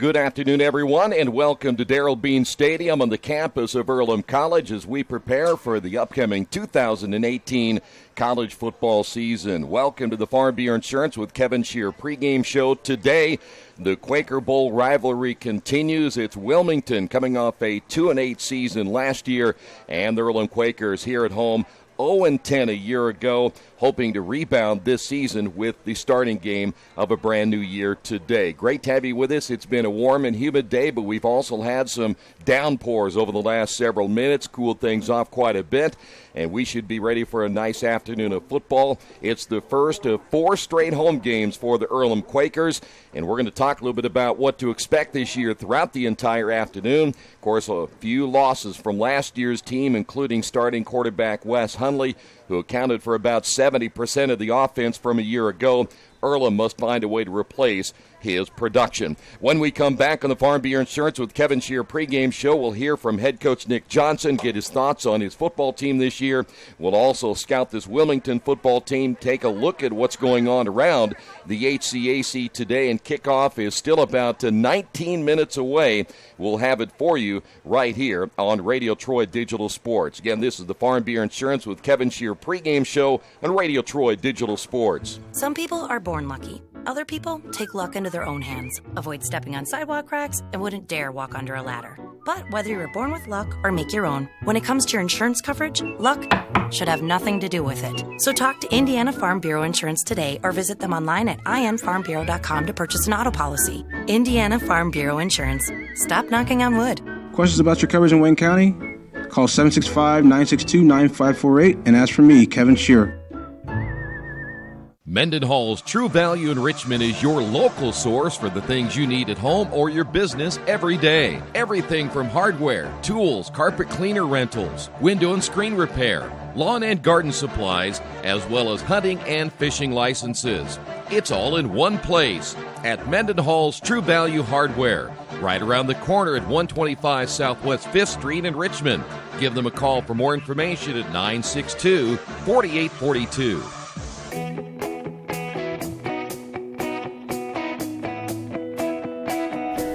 Good afternoon, everyone, and welcome to Darrell Bean Stadium on the campus of Earlham College as we prepare for the upcoming 2018 college football season. Welcome to the Farm Bureau Insurance with Kevin Shear pregame show today. The Quaker Bowl rivalry continues. It's Wilmington coming off a 2-8 season last year, and the Earlham Quakers here at home 0-10 a year ago, hoping to rebound this season with the starting game of a brand new year today. Great to have you with us. It's been a warm and humid day, but we've also had some downpours over the last several minutes, cooled things off quite a bit, and we should be ready for a nice afternoon of football. It's the first of 4 straight home games for the Earlham Quakers, and we're going to talk a little bit about what to expect this year throughout the entire afternoon. Of course, a few losses from last year's team, including starting quarterback Wes Hundley, who accounted for about 70% of the offense from a year ago. Earlham must find a way to replace his production. When we come back on the Farm Bureau Insurance with Kevin Shear pregame show, we'll hear from head coach Nick Johnson, get his thoughts on his football team this year. We'll also scout this Wilmington football team, take a look at what's going on around the HCAC today, and kickoff is still about 19 minutes away. We'll have it for you right here on Radio Troy Digital Sports. Again, this is the Farm Bureau Insurance with Kevin Shear pregame show on Radio Troy Digital Sports. Some people are born lucky. Other people take luck into their own hands, avoid stepping on sidewalk cracks, and wouldn't dare walk under a ladder. But whether you're born with luck or make your own, when it comes to your insurance coverage, luck should have nothing to do with it. So talk to Indiana Farm Bureau Insurance today or visit them online at infarmbureau.com to purchase an auto policy. Indiana Farm Bureau Insurance. Stop knocking on wood. Questions about your coverage in Wayne County? Call 765-962-9548 and ask for me, Kevin Shear. Mendenhall's True Value in Richmond is your local source for the things you need at home or your business every day. Everything from hardware, tools, carpet cleaner rentals, window and screen repair, lawn and garden supplies, as well as hunting and fishing licenses. It's all in one place at Mendenhall's True Value Hardware, right around the corner at 125 Southwest 5th Street in Richmond. Give them a call for more information at 962-4842.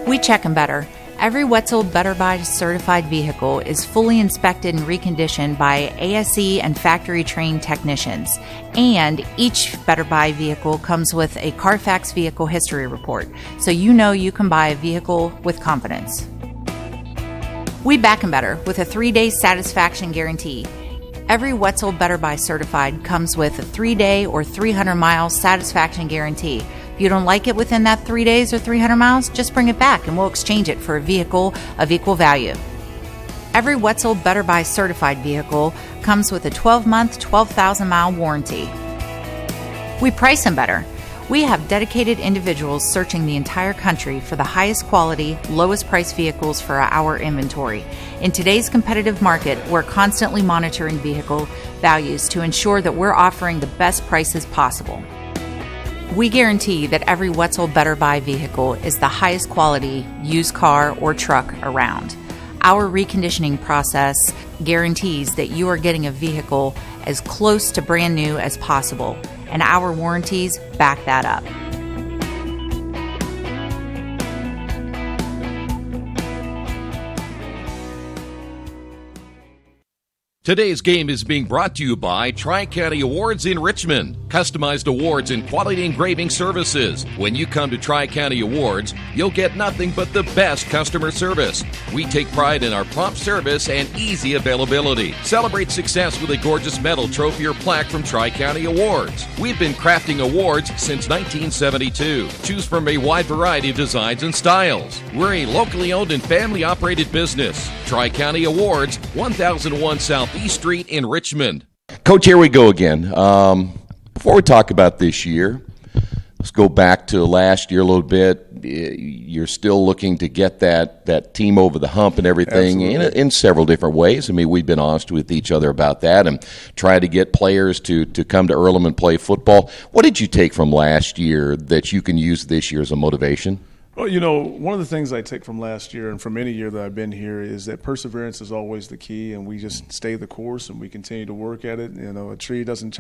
We check them better. Every Wetzel Better Buy certified vehicle is fully inspected and reconditioned by ASE and factory-trained technicians. And each Better Buy vehicle comes with a Carfax vehicle history report, so you know you can buy a vehicle with confidence. We back them better with a 3-day satisfaction guarantee. Every Wetzel Better Buy certified comes with a 3-day or 300-mile satisfaction guarantee. If you don't like it within that 3 days or 300 miles, just bring it back and we'll exchange it for a vehicle of equal value. Every Wetzel Better Buy certified vehicle comes with a 12-month, 12,000-mile warranty. We price them better. We have dedicated individuals searching the entire country for the highest quality, lowest price vehicles for our inventory. In today's competitive market, we're constantly monitoring vehicle values to ensure that we're offering the best prices possible. We guarantee that every Wetzel Better Buy vehicle is the highest quality used car or truck around. Our reconditioning process guarantees that you are getting a vehicle as close to brand new as possible, and our warranties back that up. Today's game is being brought to you by Tri-County Awards in Richmond. Customized awards and quality engraving services. When you come to Tri-County Awards, you'll get nothing but the best customer service. We take pride in our prompt service and easy availability. Celebrate success with a gorgeous medal, trophy, or plaque from Tri-County Awards. We've been crafting awards since 1972. Choose from a wide variety of designs and styles. We're a locally owned and family-operated business. Tri-County Awards, 1001 South East Street in Richmond. Coach, here we go again. Before we talk about this year, let's go back to last year a little bit. You're still looking to get that team over the hump and everything in several different ways. I mean, we've been honest with each other about that and try to get players to come to Earlham and play football. What did you take from last year that you can use this year as a motivation? Well, you know, one of the things I take from last year and from any year that I've been here is that perseverance is always the key, and we just stay the course and we continue to work at it. You know, a tree doesn't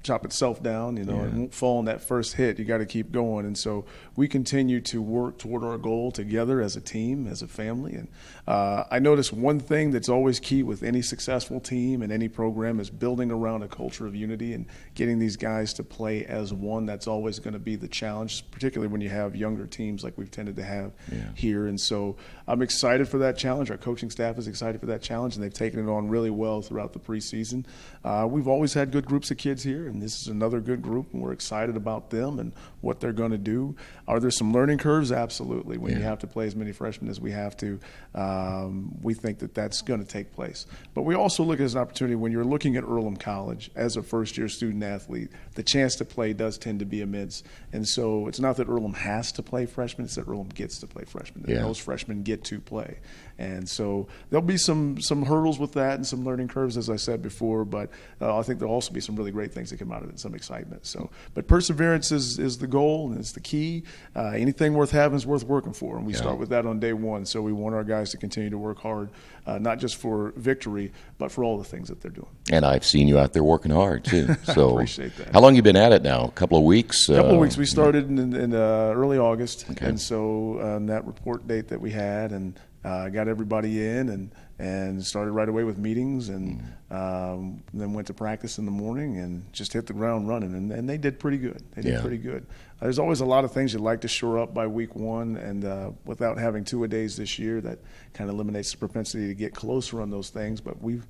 chop itself down, it won't fall on that first hit. You got to keep going. And so we continue to work toward our goal together as a team, as a family. And I notice one thing that's always key with any successful team and any program is building around a culture of unity and getting these guys to play as one. That's always going to be the challenge, particularly when you have younger teams like we've tended to have here. And so I'm excited for that challenge. Our coaching staff is excited for that challenge, and they've taken it on really well throughout the preseason. We've always had good groups of kids here, and this is another good group, and we're excited about them and what they're going to do. Are there some learning curves? Absolutely. When you have to play as many freshmen as we have to, we think that that's going to take place. But we also look at it as an opportunity when you're looking at Earlham College as a first-year student-athlete, the chance to play does tend to be immense. And so it's not that Earlham has to play freshmen, it's that Earlham gets to play freshmen. And those freshmen get to play. And so there'll be some hurdles with that and some learning curves, as I said before, but I think there'll also be some really great things that come out of it and some excitement. So, but perseverance is the goal and it's the key. Anything worth having is worth working for, and we start with that on day one. So we want our guys to continue to work hard, not just for victory, but for all the things that they're doing. And I've seen you out there working hard too. So I appreciate that. How long have you been at it now? A couple of weeks? A couple of weeks. We started in early August, and so that report date that we had, and got everybody in and started right away with meetings, and then went to practice in the morning and just hit the ground running, and they did pretty good. They did pretty good. There's always a lot of things you'd like to shore up by week one, and without having two-a-days this year, that kind of eliminates the propensity to get closer on those things. But we've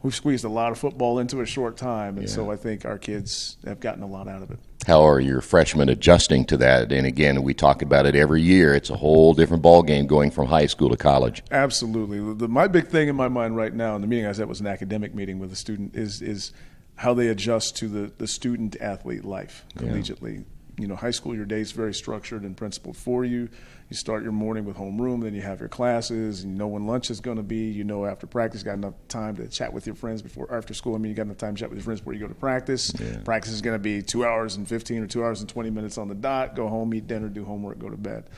squeezed a lot of football into a short time, and so I think our kids have gotten a lot out of it. How are your freshmen adjusting to that? And again, we talk about it every year. It's a whole different ballgame going from high school to college. Absolutely. My big thing in my mind right now, and the meeting I was at was an academic meeting with a student, is how they adjust to the student-athlete life collegiately. High school, your day's very structured and principled for you. You start your morning with homeroom, then you have your classes, and you know when lunch is going to be. After practice, you got enough time to chat with your friends after school. You got enough time to chat with your friends before you go to practice. Practice is going to be 2 hours and 15 or 2 hours and 20 minutes on the dot. Go home, eat dinner, do homework, go to bed.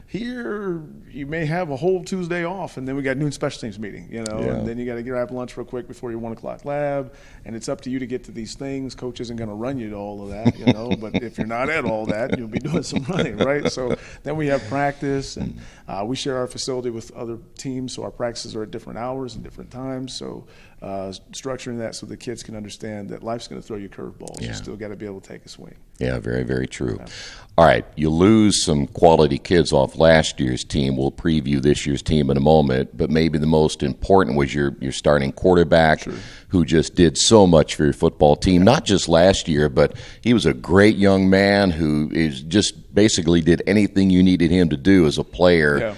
Here, you may have a whole Tuesday off, and then we got noon special teams meeting, and then you got to grab lunch real quick before your 1 o'clock lab, and it's up to you to get to these things. Coach isn't going to run you to all of that, but if you're not at all that, you'll be doing some running, right? So then we have practice, and we share our facility with other teams, so our practices are at different hours and different times. So structuring that so the kids can understand that life's going to throw you curveballs. You still got to be able to take a swing. Yeah, very, very true. Yeah. All right, you lose some quality kids off last year's team. We'll preview this year's team in a moment, but maybe the most important was your starting quarterback, who just did so much for your football team, not just last year, but he was a great young man who is just basically did anything you needed him to do as a player. Yeah.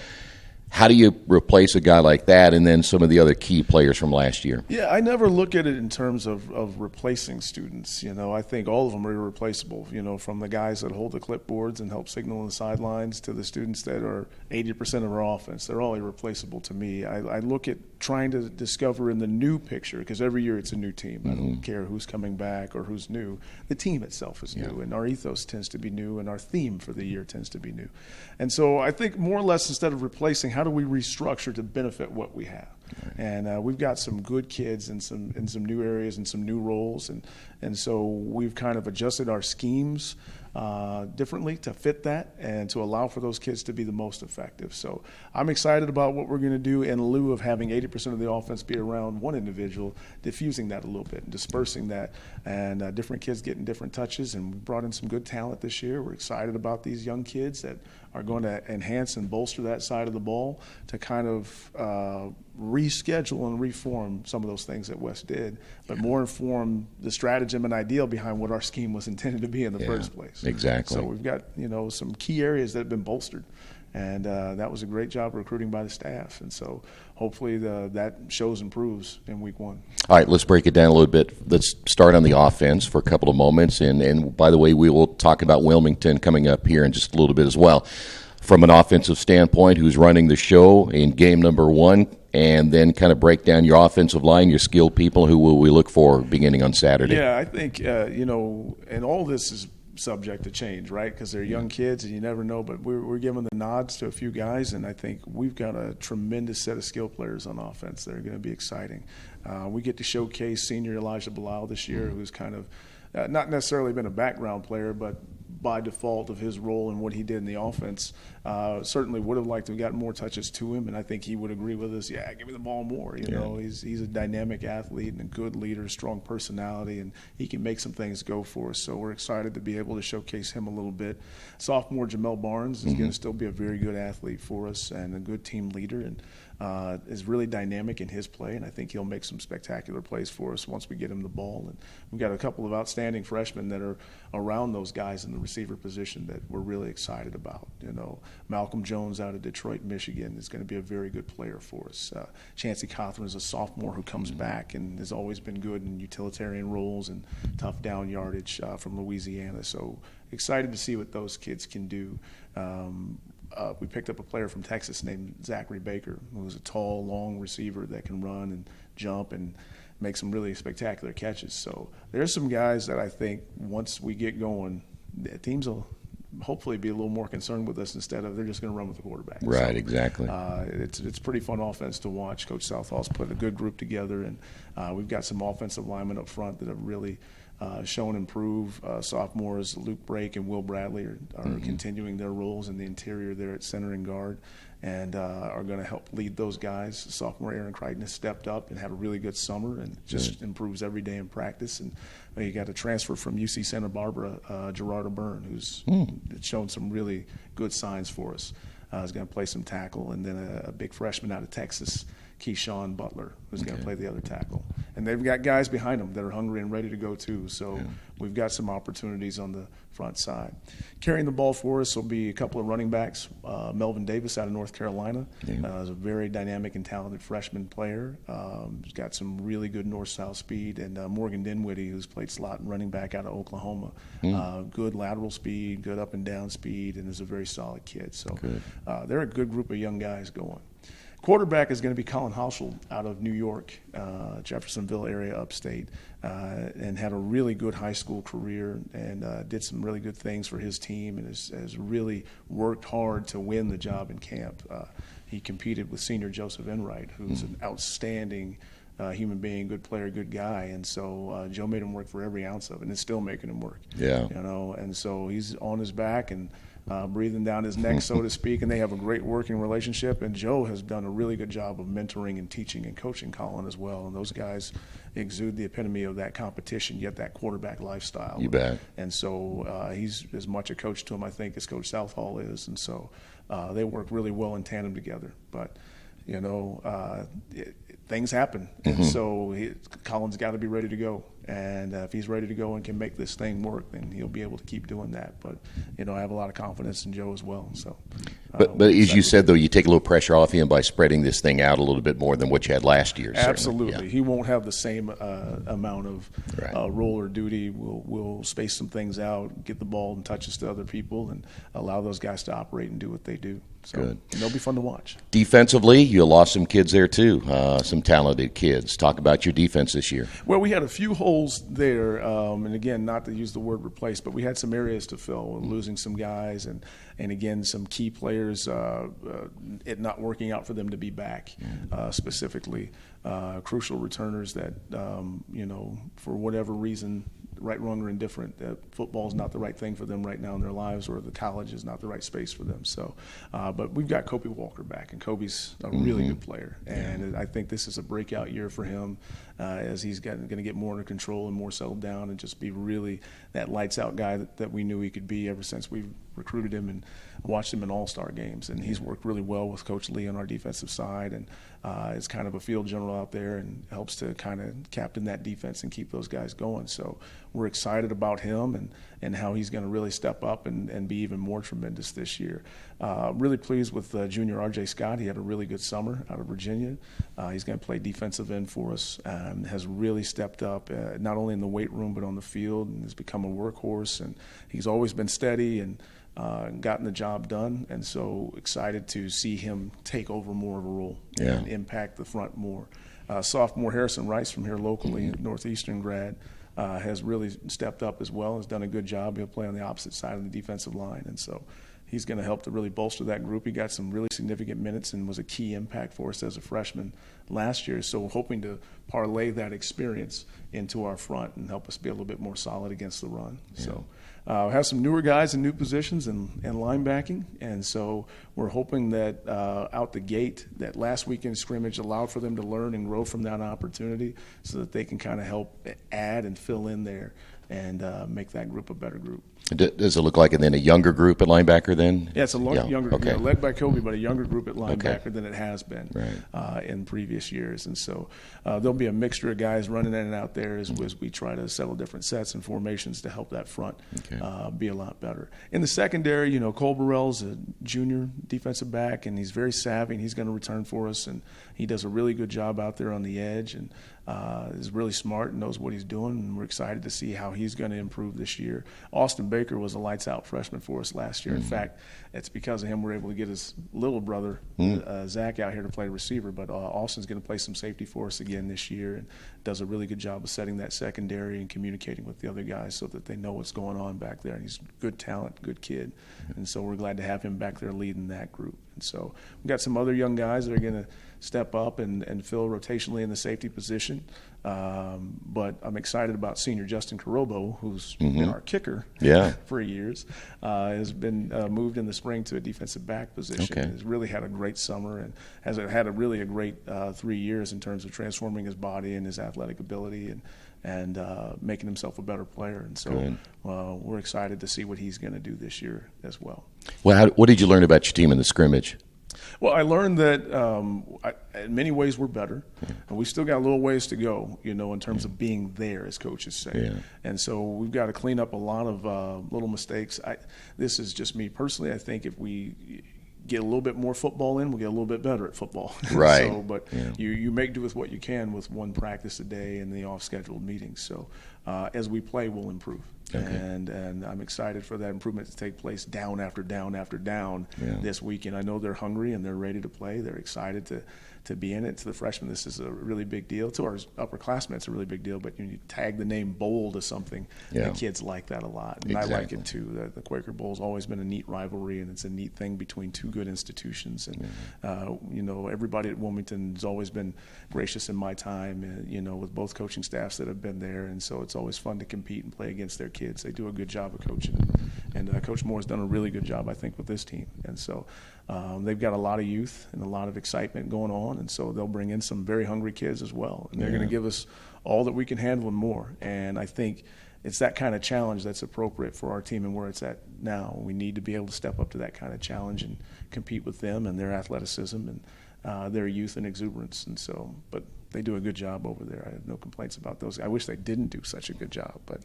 How do you replace a guy like that and then some of the other key players from last year? Yeah, I never look at it in terms of replacing students. I think all of them are irreplaceable, from the guys that hold the clipboards and help signal on the sidelines to the students that are 80% of our offense. They're all irreplaceable to me. I look at trying to discover in the new picture, because every year it's a new team. I don't care who's coming back or who's new. The team itself is new, and our ethos tends to be new, and our theme for the year tends to be new. And so I think more or less, instead of replacing, how do we restructure to benefit what we have? And we've got some good kids in some new areas and some new roles, and so we've kind of adjusted our schemes differently to fit that and to allow for those kids to be the most effective. So I'm excited about what we're going to do in lieu of having 80% of the offense be around one individual, diffusing that a little bit and dispersing that, and different kids getting different touches. And we brought in some good talent this year. We're excited about these young kids that are going to enhance and bolster that side of the ball to kind of reschedule and reform some of those things that West did, but more inform the stratagem and ideal behind what our scheme was intended to be in the first place. Exactly. So we've got some key areas that have been bolstered, and that was a great job recruiting by the staff. And so hopefully that shows and proves in week one. All right, let's break it down a little bit. Let's start on the offense for a couple of moments. And by the way, we will talk about Wilmington coming up here in just a little bit as well. From an offensive standpoint, who's running the show in game number one, and then kind of break down your offensive line, your skilled people, who will we look for beginning on Saturday? Yeah, I think, and all this is subject to change, right? Because they're young kids and you never know, but we're giving the nods to a few guys, and I think we've got a tremendous set of skill players on offense that are going to be exciting. We get to showcase senior Elijah Bilal this year, who's kind of not necessarily been a background player, but by default of his role and what he did in the offense, certainly would have liked to have gotten more touches to him, and I think he would agree with us. Yeah, give me the ball more. You know, he's a dynamic athlete and a good leader, strong personality, and he can make some things go for us. So we're excited to be able to showcase him a little bit. Sophomore Jamel Barnes is going to still be a very good athlete for us and a good team leader, and is really dynamic in his play, and I think he'll make some spectacular plays for us once we get him the ball. And we've got a couple of outstanding freshmen that are around those guys in the receiver position that we're really excited about. You know, Malcolm Jones out of Detroit, Michigan is going to be a very good player for us. Chancey Cothran is a sophomore who comes back and has always been good in utilitarian roles and tough down yardage from Louisiana. So excited to see what those kids can do. We picked up a player from Texas named Zachary Baker, who is a tall, long receiver that can run and jump and make some really spectacular catches. So there's some guys that I think once we get going, teams will hopefully be a little more concerned with us instead of they're just going to run with the quarterback. Right, so, exactly. It's pretty fun offense to watch. Coach Southall's put a good group together, and we've got some offensive linemen up front that have really shown improve. Sophomores Luke Brake and Will Bradley are continuing their roles in the interior there at center and guard, and are going to help lead those guys. Sophomore Aaron Crichton has stepped up and had a really good summer and just improves every day in practice. And you got a transfer from UC Santa Barbara, Gerardo Byrne, who's shown some really good signs for us. Is going to play some tackle, and then a big freshman out of Texas, Keyshawn Butler, who's going to play the other tackle. And they've got guys behind them that are hungry and ready to go too. So we've got some opportunities on the front side. Carrying the ball for us will be a couple of running backs. Melvin Davis out of North Carolina is a very dynamic and talented freshman player. He's got some really good north-south speed. And Morgan Dinwiddie, who's played slot and running back out of Oklahoma. Good lateral speed, good up and down speed, and is a very solid kid. So they're a good group of young guys going. Quarterback is going to be Colin Hauschel out of New York, Jeffersonville area, upstate, and had a really good high school career and did some really good things for his team and has really worked hard to win the job in camp. He competed with senior Joseph Enright, who's an outstanding human being, good player, good guy, and so Joe made him work for every ounce of it, and is still making him work. Yeah, you know, and so he's on his back and breathing down his neck, so to speak, and they have a great working relationship. And Joe has done a really good job of mentoring and teaching and coaching Colin as well. And those guys exude the epitome of that competition, yet that quarterback lifestyle. You bet. And so he's as much a coach to him, I think, as Coach Southall is. And so they work really well in tandem together. But, you know, things happen. And so Colin's got to be ready to go. And if he's ready to go and can make this thing work, then he'll be able to keep doing that. But, you know, I have a lot of confidence in Joe as well. So, but as you said, though, you take a little pressure off him by spreading this thing out a little bit more than what you had last year. Absolutely. He won't have the same amount of role or duty. We'll space some things out, get the ball and touches to other people, and allow those guys to operate and do what they do. So good. They'll be fun to watch. Defensively, you lost some kids there, too, some talented kids. Talk about your defense this year. Well, we had a few holes there, and again, not to use the word replace, but we had some areas to fill, losing some guys, and again, some key players, it not working out for them to be back, specifically. Crucial returners that, you know, for whatever reason, right, wrong, or indifferent, football is not the right thing for them right now in their lives, or the college is not the right space for them. So, but we've got Kobe Walker back, and Kobe's a really good player, and I think this is a breakout year for him as he's going to get more under control and more settled down and just be really that lights-out guy that we knew he could be ever since we recruited him and watched him in all-star games. And he's worked really well with Coach Lee on our defensive side, and is kind of a field general out there and helps to kind of captain that defense and keep those guys going. So we're excited about him and how he's going to really step up and be even more tremendous this year. Really pleased with junior R.J. Scott. He had a really good summer out of Virginia. He's going to play defensive end for us. Has really stepped up, not only in the weight room but on the field, and has become a workhorse. And he's always been steady and gotten the job done, and so excited to see him take over more of a role and impact the front more. Sophomore Harrison Rice from here locally, Northeastern grad, has really stepped up as well, has done a good job. He'll play on the opposite side of the defensive line, and so he's going to help to really bolster that group. He got some really significant minutes and was a key impact for us as a freshman last year. So hoping to parlay that experience into our front and help us be a little bit more solid against the run. Yeah. So have some newer guys in new positions and linebacking, and so we're hoping that out the gate that last weekend scrimmage allowed for them to learn and grow from that opportunity so that they can kind of help add and fill in there and make that group a better group. Does it look like then a younger group at linebacker then? Yeah, it's a younger, okay. Led by Kobe, but a younger group at linebacker okay. than it has been right. In previous years. And so there'll be a mixture of guys running in and out there as we try to settle different sets and formations to help that front be a lot better. In the secondary, Cole Burrell's a junior defensive back, and he's very savvy, and he's going to return for us, and he does a really good job out there on the edge, and is really smart and knows what he's doing, and we're excited to see how he's going to improve this year. Austin Baker was a lights-out freshman for us last year. In fact, it's because of him we're able to get his little brother, Zach, out here to play receiver, but Austin's going to play some safety for us again this year and does a really good job of setting that secondary and communicating with the other guys so that they know what's going on back there. And he's good talent, good kid, and so we're glad to have him back there leading that group. And so we've got some other young guys that are going to step up and fill rotationally in the safety position. But I'm excited about senior Justin Carobo, who's been our kicker for years, has been moved in the spring to a defensive back position. Okay. Has really had a great summer and has had a really great 3 years in terms of transforming his body and his athletic ability and making himself a better player. And so we're excited to see what he's going to do this year as well. Well, what did you learn about your team in the scrimmage? Well, I learned that in many ways we're better, and we still got a little ways to go, in terms of being there, as coaches say. Yeah. And so we've got to clean up a lot of little mistakes. This is just me personally. I think if we get a little bit more football in, we'll get a little bit better at football. Right. So, but you make do with what you can with one practice a day and the off-scheduled meetings. So as we play, we'll improve. Okay. And I'm excited for that improvement to take place down after down after down this weekend. I know they're hungry and they're ready to play. They're excited to be in it. To the freshmen, this is a really big deal. To our upperclassmen, it's a really big deal. But you tag the name bowl to something, the kids like that a lot. And I like it too. The Quaker Bowl's always been a neat rivalry, and it's a neat thing between two good institutions. And everybody at Wilmington has always been gracious in my time. With both coaching staffs that have been there, and so it's always fun to compete and play against their kids. They do a good job of coaching, and Coach Moore's done a really good job, I think, with this team. And so they've got a lot of youth and a lot of excitement going on, and so they'll bring in some very hungry kids as well. And they're going to give us all that we can handle and more. And I think it's that kind of challenge that's appropriate for our team and where it's at now. We need to be able to step up to that kind of challenge and compete with them and their athleticism and their youth and exuberance. And so, but they do a good job over there. I have no complaints about those. I wish they didn't do such a good job, but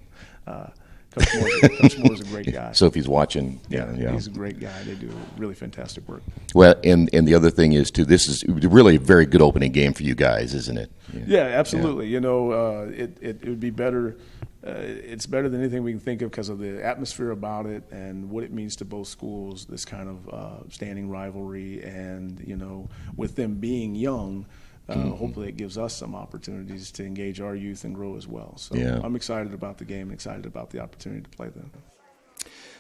Coach Moore's a great guy. So if he's watching, he's a great guy. They do really fantastic work. Well, and the other thing is too, this is really a very good opening game for you guys, isn't it? Yeah, absolutely. Yeah. It would be better. It's better than anything we can think of because of the atmosphere about it and what it means to both schools. This kind of standing rivalry, and with them being young. Hopefully it gives us some opportunities to engage our youth and grow as well. So I'm excited about the game and excited about the opportunity to play them.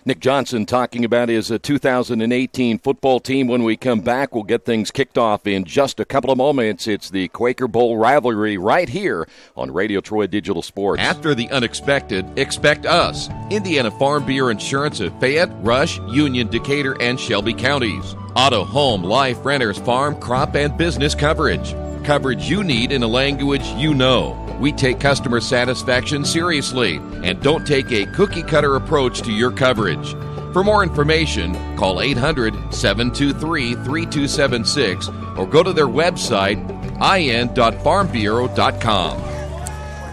Nick Johnson talking about his 2018 football team. When we come back, we'll get things kicked off in just a couple of moments. It's the Quaker Bowl rivalry right here on Radio Troy Digital Sports. After the unexpected, expect us. Indiana Farm Bureau Insurance of Fayette, Rush, Union, Decatur, and Shelby counties. Auto, home, life, renters, farm, crop, and business coverage. Coverage you need in a language you know. We take customer satisfaction seriously and don't take a cookie-cutter approach to your coverage. For more information, call 800-723-3276 or go to their website, in.farmbureau.com.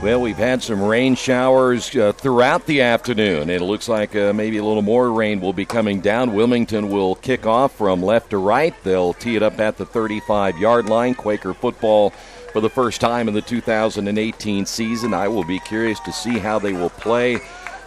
Well, we've had some rain showers throughout the afternoon. It looks like maybe a little more rain will be coming down. Wilmington will kick off from left to right. They'll tee it up at the 35-yard line. Quaker football for the first time in the 2018 season. I will be curious to see how they will play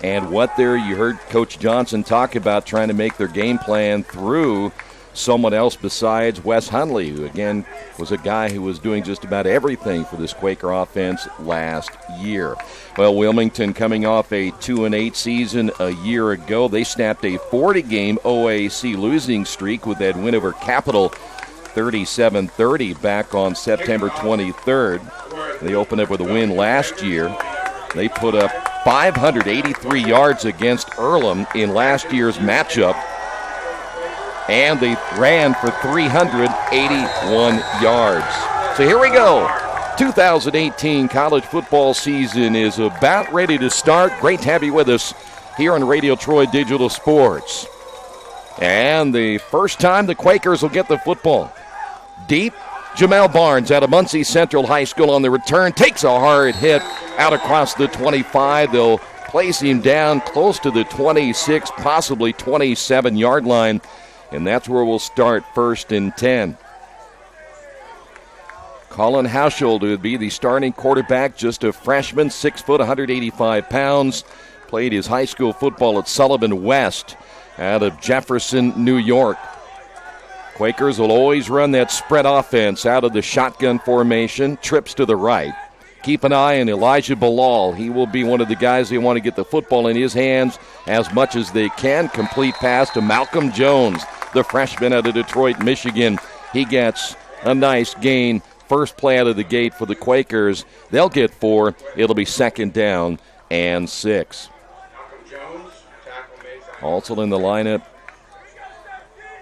and you heard Coach Johnson talk about trying to make their game plan through someone else besides Wes Hundley, who again was a guy who was doing just about everything for this Quaker offense last year. Well, Wilmington coming off a 2-8 season a year ago. They snapped a 40-game OAC losing streak with that win over Capital 37-30 back on September 23rd. They opened up with a win last year. They put up 583 yards against Earlham in last year's matchup, and they ran for 381 yards. So here we go. 2018 college football season is about ready to start. Great to have you with us here on Radio Troy Digital Sports. And the first time the Quakers will get the football. Deep, Jamel Barnes out of Muncie Central High School on the return takes a hard hit out across the 25. They'll place him down close to the 26, possibly 27-yard line, and that's where we'll start 1st and 10. Colin Haushold would be the starting quarterback, just a freshman, 6 foot, 185 pounds. Played his high school football at Sullivan West out of Jefferson, New York. Quakers will always run that spread offense out of the shotgun formation, trips to the right. Keep an eye on Elijah Bilal. He will be one of the guys they want to get the football in his hands as much as they can. Complete pass to Malcolm Jones, the freshman out of Detroit, Michigan. He gets a nice gain. First play out of the gate for the Quakers. They'll get 4. It'll be 2nd down and 6. Also in the lineup,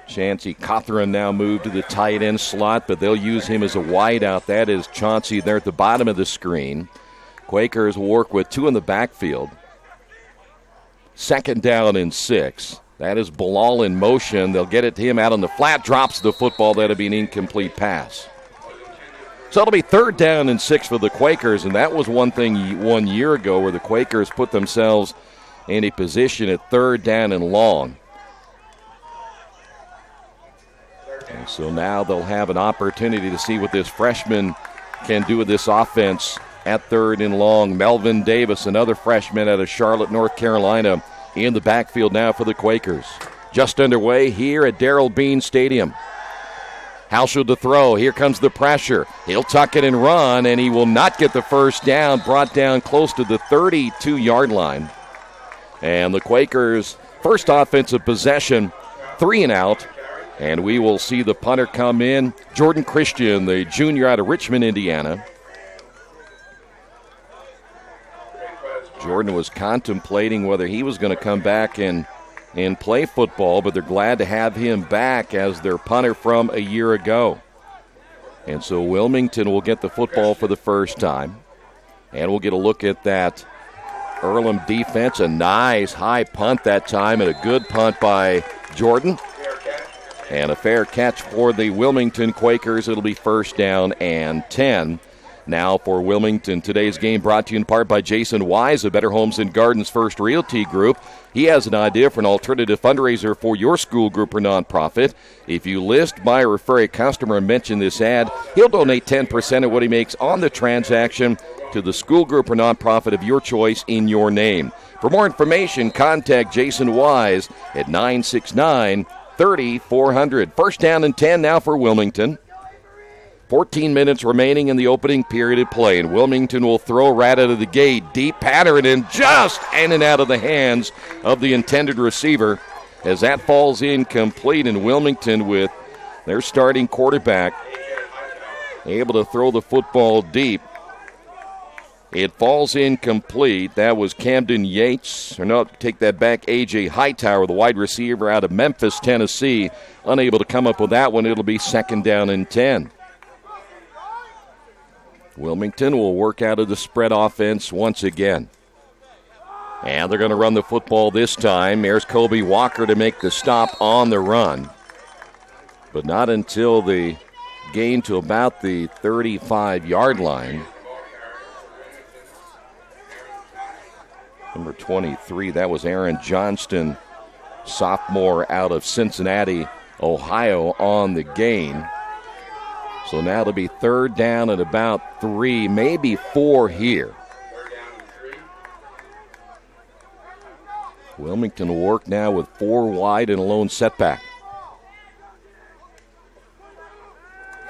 Chancey Cothran now moved to the tight end slot, but they'll use him as a wideout. That is Chauncey there at the bottom of the screen. Quakers will work with 2 in the backfield. 2nd down and 6. That is Bilal in motion. They'll get it to him out on the flat, drops the football. That'll be an incomplete pass. So it'll be 3rd down and 6 for the Quakers, and that was one thing 1 year ago where the Quakers put themselves in a position at 3rd down and long. And so now they'll have an opportunity to see what this freshman can do with this offense at 3rd and long. Melvin Davis, another freshman out of Charlotte, North Carolina, in the backfield now for the Quakers. Just underway here at Darrell Bean Stadium. Haushold to throw. Here comes the pressure. He'll tuck it and run, and he will not get the first down. Brought down close to the 32-yard line. And the Quakers' first offensive possession, 3 and out. And we will see the punter come in. Jordan Christian, the junior out of Richmond, Indiana. Jordan was contemplating whether he was going to come back and play football, but they're glad to have him back as their punter from a year ago. And so Wilmington will get the football for the first time. And we'll get a look at that Earlham defense. A nice high punt that time, and a good punt by Jordan. And a fair catch for the Wilmington Quakers. It'll be 1st down and 10. Now for Wilmington, today's game brought to you in part by Jason Wise of Better Homes and Gardens First Realty Group. He has an idea for an alternative fundraiser for your school group or nonprofit. If you list, buy, or refer a customer and mention this ad, he'll donate 10% of what he makes on the transaction to the school group or nonprofit of your choice in your name. For more information, contact Jason Wise at 969-3400. 1st down and 10 now for Wilmington. 14 minutes remaining in the opening period of play, and Wilmington will throw right out of the gate. Deep pattern and just in and out of the hands of the intended receiver as that falls incomplete, and Wilmington with their starting quarterback able to throw the football deep. It falls incomplete. That was Camden Yates. Or no, take that back. A.J. Hightower, the wide receiver out of Memphis, Tennessee, unable to come up with that one. It'll be 2nd down and 10. Wilmington will work out of the spread offense once again. And they're going to run the football this time. There's Kobe Walker to make the stop on the run. But not until the gain to about the 35-yard line. Number 23, that was Aaron Johnston, sophomore out of Cincinnati, Ohio, on the gain. So now it'll be 3rd down and about 3, maybe 4 here. Wilmington will work now with 4 wide and a lone setback.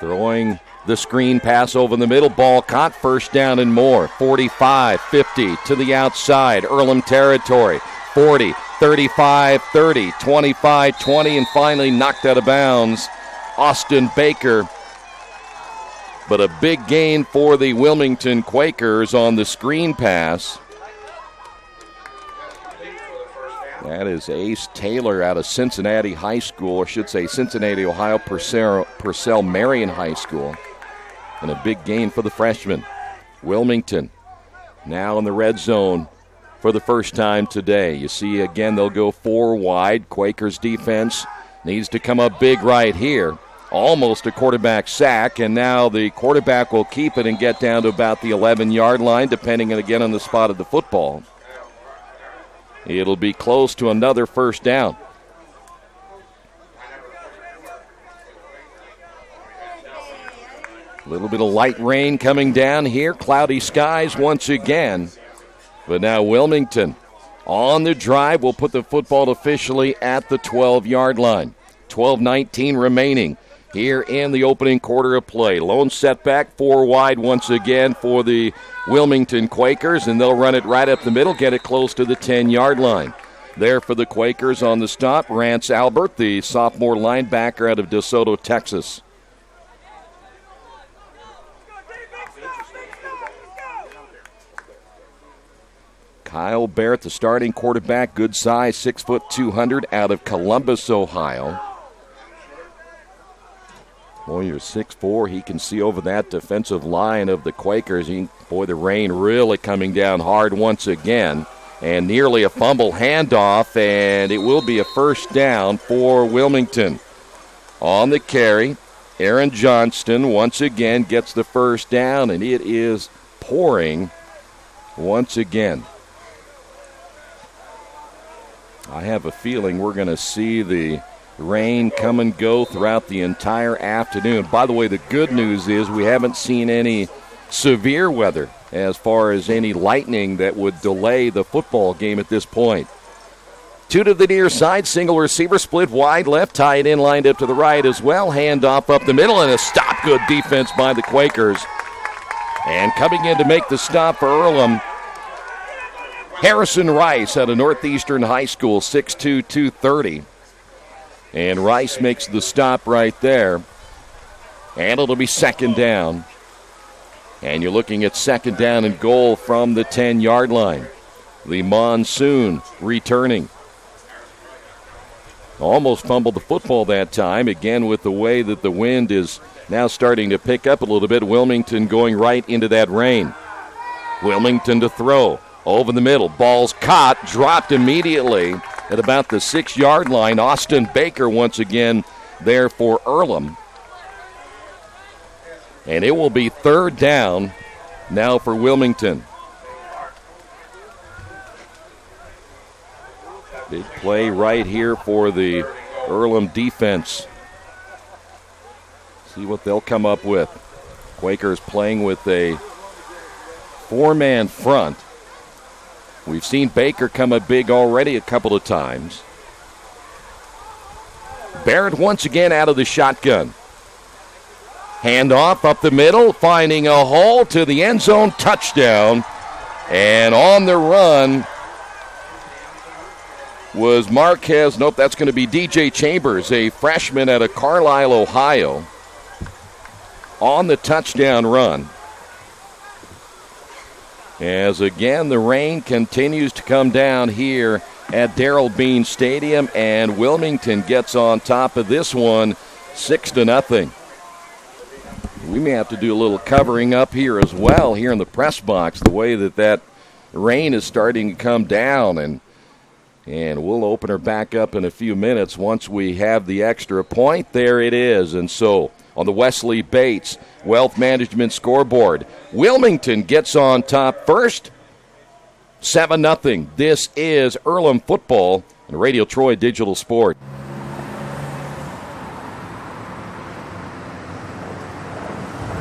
Throwing the screen pass over the middle, ball caught, first down and more. 45, 50 to the outside, Earlham territory. 40, 35, 30, 25, 20, and finally knocked out of bounds. Austin Baker. But a big gain for the Wilmington Quakers on the screen pass. That is Ace Taylor out of Cincinnati High School, or I should say Cincinnati, Ohio, Purcell Marion High School. And a big gain for the freshman. Wilmington now in the red zone for the first time today. You see again they'll go 4 wide. Quakers defense needs to come up big right here. Almost a quarterback sack, and now the quarterback will keep it and get down to about the 11-yard line, depending again on the spot of the football. It'll be close to another first down. A little bit of light rain coming down here. Cloudy skies once again. But now Wilmington on the drive will put the football officially at the 12-yard line. 12:19 remaining here in the opening quarter of play. Lone setback, 4 wide once again for the Wilmington Quakers, and they'll run it right up the middle, get it close to the 10-yard line. There for the Quakers on the stop, Rance Albert, the sophomore linebacker out of DeSoto, Texas. Kyle Barrett, the starting quarterback, good size, 6 foot 200, out of Columbus, Ohio. Boyer 6'4", he can see over that defensive line of the Quakers. Boy, the rain really coming down hard once again. And nearly a fumble handoff, and it will be a first down for Wilmington. On the carry, Aaron Johnston once again gets the first down, and it is pouring once again. I have a feeling we're going to see the rain come and go throughout the entire afternoon. By the way, the good news is we haven't seen any severe weather as far as any lightning that would delay the football game at this point. 2 to the near side, single receiver, split wide left, tight end lined up to the right as well. Handoff up the middle, and a stop. Good defense by the Quakers. And coming in to make the stop for Earlham, Harrison Rice out of Northeastern High School, 6'2", 230. And Rice makes the stop right there. And it'll be second down. And you're looking at second down and goal from the 10-yard line. The Monsoon returning. Almost fumbled the football that time. Again, with the way that the wind is now starting to pick up a little bit. Wilmington going right into that rain. Wilmington to throw. Over the middle. Ball's caught. Dropped immediately at about the 6-yard line. Austin Baker once again there for Earlham. And it will be third down now for Wilmington. Big play right here for the Earlham defense. See what they'll come up with. Quakers playing with a 4-man front. We've seen Baker come up big already a couple of times. Barrett once again out of the shotgun. Handoff up the middle, finding a hole to the end zone, touchdown. And on the run was Marquez. Nope, that's going to be DJ Chambers, a freshman out of Carlisle, Ohio. On the touchdown run. As again, the rain continues to come down here at Darrell Bean Stadium, and Wilmington gets on top of this one 6-0. We may have to do a little covering up here as well here in the press box, the way that rain is starting to come down, and we'll open her back up in a few minutes once we have the extra point. There it is. And so on the Wesley Bates Wealth Management scoreboard, Wilmington gets on top first, 7-0. This is Earlham football and Radio Troy Digital Sport.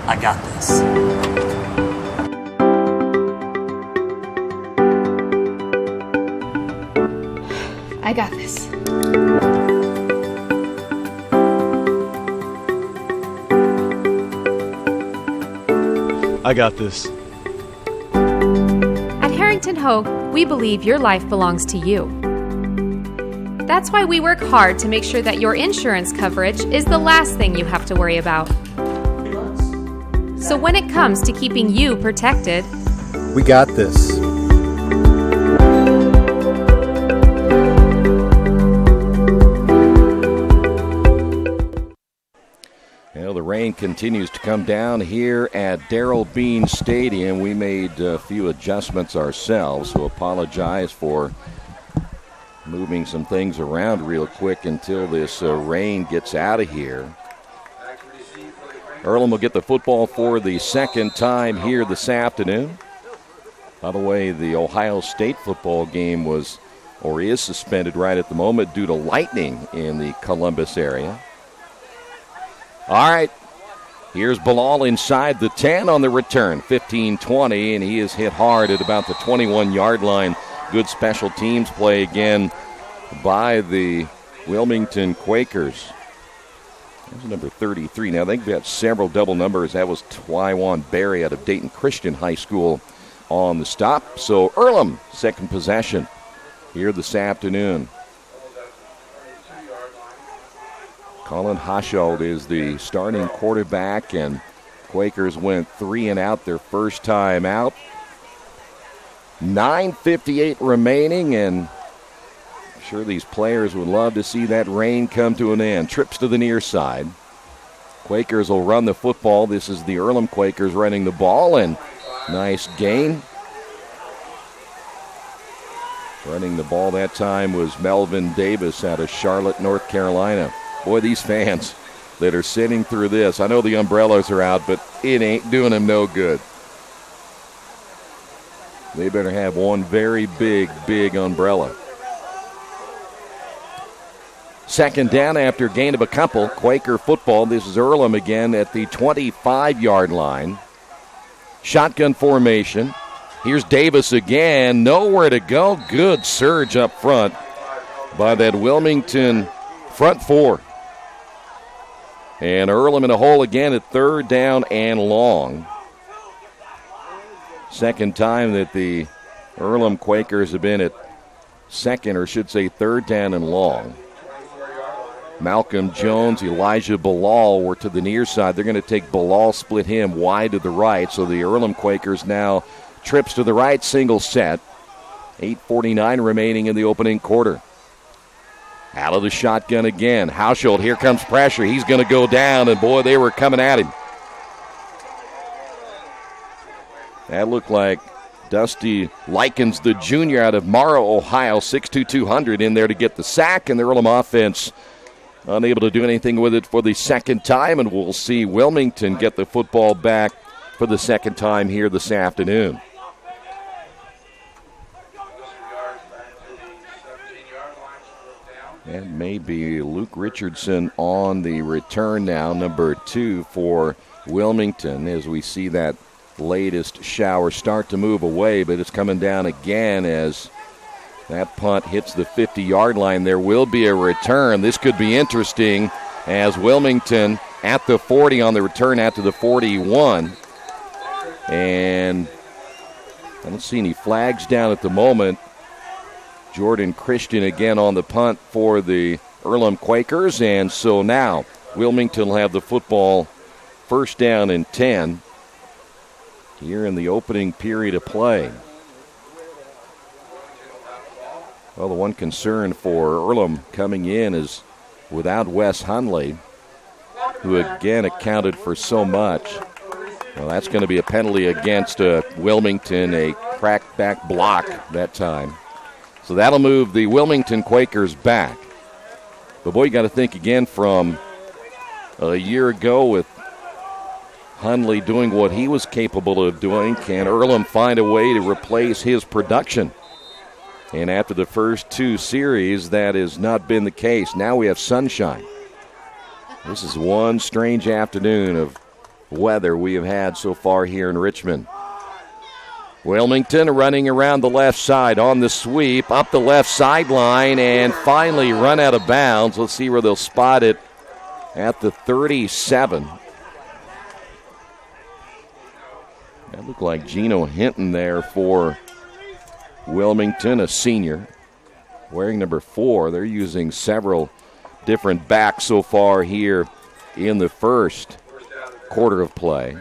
I got this. I got this. I got this. At Harrington Hogue, we believe your life belongs to you. That's why we work hard to make sure that your insurance coverage is the last thing you have to worry about. So when it comes to keeping you protected, We got this. Well, the rain continues to come down here at Darrell Bean Stadium. We made a few adjustments ourselves, so apologize for moving some things around real quick until this rain gets out of here. Earlham will get the football for the second time here this afternoon. By the way, the Ohio State football game is suspended right at the moment due to lightning in the Columbus area. All right, here's Bilal inside the 10 on the return, 15-20, and he is hit hard at about the 21-yard line. Good special teams play again by the Wilmington Quakers. That's number 33. Now, they've got several double numbers. That was Twywan Berry out of Dayton Christian High School on the stop. So Earlham, second possession here this afternoon. Colin Hoshold is the starting quarterback, and Quakers went 3 and out their first time out. 9:58 remaining, and I'm sure these players would love to see that rain come to an end. Trips to the near side. Quakers will run the football. This is the Earlham Quakers running the ball, and nice gain. Running the ball that time was Melvin Davis out of Charlotte, North Carolina. Boy, these fans that are sitting through this, I know the umbrellas are out, but it ain't doing them no good. They better have one very big umbrella. Second down after gain of a couple. Quaker football. This is Earlham again at the 25-yard line. Shotgun formation. Here's Davis again. Nowhere to go. Good surge up front by that Wilmington front four. And Earlham in a hole again at third down and long. Second time that the Earlham Quakers have been at second, or should say third down and long. Malcolm Jones, Elijah Bilal were to the near side. They're going to take Bilal, split him wide to the right. So the Earlham Quakers now trips to the right, single set. 8:49 remaining in the opening quarter. Out of the shotgun again. Hauschild, here comes pressure. He's going to go down, and boy, they were coming at him. That looked like Dusty Likens, the junior out of Morrow, Ohio, 6'2", 200 in there to get the sack, and the Earlham offense unable to do anything with it for the second time, and we'll see Wilmington get the football back for the second time here this afternoon. That may be Luke Richardson on the return now, number 2 for Wilmington, as we see that latest shower start to move away, but it's coming down again as that punt hits the 50-yard line. There will be a return. This could be interesting as Wilmington at the 40 on the return out to the 41. And I don't see any flags down at the moment. Jordan Christian again on the punt for the Earlham Quakers. And so now Wilmington will have the football first down and 10 here in the opening period of play. Well, the one concern for Earlham coming in is without Wes Hunley, who again accounted for so much. Well, that's going to be a penalty against Wilmington, a crackback block that time. So that'll move the Wilmington Quakers back. But boy, you got to think again from a year ago with Hunley doing what he was capable of doing. Can Earlham find a way to replace his production? And after the first 2 series, that has not been the case. Now we have sunshine. This is one strange afternoon of weather we have had so far here in Richmond. Wilmington running around the left side on the sweep, up the left sideline, and finally run out of bounds. Let's see where they'll spot it at the 37. That looked like Gino Hinton there for Wilmington, a senior, wearing number 4. They're using several different backs so far here in the first quarter of play.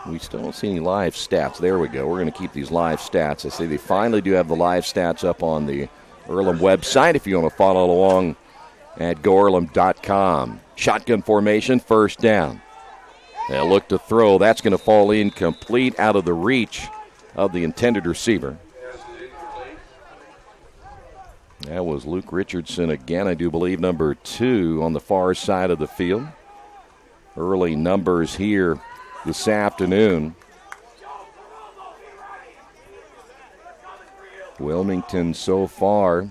We still don't see any live stats. There we go. We're going to keep these live stats. I say they finally do have the live stats up on the Earlham website if you want to follow along at goearlham.com. Shotgun formation, first down. They'll look to throw. That's going to fall incomplete, out of the reach of the intended receiver. That was Luke Richardson again, I do believe, number 2 on the far side of the field. Early numbers here this afternoon. Wilmington so far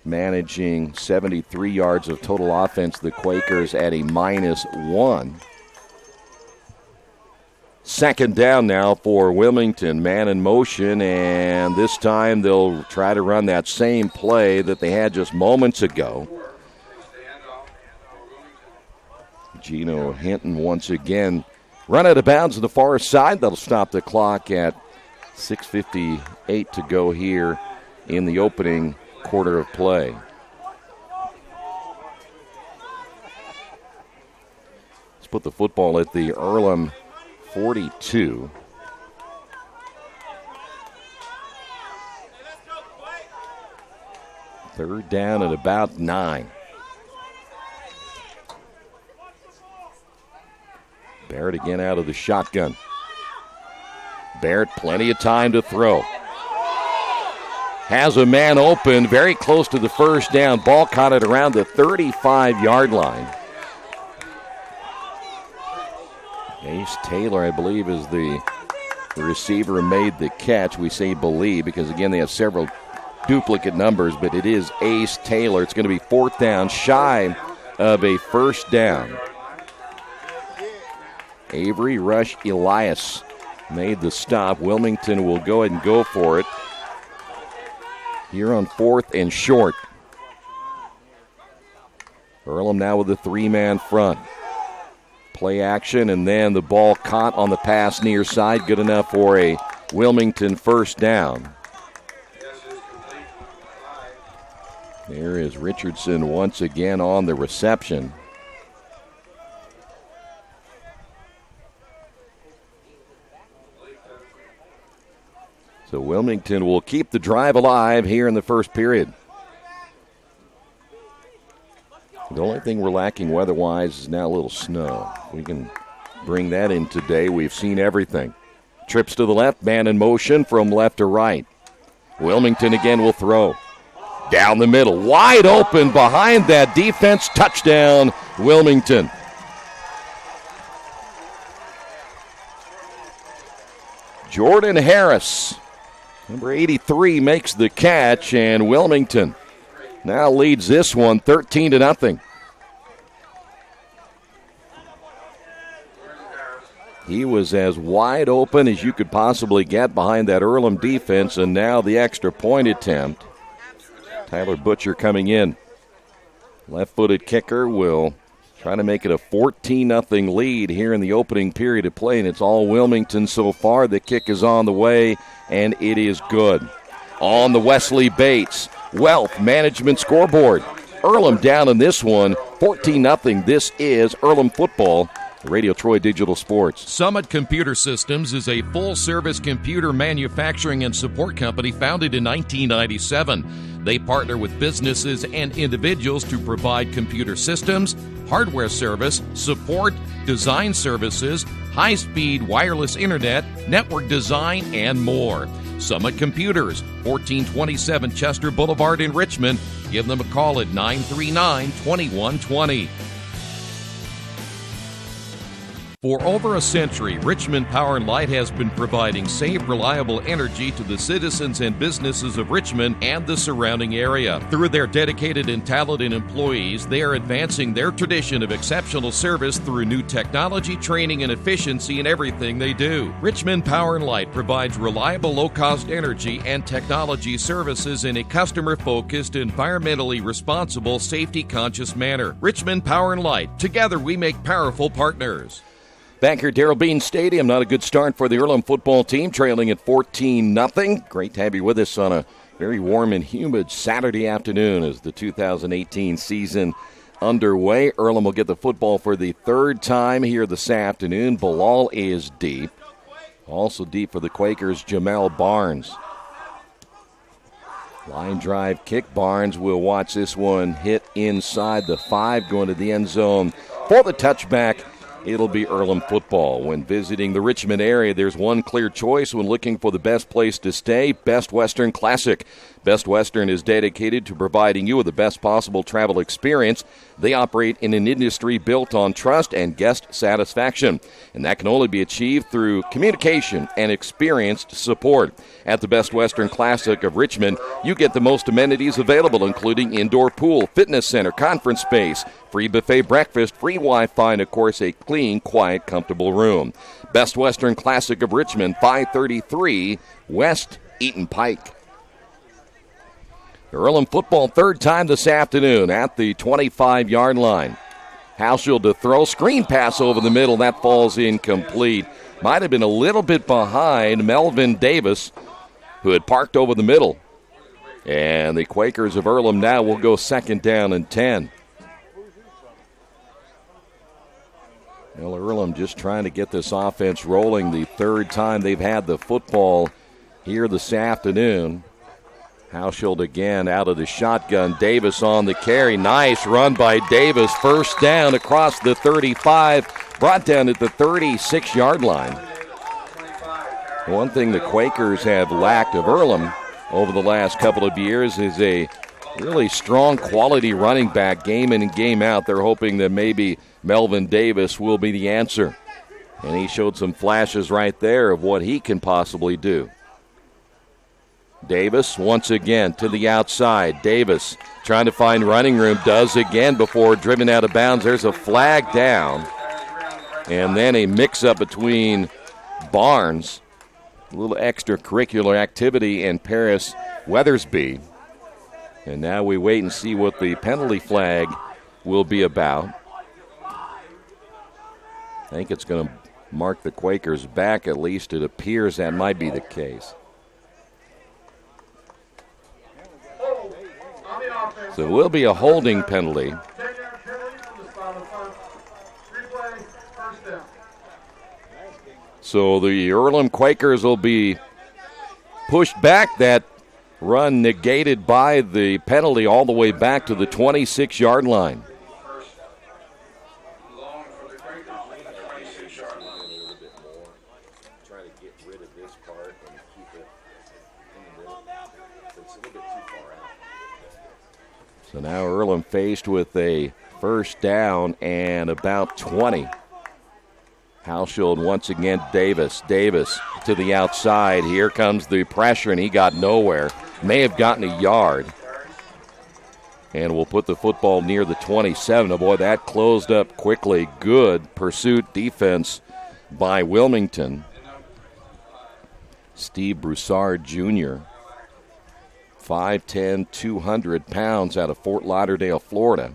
managing 73 yards of total offense. The Quakers at a -1. Second down now for Wilmington. Man in motion, and this time they'll try to run that same play that they had just moments ago. Gino Hinton once again run out of bounds to the far side. That'll stop the clock at 6:58 to go here in the opening quarter of play. Let's put the football at the Earlham 42. Third down at about 9. Barrett again out of the shotgun. Barrett, plenty of time to throw. Has a man open, very close to the first down. Ball caught it around the 35-yard line. Ace Taylor, I believe, is the receiver who made the catch. We say believe because, again, they have several duplicate numbers, but it is Ace Taylor. It's going to be fourth down, shy of a first down. Avery Rush Elias made the stop. Wilmington will go ahead and go for it here on 4th and short. Earlham now with a 3-man front. Play action, and then the ball caught on the pass near side. Good enough for a Wilmington first down. There is Richardson once again on the reception. So Wilmington will keep the drive alive here in the first period. The only thing we're lacking weather-wise is now a little snow. We can bring that in today. We've seen everything. Trips to the left, man in motion from left to right. Wilmington again will throw. Down the middle, wide open behind that defense. Touchdown, Wilmington. Jordan Harris, number 83, makes the catch, and Wilmington now leads this one 13-0. He was as wide open as you could possibly get behind that Earlham defense, and now the extra point attempt. Tyler Butcher coming in. Left-footed kicker will try to make it a 14-0 lead here in the opening period of play, and it's all Wilmington so far. The kick is on the way, and it is good. On the Wesley Bates Wealth Management scoreboard. Earlham down in this one, 14-0. This is Earlham football. Radio Troy Digital Sports. Summit Computer Systems is a full-service computer manufacturing and support company founded in 1997. They partner with businesses and individuals to provide computer systems, hardware service, support, design services, high-speed wireless internet, network design, and more. Summit Computers, 1427 Chester Boulevard in Richmond. Give them a call at 939-2120. For over a century, Richmond Power & Light has been providing safe, reliable energy to the citizens and businesses of Richmond and the surrounding area. Through their dedicated and talented employees, they are advancing their tradition of exceptional service through new technology, training, and efficiency in everything they do. Richmond Power & Light provides reliable, low-cost energy and technology services in a customer-focused, environmentally responsible, safety-conscious manner. Richmond Power & Light. Together we make powerful partners. Back here at Darrell Bean Stadium, not a good start for the Earlham football team, trailing at 14-0. Great to have you with us on a very warm and humid Saturday afternoon as the 2018 season underway. Earlham will get the football for the third time here this afternoon. Bilal is deep. Also deep for the Quakers, Jamel Barnes. Line drive kick. Barnes will watch this one hit inside the 5, going to the end zone for the touchback. It'll be Earlham football. When visiting the Richmond area, there's one clear choice when looking for the best place to stay, Best Western Classic. Best Western is dedicated to providing you with the best possible travel experience. They operate in an industry built on trust and guest satisfaction, and that can only be achieved through communication and experienced support. At the Best Western Classic of Richmond, you get the most amenities available, including indoor pool, fitness center, conference space, free buffet breakfast, free Wi-Fi, and, of course, a clean, quiet, comfortable room. Best Western Classic of Richmond, 533 West Eaton Pike. Earlham football, third time this afternoon at the 25-yard line. Hauschild to throw, screen pass over the middle, that falls incomplete. Might have been a little bit behind Melvin Davis, who had parked over the middle. And the Quakers of Earlham now will go second down and 10. Well, Earlham just trying to get this offense rolling the third time they've had the football here this afternoon. Hauschild again out of the shotgun. Davis on the carry. Nice run by Davis. First down across the 35. Brought down at the 36-yard line. One thing the Quakers have lacked of Earlham over the last couple of years is a really strong quality running back game in and game out. They're hoping that maybe Melvin Davis will be the answer. And he showed some flashes right there of what he can possibly do. Davis once again to the outside. Davis trying to find running room, does again before driven out of bounds. There's a flag down. And then a mix-up between Barnes, a little extracurricular activity, and Paris Weathersby. And now we wait and see what the penalty flag will be about. I think it's going to mark the Quakers back, at least it appears that might be the case. So it will be a holding penalty. So the Earlham Quakers will be pushed back. That run negated by the penalty all the way back to the 26-yard line. So now Earlham faced with a first down and about 20. Hauschild once again, Davis to the outside. Here comes the pressure, and he got nowhere. May have gotten a yard. And we'll put the football near the 27. Oh, boy, that closed up quickly. Good pursuit defense by Wilmington. Steve Broussard Jr., 5'10", 200 pounds out of Fort Lauderdale, Florida.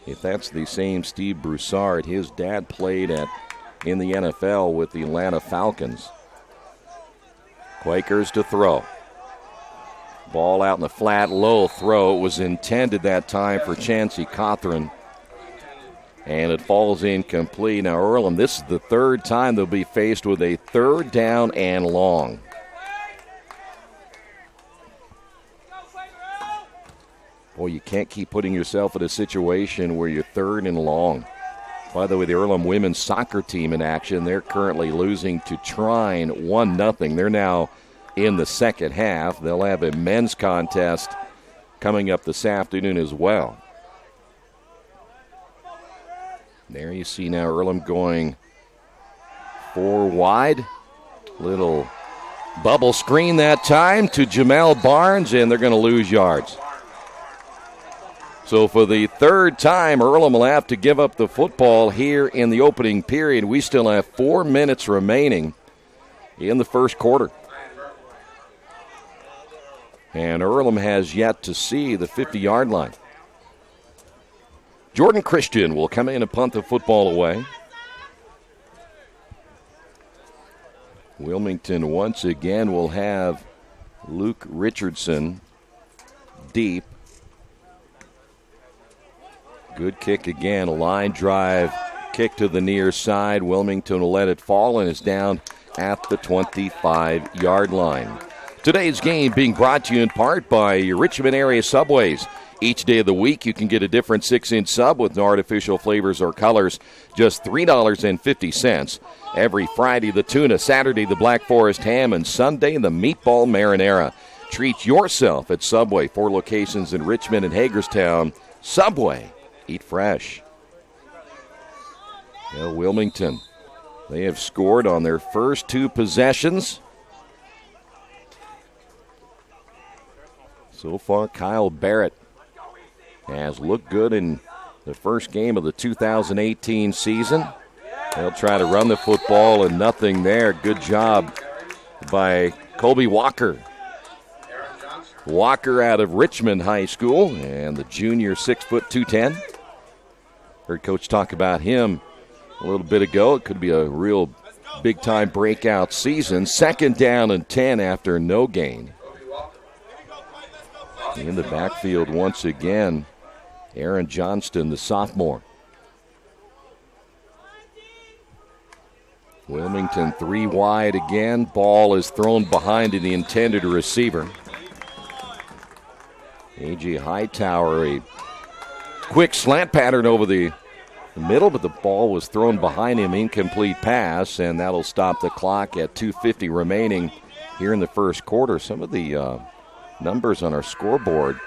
If that's the same Steve Broussard, his dad played in the NFL with the Atlanta Falcons. Quakers to throw. Ball out in the flat, low throw. It was intended that time for Chancey Cothran. And it falls incomplete. Now, Earlham, this is the third time they'll be faced with a third down and long. Boy, you can't keep putting yourself in a situation where you're third and long. By the way, the Earlham women's soccer team in action. They're currently losing to Trine 1-0. They're now in the second half. They'll have a men's contest coming up this afternoon as well. There you see now Earlham going 4 wide. Little bubble screen that time to Jamel Barnes, and they're going to lose yards. So for the third time, Earlham will have to give up the football here in the opening period. We still have 4 minutes remaining in the first quarter. And Earlham has yet to see the 50-yard line. Jordan Christian will come in and punt the football away. Wilmington once again will have Luke Richardson deep. Good kick again, a line drive kick to the near side. Wilmington will let it fall and is down at the 25-yard line. Today's game being brought to you in part by your Richmond area Subways. Each day of the week, you can get a different 6-inch sub with no artificial flavors or colors, just $3.50. Every Friday, the tuna, Saturday, the Black Forest ham, and Sunday, the meatball marinara. Treat yourself at Subway. 4 locations in Richmond and Hagerstown. Subway. Eat fresh. Well, Wilmington, they have scored on their first 2 possessions. So far, Kyle Barrett has looked good in the first game of the 2018 season. They'll try to run the football and nothing there. Good job by Colby Walker. Walker out of Richmond High School and the junior 6'2", 210. Heard Coach talk about him a little bit ago. It could be a real big-time breakout season. 2nd down and 10 after no gain. In the backfield once again, Aaron Johnston, the sophomore. Wilmington 3 wide again. Ball is thrown behind to the intended receiver. A.J. Hightower, a quick slant pattern over the middle, but the ball was thrown behind him. Incomplete pass, and that'll stop the clock at 2:50 remaining here in the first quarter. Some of the numbers on our scoreboard,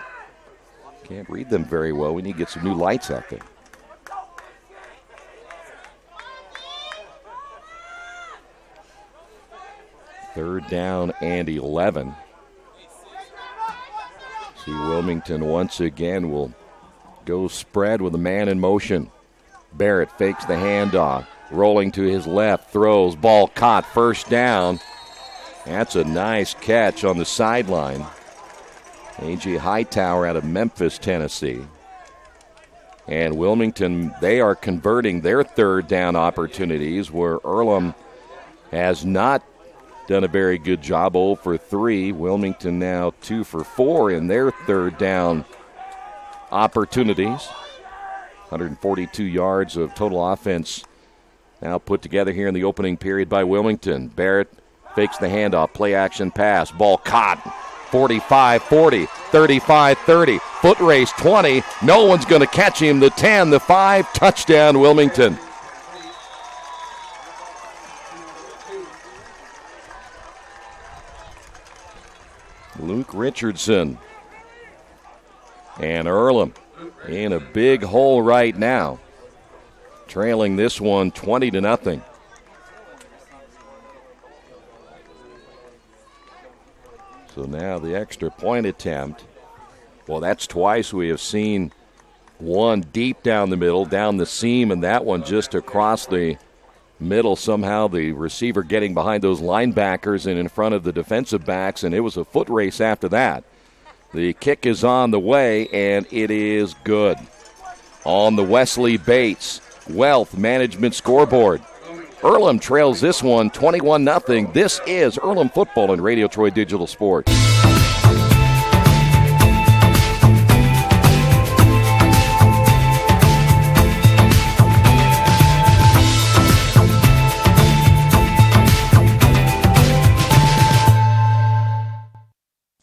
can't read them very well. We need to get some new lights out there. Third down and 11. See, Wilmington once again will go spread with a man in motion. Barrett fakes the handoff, rolling to his left, throws, ball caught, first down. That's a nice catch on the sideline. A.J. Hightower out of Memphis, Tennessee. And Wilmington, they are converting their third down opportunities where Earlham has not done a very good job. 0 for 3. Wilmington now 2 for 4 in their third down opportunities. 142 yards of total offense now put together here in the opening period by Wilmington. Barrett fakes the handoff, play action pass, ball caught. 45-40, 35-30, foot race 20. No one's going to catch him. The 10, the 5, touchdown Wilmington. Luke Richardson and Earlham in a big hole right now, trailing this one 20-0. So now the extra point attempt. Well, that's twice we have seen one deep down the middle, down the seam, and that one just across the middle. Somehow the receiver getting behind those linebackers and in front of the defensive backs, and it was a foot race after that. The kick is on the way, and it is good. On the Wesley Bates Wealth Management scoreboard, Earlham trails this one 21-0. This is Earlham Football and Radio Troy Digital Sports.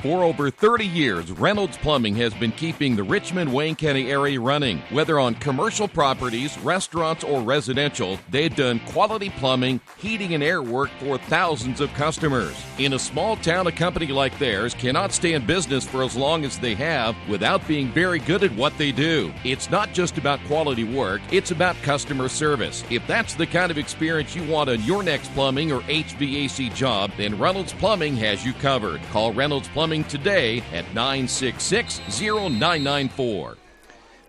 For over 30 years, Reynolds Plumbing has been keeping the Richmond-Wayne County area running. Whether on commercial properties, restaurants, or residential, they've done quality plumbing, heating, and air work for thousands of customers. In a small town, a company like theirs cannot stay in business for as long as they have without being very good at what they do. It's not just about quality work, it's about customer service. If that's the kind of experience you want on your next plumbing or HVAC job, then Reynolds Plumbing has you covered. Call Reynolds Plumbing today at 966-0994.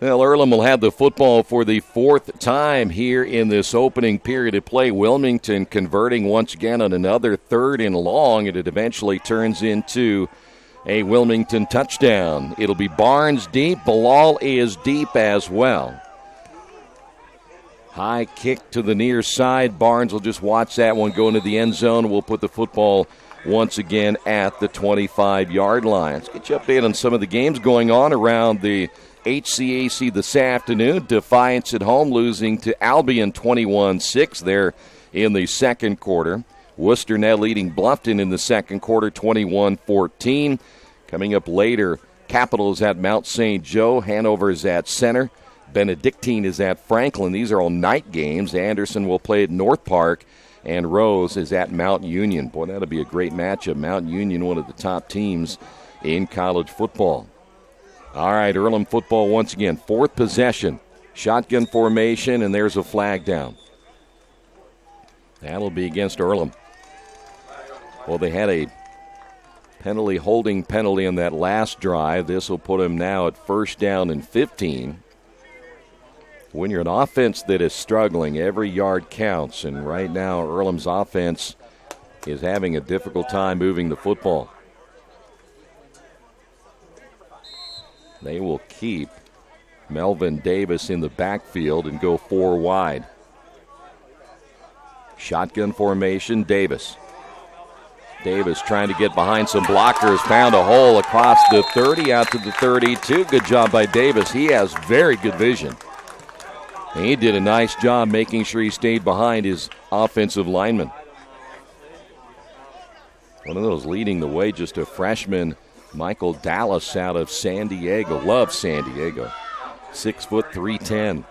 Well, Earlham will have the football for the 4th time here in this opening period of play. Wilmington converting once again on another 3rd and long, and it eventually turns into a Wilmington touchdown. It'll be Barnes deep. Bilal is deep as well. High kick to the near side. Barnes will just watch that one go into the end zone. We'll put the football once again at the 25-yard line. Let's get you updated on some of the games going on around the HCAC this afternoon. Defiance at home losing to Albion 21-6 there in the second quarter. Worcester now leading Bluffton in the second quarter 21-14. Coming up later, Capital is at Mount St. Joe. Hanover is at Center. Benedictine is at Franklin. These are all night games. Anderson will play at North Park, and Rose is at Mount Union. Boy, that'll be a great matchup. Mount Union, one of the top teams in college football. All right, Earlham football once again. Fourth possession. Shotgun formation, and there's a flag down. That'll be against Earlham. Well, they had a holding penalty on that last drive. This will put him now at first down and 15. When you're an offense that is struggling, every yard counts, and right now Earlham's offense is having a difficult time moving the football. They will keep Melvin Davis in the backfield and go 4 wide. Shotgun formation, Davis. Davis trying to get behind some blockers, found a hole across the 30 out to the 32. Good job by Davis. He has very good vision. He did a nice job making sure he stayed behind his offensive lineman. One of those leading the way, just a freshman, Michael Dallas out of San Diego. Loves San Diego. 6 foot 310.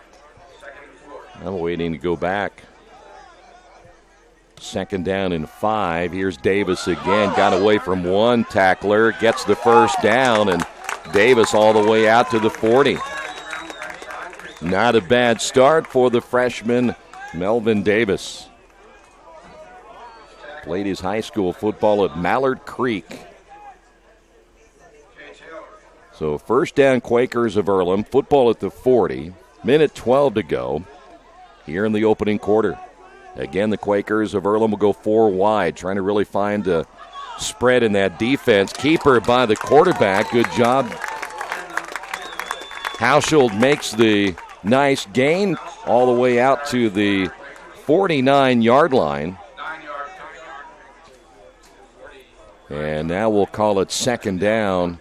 I'm waiting to go back. Second down and 5. Here's Davis again. Got away from one tackler. Gets the first down, and Davis all the way out to the 40. Not a bad start for the freshman, Melvin Davis. Played his high school football at Mallard Creek. So first down, Quakers of Earlham. Football at the 40. Minute 12 to go here in the opening quarter. Again, the Quakers of Earlham will go 4 wide, trying to really find a spread in that defense. Keeper by the quarterback. Good job. Hauschild makes the nice gain all the way out to the 49-yard line. And now we'll call it second down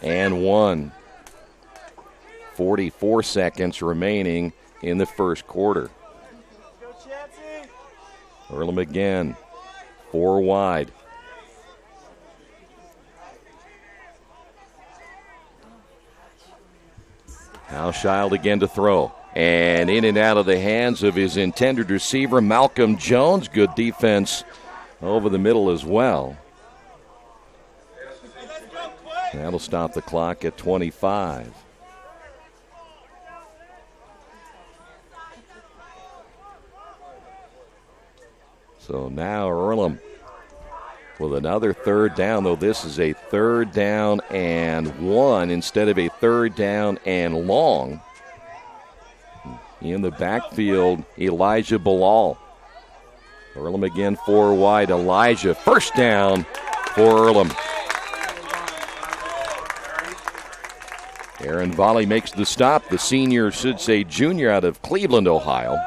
and 1. 44 seconds remaining in the first quarter. Earlham again, 4 wide. Hauschild again to throw. And in and out of the hands of his intended receiver, Malcolm Jones. Good defense over the middle as well. That'll stop the clock at 25. So now Earlham with another third down, though this is a third down and 1 instead of a third down and long. In the backfield, Elijah Bilal. Earlham again 4 wide. Elijah, first down for Earlham. Aaron Volley makes the stop. The senior, should say junior, out of Cleveland, Ohio.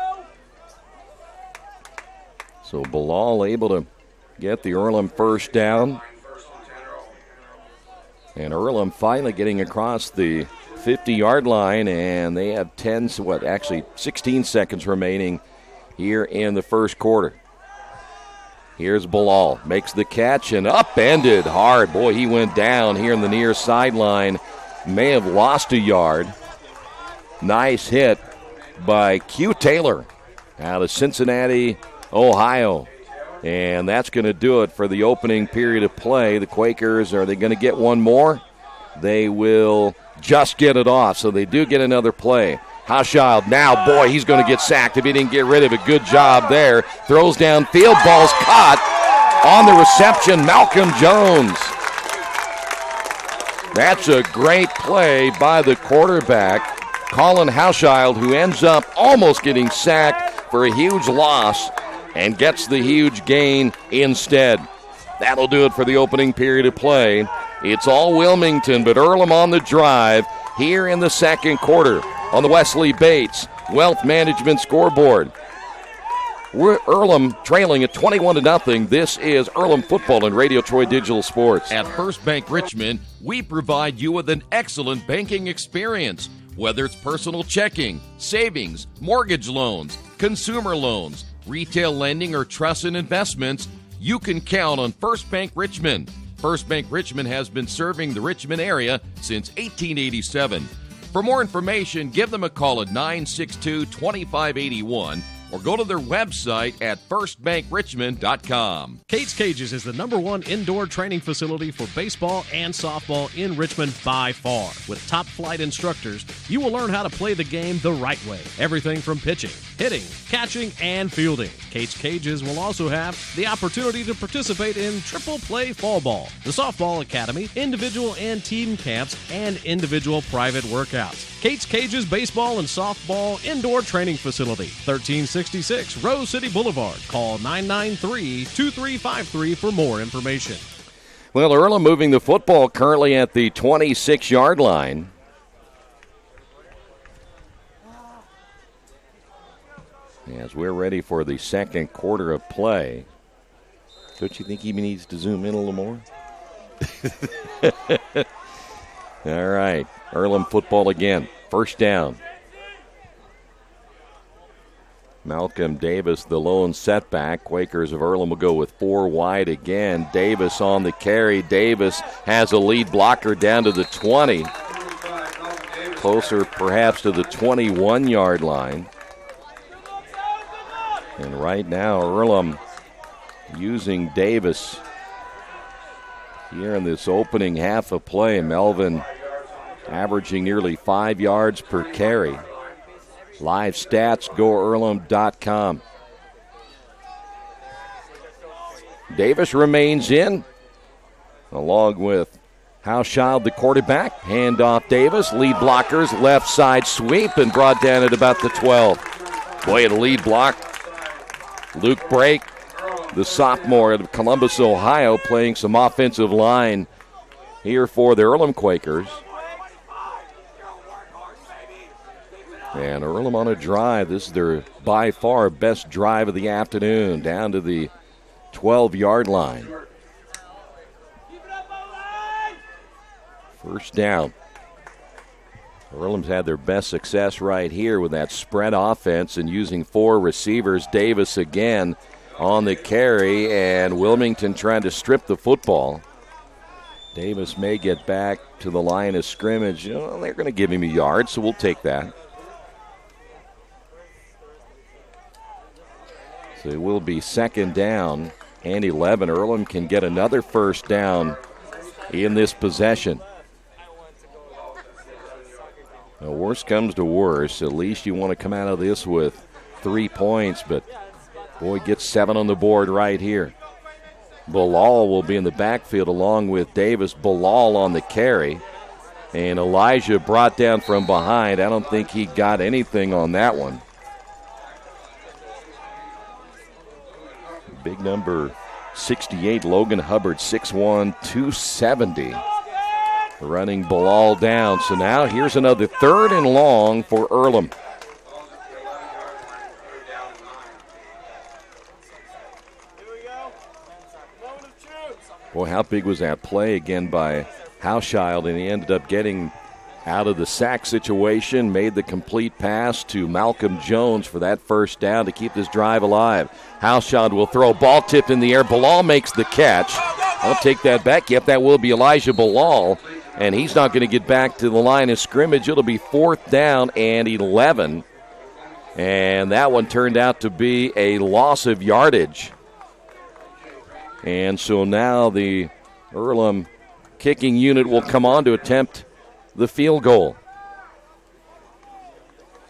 So Bilal able to get the Earlham first down. And Earlham finally getting across the 50-yard line, and they have 16 seconds remaining here in the first quarter. Here's Bilal, makes the catch and upended hard. Boy, he went down here in the near sideline. May have lost a yard. Nice hit by Q Taylor out of Cincinnati, Ohio. And that's going to do it for the opening period of play. The Quakers, are they going to get one more? They will just get it off, so they do get another play. Hauschild now, boy, he's going to get sacked if he didn't get rid of it. Good job there. Throws downfield, ball's caught on the reception. Malcolm Jones. That's a great play by the quarterback, Colin Hauschild, who ends up almost getting sacked for a huge loss and gets the huge gain instead. That'll do it for the opening period of play. It's all Wilmington, but Earlham on the drive here in the second quarter on the Wesley Bates Wealth Management scoreboard. We're Earlham trailing at 21-0. This is Earlham football and Radio Troy Digital Sports. At First Bank Richmond, we provide you with an excellent banking experience. Whether it's personal checking, savings, mortgage loans, consumer loans, retail lending, or trust and investments, you can count on First Bank Richmond. First Bank Richmond has been serving the Richmond area since 1887. For more information, give them a call at 962-2581 or go to their website at firstbankrichmond.com. Kate's Cages is the #1 indoor training facility for baseball and softball in Richmond by far. With top-flight instructors, you will learn how to play the game the right way. Everything from pitching, hitting, catching, and fielding. Kate's Cages will also have the opportunity to participate in triple play fall ball, the softball academy, individual and team camps, and individual private workouts. Kate's Cages Baseball and Softball Indoor Training Facility, 1366 Rose City Boulevard. Call 993-2353 for more information. Well, Earlham moving the football currently at the 26-yard line. As we're ready for the second quarter of play. Don't you think he needs to zoom in a little more? All right, Earlham football again. First down. Malcolm Davis, the lone setback. Quakers of Earlham will go with 4 wide again. Davis on the carry. Davis has a lead blocker down to the 20. Closer perhaps to the 21-yard line. And right now, Earlham using Davis here in this opening half of play. Melvin averaging nearly 5 yards per carry. Live stats, goearlham.com. Davis remains in, along with Hauschild, the quarterback. Handoff Davis, lead blockers, left side sweep, and brought down at about the 12. Boy, a lead block. Luke Brake, the sophomore out of Columbus, Ohio, playing some offensive line here for the Earlham Quakers. And Earlham on a drive. This is their by far best drive of the afternoon, down to the 12-yard line. First down. Earlham's had their best success right here with that spread offense and using 4 receivers. Davis again on the carry, and Wilmington trying to strip the football. Davis may get back to the line of scrimmage. You know, they're going to give him a yard, so we'll take that. So it will be second down and 11. Earlham can get another first down in this possession. Now, worst comes to worst. At least you want to come out of this with 3 points, but boy, gets 7 on the board right here. Bilal will be in the backfield along with Davis. Bilal on the carry. And Elijah brought down from behind. I don't think he got anything on that one. Big number 68, Logan Hubbard, 6'1", 270. Running Bilal down. So now here's another 3rd and long for Earlham. Boy, how big was that play again by Hauschild, and he ended up getting out of the sack situation, made the complete pass to Malcolm Jones for that first down to keep this drive alive. Hauschild will throw, ball tipped in the air. Bilal makes the catch. I'll take that back. Yep, that will be Elijah Bilal, and he's not going to get back to the line of scrimmage. It'll be 4th down and 11, and that one turned out to be a loss of yardage. And so now the Earlham kicking unit will come on to attempt the field goal.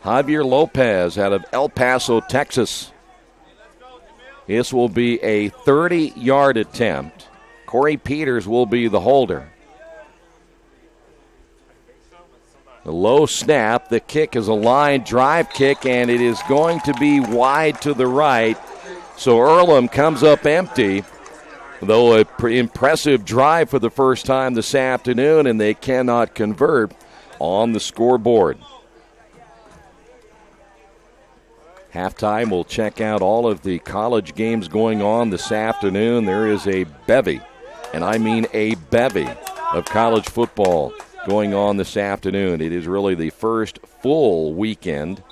Javier Lopez out of El Paso, Texas. This will be a 30-yard attempt. Corey Peters will be the holder. The low snap. The kick is a line drive kick, and it is going to be wide to the right. So Earlham comes up empty. Though an impressive drive for the first time this afternoon, and they cannot convert on the scoreboard. Halftime, we'll check out all of the college games going on this afternoon. There is a bevy, and I mean a bevy, of college football going on this afternoon. It is really the first full weekend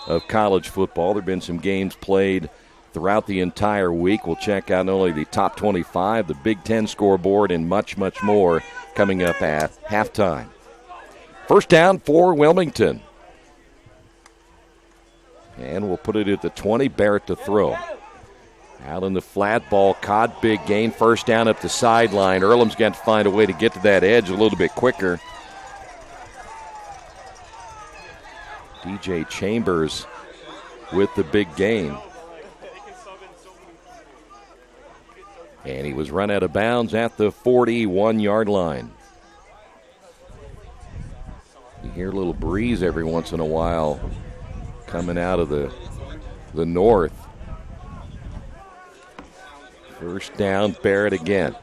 of college football. There have been some games played throughout the entire week. We'll check out not only the top 25, the Big Ten scoreboard, and much, much more coming up at halftime. First down for Wilmington. And we'll put it at the 20. Barrett to throw. Out in the flat, ball caught, big gain. First down up the sideline. Earlham's got to find a way to get to that edge a little bit quicker. DJ Chambers with the big gain. And he was run out of bounds at the 41-yard line. You hear a little breeze every once in a while coming out of the north. First down, Barrett again.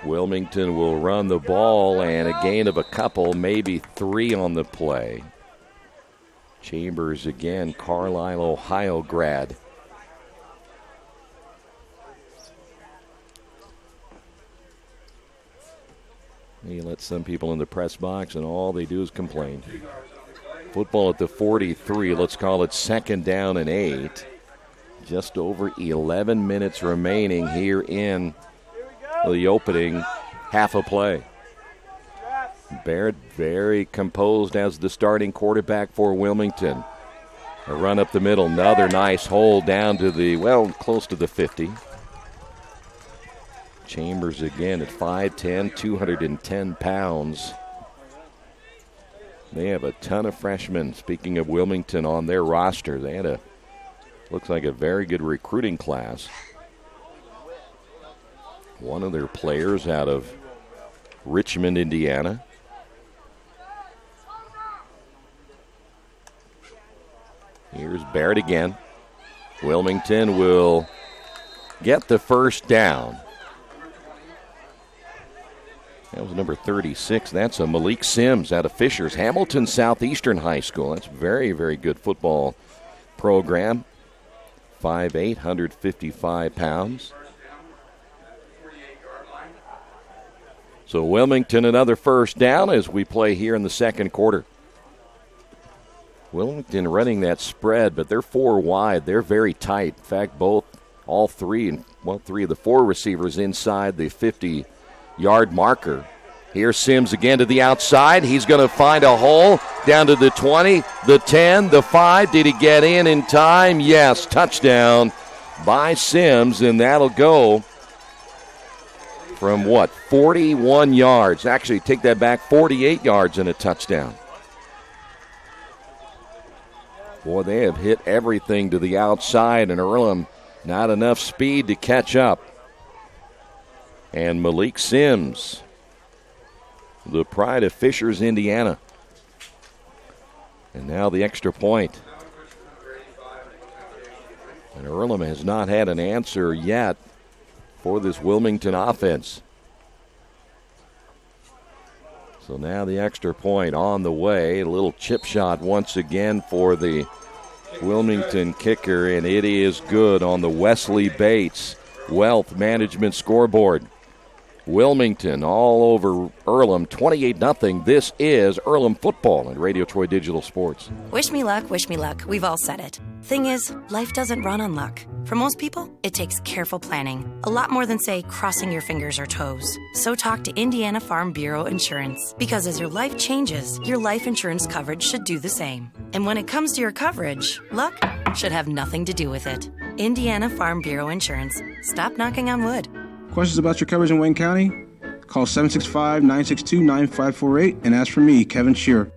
Wilmington will run the ball, and a gain of a couple, maybe 3 on the play. Chambers again, Carlisle, Ohio grad. He lets some people in the press box, and all they do is complain. Football at the 43. Let's call it second down and 8. Just over 11 minutes remaining here in the opening half a play. Barrett very composed as the starting quarterback for Wilmington. A run up the middle, another nice hold down to the, close to the 50. Chambers again at 5'10", 210 pounds. They have a ton of freshmen, speaking of Wilmington, on their roster. They had looks like a very good recruiting class. One of their players out of Richmond, Indiana. Here's Barrett again. Wilmington will get the first down. That was number 36. That's a Malik Sims out of Fishers, Hamilton Southeastern High School. That's a very, very good football program. 5'8", 155 pounds. So Wilmington another first down as we play here in the second quarter. Wilmington running that spread, but they're 4 wide. They're very tight. In fact, three of the 4 receivers inside the 50-yard marker. Here's Sims again to the outside. He's going to find a hole down to the 20, the 10, the 5. Did he get in time? Yes, touchdown by Sims, and that'll go from 41 yards. Actually, take that back, 48 yards and a touchdown. Boy, they have hit everything to the outside, and Earlham not enough speed to catch up. And Malik Sims, the pride of Fishers, Indiana. And now the extra point. And Earlham has not had an answer yet for this Wilmington offense. So now the extra point on the way. A little chip shot once again for the Wilmington kicker, and it is good on the Wesley Bates Wealth Management scoreboard. Wilmington all over Earlham, 28-0. This is Earlham football and Radio Troy Digital Sports. Wish me luck, wish me luck. We've all said it. Thing is, life doesn't run on luck. For most people, it takes careful planning. A lot more than, say, crossing your fingers or toes. So talk to Indiana Farm Bureau Insurance. Because as your life changes, your life insurance coverage should do the same. And when it comes to your coverage, luck should have nothing to do with it. Indiana Farm Bureau Insurance. Stop knocking on wood. Questions about your coverage in Wayne County? Call 765-962-9548 and ask for me, Kevin Shearer.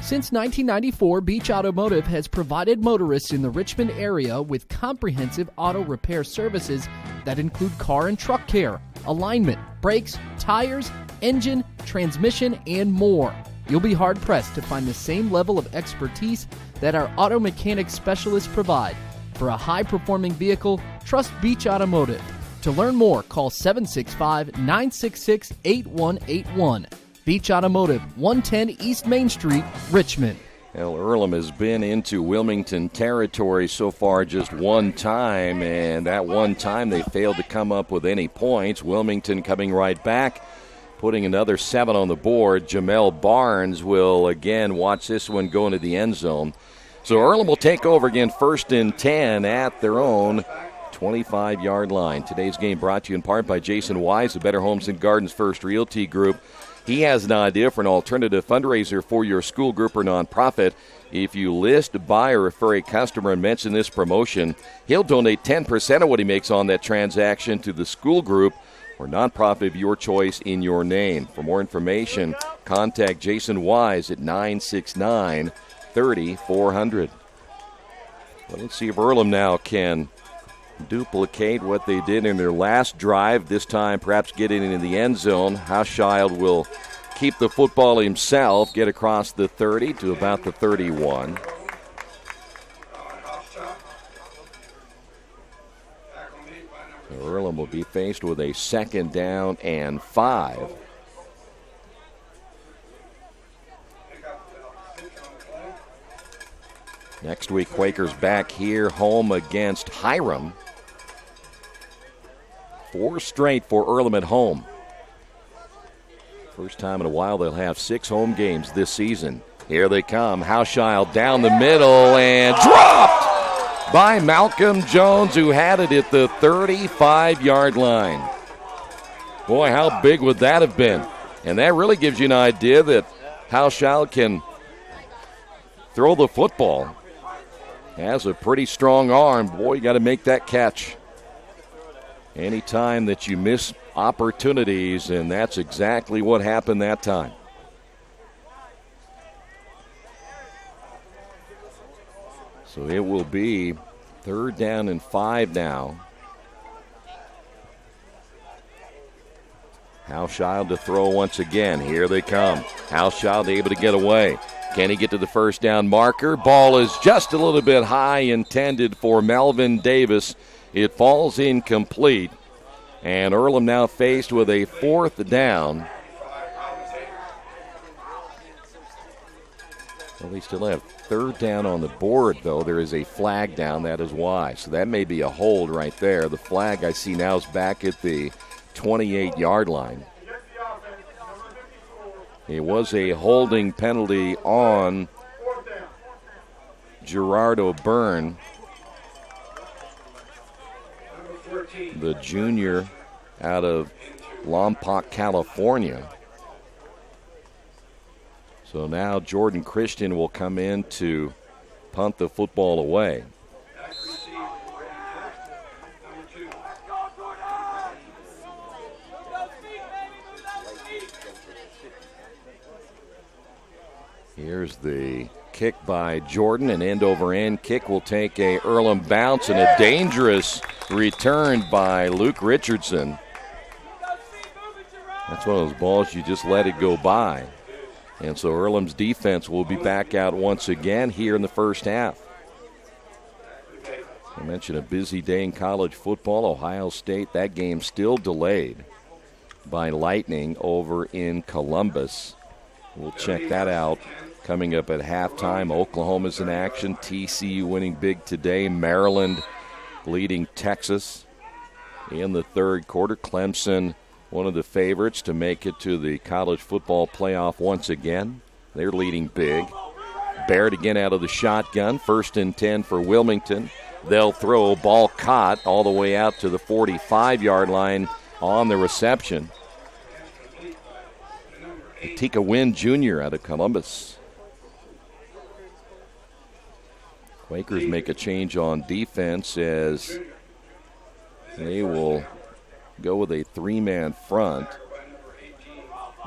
Since 1994, Beach Automotive has provided motorists in the Richmond area with comprehensive auto repair services that include car and truck care, alignment, brakes, tires, engine, transmission, and more. You'll be hard-pressed to find the same level of expertise that our auto mechanic specialists provide. For a high-performing vehicle, trust Beach Automotive. To learn more, call 765-966-8181. Beach Automotive, 110 East Main Street, Richmond. Well, Earlham has been into Wilmington territory so far just one time, and that one time they failed to come up with any points. Wilmington coming right back, putting another 7 on the board. Jamel Barnes will again watch this one go into the end zone. So Earlham will take over again, 1st and 10 at their own 25-yard line. Today's game brought to you in part by Jason Wise, the Better Homes and Gardens First Realty Group. He has an idea for an alternative fundraiser for your school group or nonprofit. If you list, buy, or refer a customer and mention this promotion, he'll donate 10% of what he makes on that transaction to the school group or nonprofit of your choice in your name. For more information, contact Jason Wise at 969-3400. Well, let's see if Earlham now can duplicate what they did in their last drive, this time perhaps getting into the end zone. Hauschild will keep the football himself, get across the 30 to about the 31. So Earlham will be faced with a 2nd down and 5. Next week, Quakers back here home against Hiram. 4 straight for Earlham at home. First time in a while they'll have 6 home games this season. Here they come. Hauschild down the middle and dropped by Malcolm Jones, who had it at the 35-yard line. Boy, how big would that have been? And that really gives you an idea that Hauschild can throw the football. Has a pretty strong arm. Boy, you got to make that catch. Anytime that you miss opportunities, and that's exactly what happened that time. So it will be 3rd down and 5 now. Hauschild to throw once again. Here they come. Hauschild able to get away. Can he get to the 1st down marker? Ball is just a little bit high, intended for Melvin Davis. It falls incomplete, and Earlham now faced with a 4th down. Well, they still have 3rd down on the board, though. There is a flag down, that is why. So that may be a hold right there. The flag I see now is back at the 28-yard line. It was a holding penalty on Gerardo Byrne, the junior out of Lompoc, California. So now Jordan Christian will come in to punt the football away. Here's the kick by Jordan. An end-over-end kick will take a Earlham bounce, and a dangerous return by Luke Richardson. That's one of those balls you just let it go by. And so Earlham's defense will be back out once again here in the first half. I mentioned a busy day in college football. Ohio State, that game still delayed by lightning over in Columbus. We'll check that out coming up at halftime. Oklahoma's in action. TCU winning big today. Maryland leading Texas in the 3rd quarter. Clemson, one of the favorites to make it to the college football playoff once again. They're leading big. Barrett again out of the shotgun. 1st and 10 for Wilmington. They'll throw. Ball caught all the way out to the 45-yard line on the reception. Tika Wynn Jr. out of Columbus. Quakers make a change on defense as they will go with a 3-man front.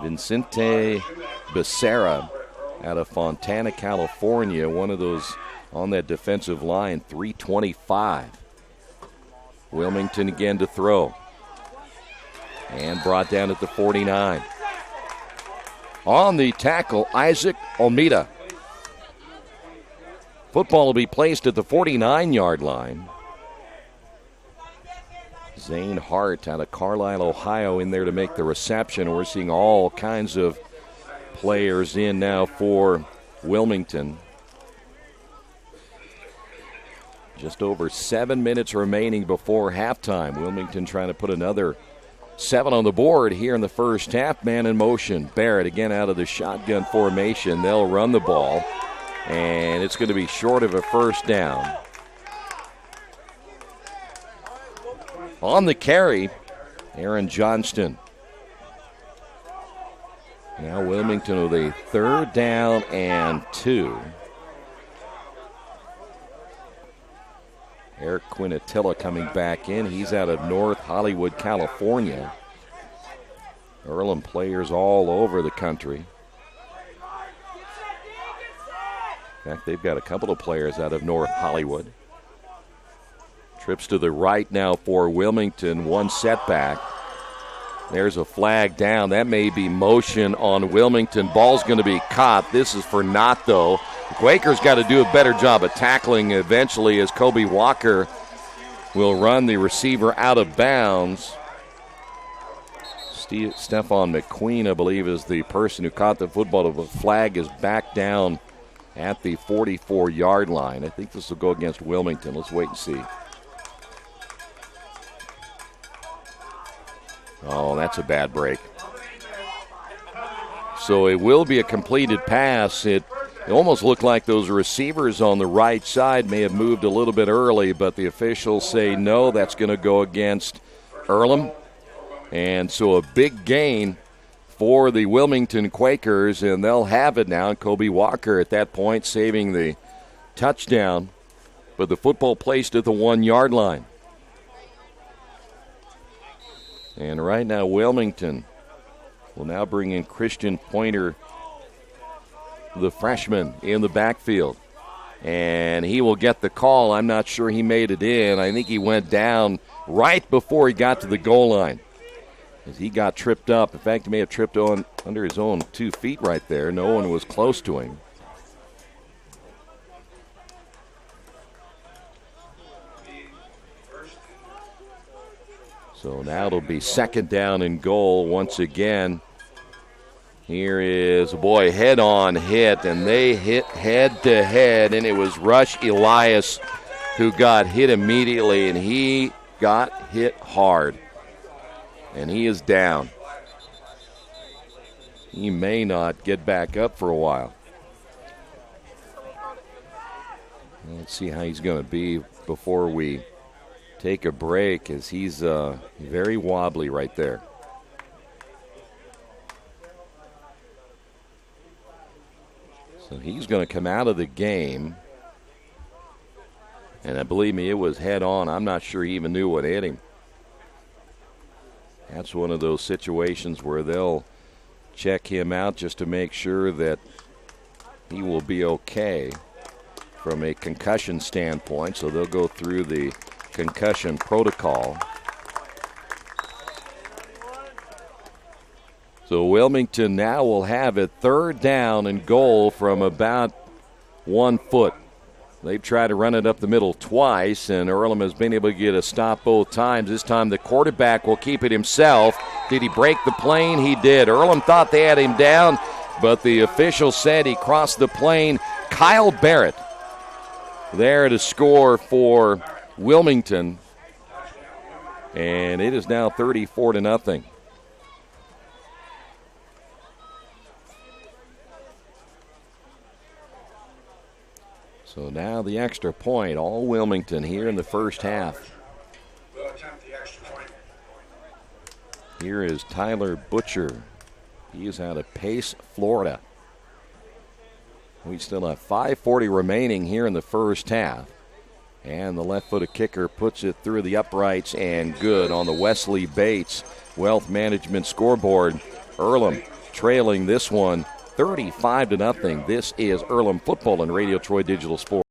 Vicente Becerra out of Fontana, California, one of those on that defensive line, 325. Wilmington again to throw. And brought down at the 49. On the tackle, Isaac Almeida. Football will be placed at the 49-yard line. Zane Hart out of Carlisle, Ohio, in there to make the reception. We're seeing all kinds of players in now for Wilmington. Just over 7 minutes remaining before halftime. Wilmington trying to put another 7 on the board here in the first half. Man in motion. Barrett again out of the shotgun formation. They'll run the ball, and it's going to be short of a first down. On the carry, Aaron Johnston. Now Wilmington with a 3rd down and 2. Eric Quinatilla coming back in. He's out of North Hollywood, California. Earlham players all over the country. In fact, they've got a couple of players out of North Hollywood. Trips to the right now for Wilmington. One setback. There's a flag down. That may be motion on Wilmington. Ball's going to be caught. This is for naught, though. The Quakers got to do a better job of tackling eventually, as Kobe Walker will run the receiver out of bounds. Stefan McQueen, I believe, is the person who caught the football. The flag is back down at the 44-yard line. I think this will go against Wilmington. Let's wait and see. Oh, that's a bad break. So it will be a completed pass. It almost looked like those receivers on the right side may have moved a little bit early, but the officials say no, that's going to go against Earlham. And so a big gain for the Wilmington Quakers, and they'll have it now. And Kobe Walker at that point saving the touchdown, but the football placed at the 1-yard line. And right now Wilmington will now bring in Christian Pointer, the freshman, in the backfield. And he will get the call. I'm not sure he made it in. I think he went down right before he got to the goal line, as he got tripped up. In fact, he may have tripped on under his own 2 feet right there. No one was close to him. So now it'll be 2nd down and goal once again. Here is a head-on hit, and they hit head-to-head, and it was Rush Elias who got hit immediately, and he got hit hard. And he is down. He may not get back up for a while. Let's see how he's going to be before we take a break, as he's very wobbly right there. So he's going to come out of the game. And believe me, it was head on. I'm not sure he even knew what hit him. That's one of those situations where they'll check him out just to make sure that he will be okay from a concussion standpoint. So they'll go through the concussion protocol. So Wilmington now will have it 3rd down and goal from about 1 foot. They've tried to run it up the middle twice, and Earlham has been able to get a stop both times. This time the quarterback will keep it himself. Did he break the plane? He did. Earlham thought they had him down, but the official said he crossed the plane. Kyle Barrett there to score for Wilmington, and it is now 34-0. So now the extra point, all Wilmington here in the first half. Here is Tyler Butcher. He is out of Pace, Florida. We still have 5:40 remaining here in the first half. And the left-footed kicker puts it through the uprights and good on the Wesley Bates Wealth Management scoreboard. Earlham trailing this one 35-0. This is Earlham football and Radio Troy Digital Sports.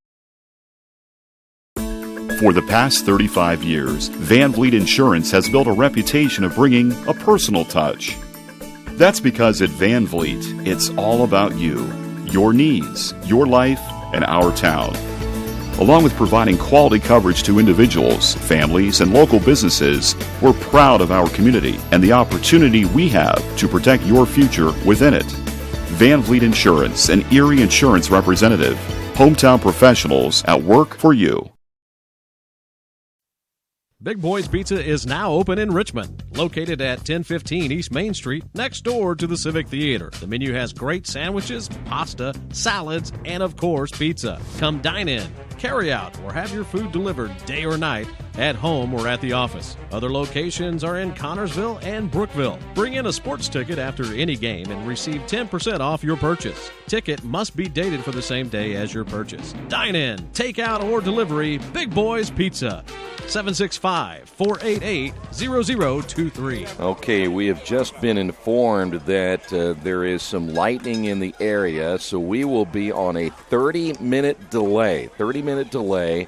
For the past 35 years, Van Vliet Insurance has built a reputation of bringing a personal touch. That's because at Van Vliet, it's all about you, your needs, your life, and our town. Along with providing quality coverage to individuals, families, and local businesses, we're proud of our community and the opportunity we have to protect your future within it. Van Vliet Insurance, an Erie Insurance representative. Hometown professionals at work for you. Big Boys Pizza is now open in Richmond, located at 1015 East Main Street, next door to the Civic Theater. The menu has great sandwiches, pasta, salads, and of course, pizza. Come dine in, carry out, or have your food delivered day or night, at home or at the office. Other locations are in Connorsville and Brookville. Bring in a sports ticket after any game and receive 10% off your purchase. Ticket must be dated for the same day as your purchase. Dine in, take out, or delivery, Big Boys Pizza. 765-488-0023. Okay, we have just been informed that there is some lightning in the area, so we will be on a 30-minute delay. 30-minute delay.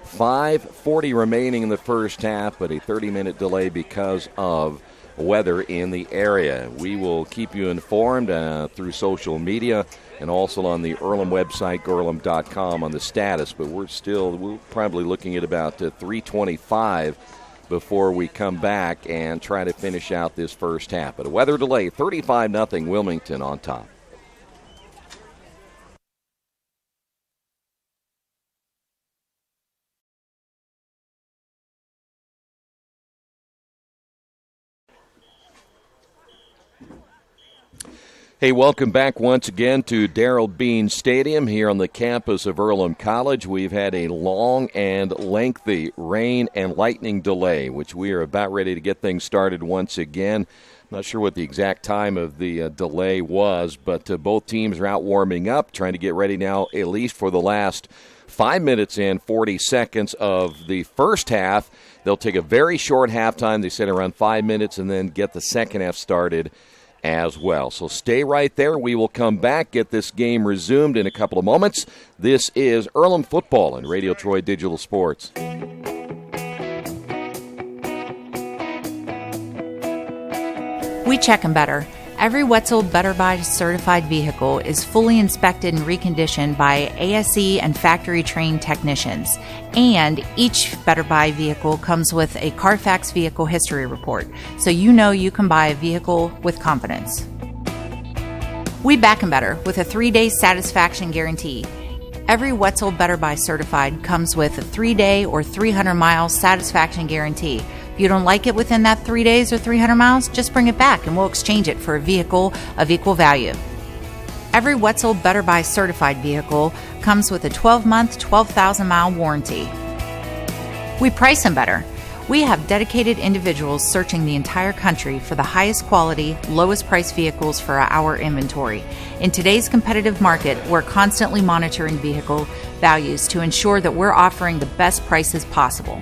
5:40 remaining in the first half, but a 30-minute delay because of weather in the area. We will keep you informed through social media and also on the Earlham website, earlham.com, on the status. But we're probably looking at about 3:25 before we come back and try to finish out this first half. But a weather delay, 35-0 Wilmington on top. Hey, welcome back once again to Darrell Bean Stadium here on the campus of Earlham College. We've had a long and lengthy rain and lightning delay, which we are about ready to get things started once again. Not sure what the exact time of the delay was, but both teams are out warming up, trying to get ready now at least for the last 5 minutes and 40 seconds of the first half. They'll take a very short halftime. They said around 5 minutes, and then get the second half started as well. So stay right there. We will come back, get this game resumed in a couple of moments. This is Earlham Football and Radio Troy Digital Sports. We check them better. Every Wetzel Better Buy certified vehicle is fully inspected and reconditioned by ASE and factory-trained technicians. And each Better Buy vehicle comes with a Carfax vehicle history report, so you know you can buy a vehicle with confidence. We back 'em better with a 3-day satisfaction guarantee. Every Wetzel Better Buy certified comes with a 3-day or 300-mile satisfaction guarantee. If you don't like it within that 3 days or 300 miles, just bring it back and we'll exchange it for a vehicle of equal value. Every Wetzel Better Buy certified vehicle comes with a 12-month, 12,000-mile warranty. We price them better. We have dedicated individuals searching the entire country for the highest quality, lowest price vehicles for our inventory. In today's competitive market, we're constantly monitoring vehicle values to ensure that we're offering the best prices possible.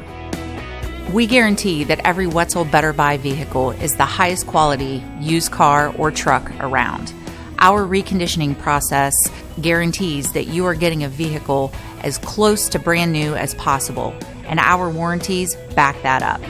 We guarantee that every Wetzel Better Buy vehicle is the highest quality used car or truck around. Our reconditioning process guarantees that you are getting a vehicle as close to brand new as possible, and our warranties back that up.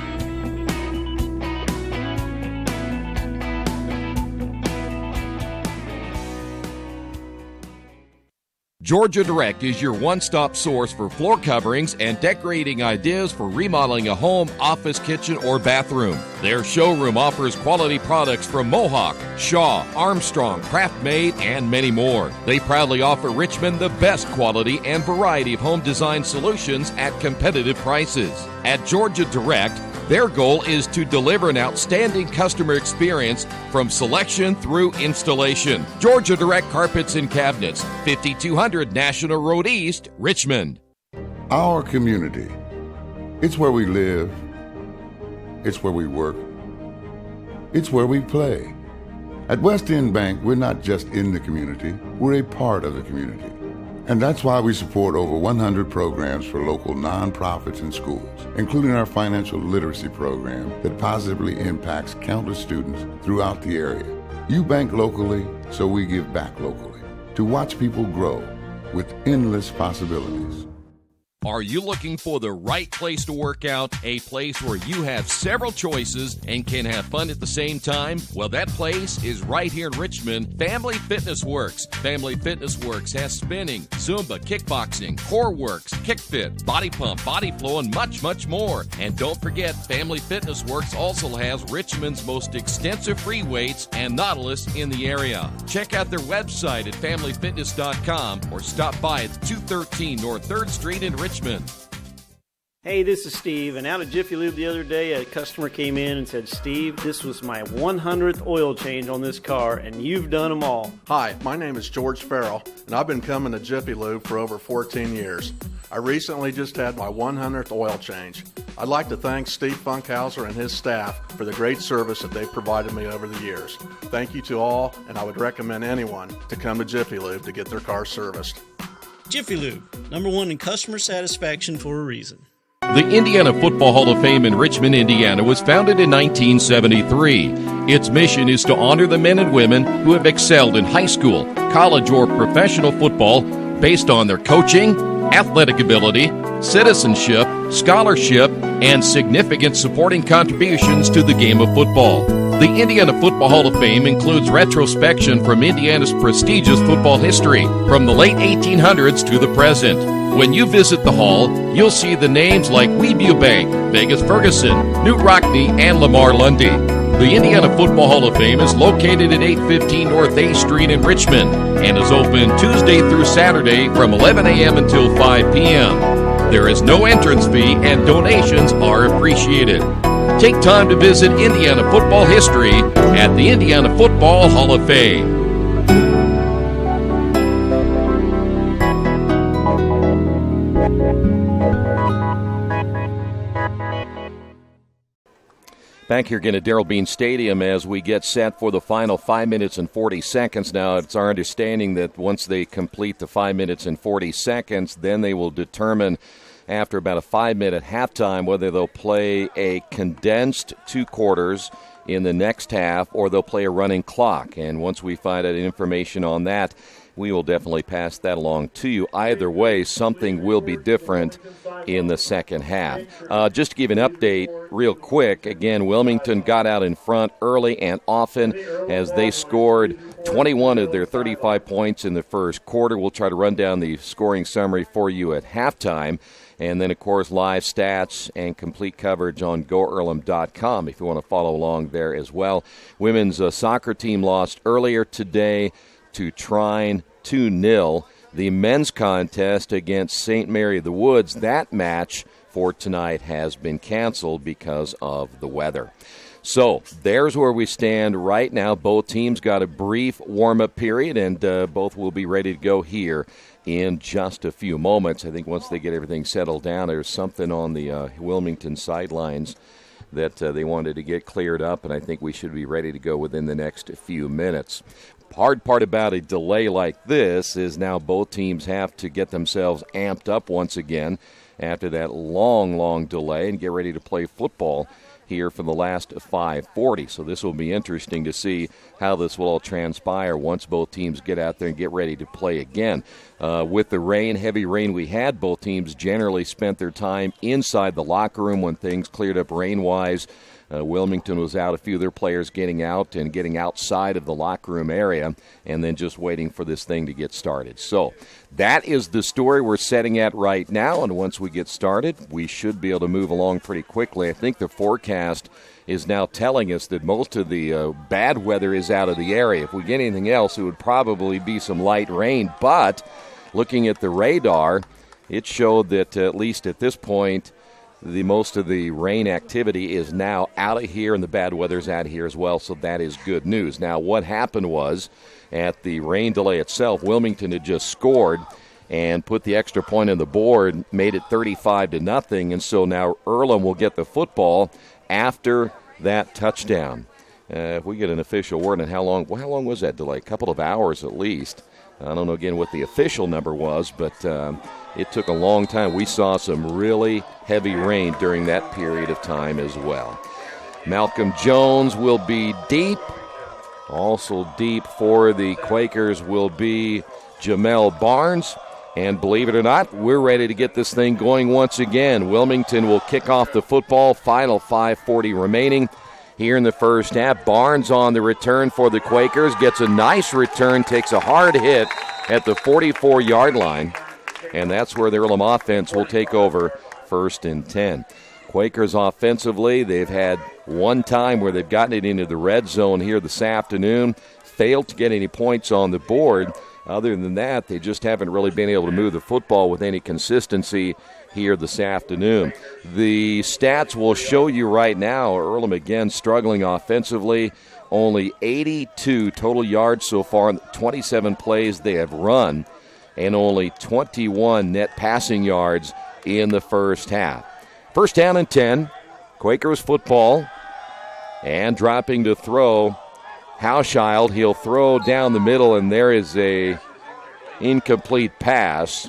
Georgia Direct is your one-stop source for floor coverings and decorating ideas for remodeling a home, office, kitchen, or bathroom. Their showroom offers quality products from Mohawk, Shaw, Armstrong, Craft Made, and many more. They proudly offer Richmond the best quality and variety of home design solutions at competitive prices. At Georgia Direct, their goal is to deliver an outstanding customer experience from selection through installation. Georgia Direct Carpets and Cabinets, 5200 National Road East, Richmond. Our community. It's where we live. It's where we work. It's where we play. At West End Bank, we're not just in the community, we're a part of the community. And that's why we support over 100 programs for local nonprofits and schools, including our financial literacy program that positively impacts countless students throughout the area. You bank locally, so we give back locally to watch people grow with endless possibilities. Are you looking for the right place to work out? A place where you have several choices and can have fun at the same time? Well, that place is right here in Richmond, Family Fitness Works. Family Fitness Works has spinning, Zumba, kickboxing, core works, kick fit, body pump, body flow, and much, much more. And don't forget, Family Fitness Works also has Richmond's most extensive free weights and Nautilus in the area. Check out their website at familyfitness.com or stop by at 213 North 3rd Street in Richmond. Hey, this is Steve, and out at Jiffy Lube the other day, a customer came in and said, Steve, this was my 100th oil change on this car, and you've done them all. Hi, my name is George Farrell, and I've been coming to Jiffy Lube for over 14 years. I recently just had my 100th oil change. I'd like to thank Steve Funkhauser and his staff for the great service that they've provided me over the years. Thank you to all, and I would recommend anyone to come to Jiffy Lube to get their car serviced. Jiffy Lube, #1 in customer satisfaction for a reason. The Indiana Football Hall of Fame in Richmond, Indiana was founded in 1973. Its mission is to honor the men and women who have excelled in high school, college, or professional football based on their coaching, athletic ability, citizenship, scholarship, and significant supporting contributions to the game of football. The Indiana Football Hall of Fame includes retrospection from Indiana's prestigious football history, from the late 1800s to the present. When you visit the hall, you'll see the names like Weeview Bank, Vegas Ferguson, Newt Rockne, and Lamar Lundy. The Indiana Football Hall of Fame is located at 815 North A Street in Richmond and is open Tuesday through Saturday from 11 a.m. until 5 p.m. There is no entrance fee and donations are appreciated. Take time to visit Indiana football history at the Indiana Football Hall of Fame. Back here again at Darrell Bean Stadium as we get set for the final 5 minutes and 40 seconds. Now, it's our understanding that once they complete the 5 minutes and 40 seconds, then they will determine after about a 5-minute halftime whether they'll play a condensed 2 quarters in the next half or they'll play a running clock. And once we find out information on that, we will definitely pass that along to you. Either way, something will be different in the second half. Just to give an update real quick, again, Wilmington got out in front early and often as they scored 21 of their 35 points in the first quarter. We'll try to run down the scoring summary for you at halftime. And then, of course, live stats and complete coverage on GoEarlham.com if you want to follow along there as well. Women's soccer team lost earlier today to Trine 2-0. The men's contest against St. Mary of the Woods, that match for tonight has been canceled because of the weather. So there's where we stand right now. Both teams got a brief warm-up period, and both will be ready to go here in just a few moments. I think once they get everything settled down, there's something on the Wilmington sidelines that they wanted to get cleared up, and I think we should be ready to go within the next few minutes. Hard part about a delay like this is now both teams have to get themselves amped up once again after that long delay and get ready to play football here for the last 5:40. So this will be interesting to see how this will all transpire once both teams get out there and get ready to play again. With the rain, heavy rain we had, both teams generally spent their time inside the locker room when things cleared up rain-wise. Wilmington was out, a few of their players getting out and getting outside of the locker room area and then just waiting for this thing to get started. So that is the story we're setting at right now, and once we get started, we should be able to move along pretty quickly. I think the forecast is now telling us that most of the bad weather is out of the area. If we get anything else, it would probably be some light rain, but looking at the radar, it showed that at least at this point, the most of the rain activity is now out of here, and the bad weather's out here as well, so that is good news. Now, what happened was, at the rain delay itself, Wilmington had just scored and put the extra point on the board, made it 35-0, and so now Earlham will get the football after that touchdown. If we get an official word on how long was that delay? A couple of hours at least. I don't know, again, what the official number was, but it took a long time. We saw some really heavy rain during that period of time as well. Malcolm Jones will be deep. Also deep for the Quakers will be Jamel Barnes. And believe it or not, we're ready to get this thing going once again. Wilmington will kick off the football, final 5:40 remaining here in the first half. Barnes on the return for the Quakers, gets a nice return, takes a hard hit at the 44-yard line. And that's where the Earlham offense will take over 1st and 10. Quakers offensively, they've had one time where they've gotten it into the red zone here this afternoon, failed to get any points on the board. Other than that, they just haven't really been able to move the football with any consistency here this afternoon. The stats will show you right now, Earlham again struggling offensively. Only 82 total yards so far in the 27 plays they have run, and only 21 net passing yards in the first half. First down and 10, Quakers football, and dropping to throw, Hauschild. He'll throw down the middle, and there is a incomplete pass.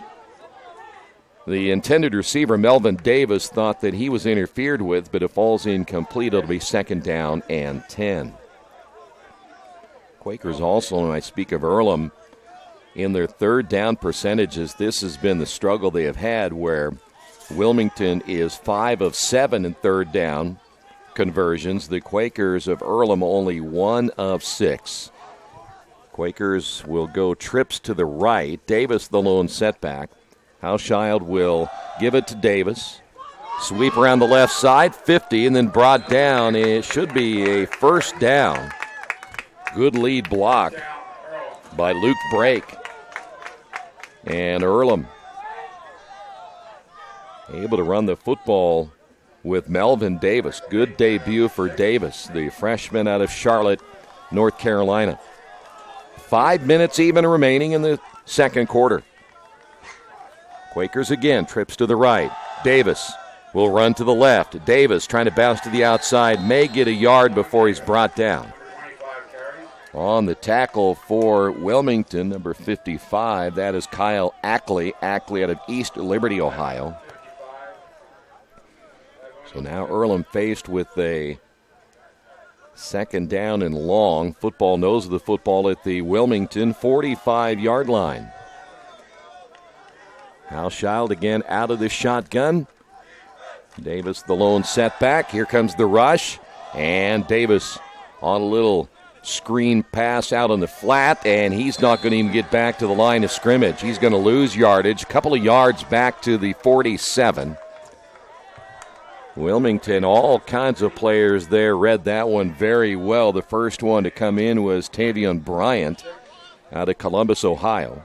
The intended receiver, Melvin Davis, thought that he was interfered with, but it falls incomplete. It'll be second down and 10. Quakers also, when I speak of Earlham, in their third down percentages, this has been the struggle they have had, where Wilmington is 5 of 7 in third down conversions. The Quakers of Earlham only 1 of 6. Quakers will go trips to the right. Davis the lone setback. Hauschild will give it to Davis. Sweep around the left side, 50, and then brought down. It should be a first down. Good lead block by Luke Brake. And Earlham able to run the football with Melvin Davis. Good debut for Davis, the freshman out of Charlotte, North Carolina. 5 minutes even remaining in the second quarter. Quakers again, trips to the right. Davis will run to the left. Davis trying to bounce to the outside, may get a yard before he's brought down. On the tackle for Wilmington, number 55, that is Kyle Ackley. Ackley out of East Liberty, Ohio. So now Earlham faced with a second down and long. Football knows the football at the Wilmington 45-yard line. Hauschild again out of the shotgun. Davis the lone setback. Here comes the rush. And Davis on a little screen pass out on the flat, and he's not going to even get back to the line of scrimmage. He's going to lose yardage. A couple of yards back to the 47. Wilmington, all kinds of players there, read that one very well. The first one to come in was Tavion Bryant out of Columbus, Ohio.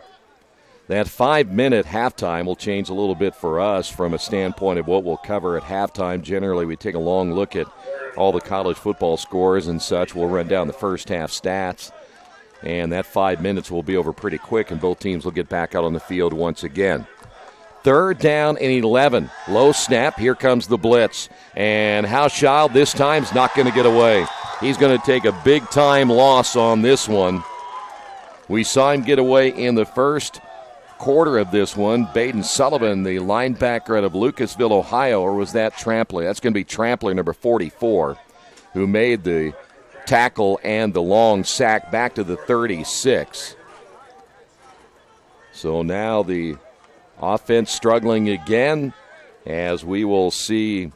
That 5-minute halftime will change a little bit for us from a standpoint of what we'll cover at halftime. Generally, we take a long look at all the college football scores and such. We'll run down the first half stats, and that 5 minutes will be over pretty quick, and both teams will get back out on the field once again. Third down and 11. Low snap. Here comes the blitz. And Hauschild this time is not going to get away. He's going to take a big-time loss on this one. We saw him get away in the first quarter of this one. Baden Sullivan, the linebacker out of Lucasville, Ohio, or was that Trampler? That's going to be Trampler, number 44, who made the tackle and the long sack back to the 36. So now the offense struggling again, as we will see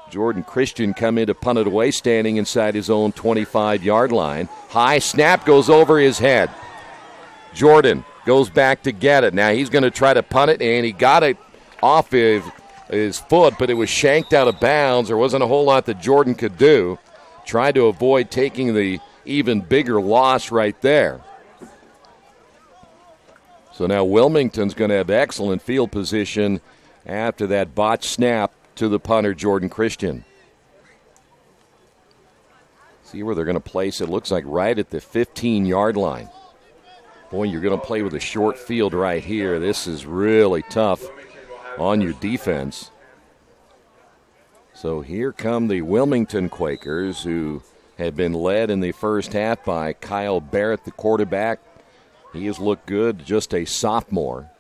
Jordan Christian come in to punt it away, standing inside his own 25-yard line. High snap goes over his head. Jordan goes back to get it. Now he's going to try to punt it, and he got it off his foot, but it was shanked out of bounds. There wasn't a whole lot that Jordan could do. Tried to avoid taking the even bigger loss right there. So now Wilmington's going to have excellent field position after that botched snap to the punter, Jordan Christian. See where they're going to place it. Looks like right at the 15-yard line. Boy, you're going to play with a short field right here. This is really tough on your defense. So here come the Wilmington Quakers, who have been led in the first half by Kyle Barrett, the quarterback. He has looked good, just a sophomore.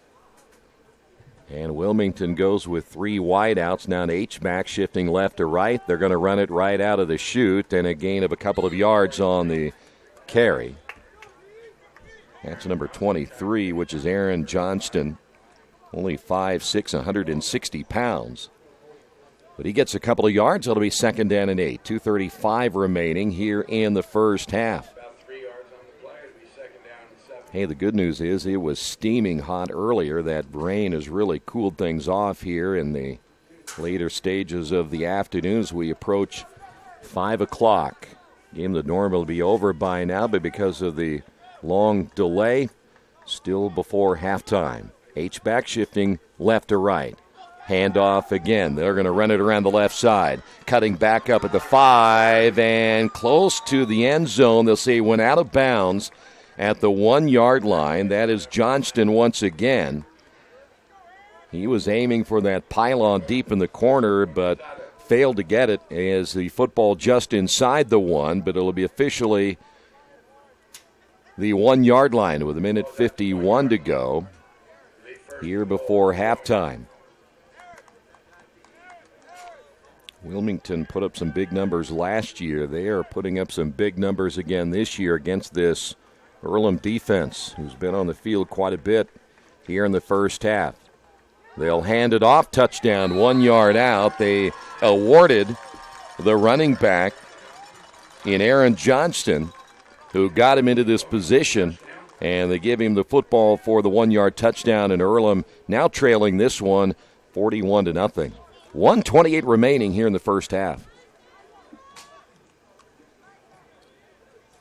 And Wilmington goes with 3 wideouts. Now an H-back shifting left to right. They're going to run it right out of the chute, and a gain of a couple of yards on the carry. That's number 23, which is Aaron Johnston. Only 5'6", 160 pounds. But he gets a couple of yards. It'll be second down and 8. 2:35 remaining here in the first half. Hey, the good news is it was steaming hot earlier. That rain has really cooled things off here in the later stages of the afternoon as we approach 5 o'clock. Game that normally would be over by now, but because of the long delay, still before halftime. H-back shifting left to right. Handoff again. They're going to run it around the left side. Cutting back up at the 5 and close to the end zone. They'll say he went out of bounds at the 1-yard line. That is Johnston once again. He was aiming for that pylon deep in the corner, but failed to get it as the football just inside the 1, but it'll be officially the 1-yard line with 1:51 to go here before halftime. Wilmington put up some big numbers last year. They are putting up some big numbers again this year against this Earlham defense, who's been on the field quite a bit here in the first half. They'll hand it off, touchdown, 1 yard out. They awarded the running back in Aaron Johnston, who got him into this position, and they give him the football for the 1-yard touchdown, and Earlham now trailing this one 41-0. 1:28 remaining here in the first half.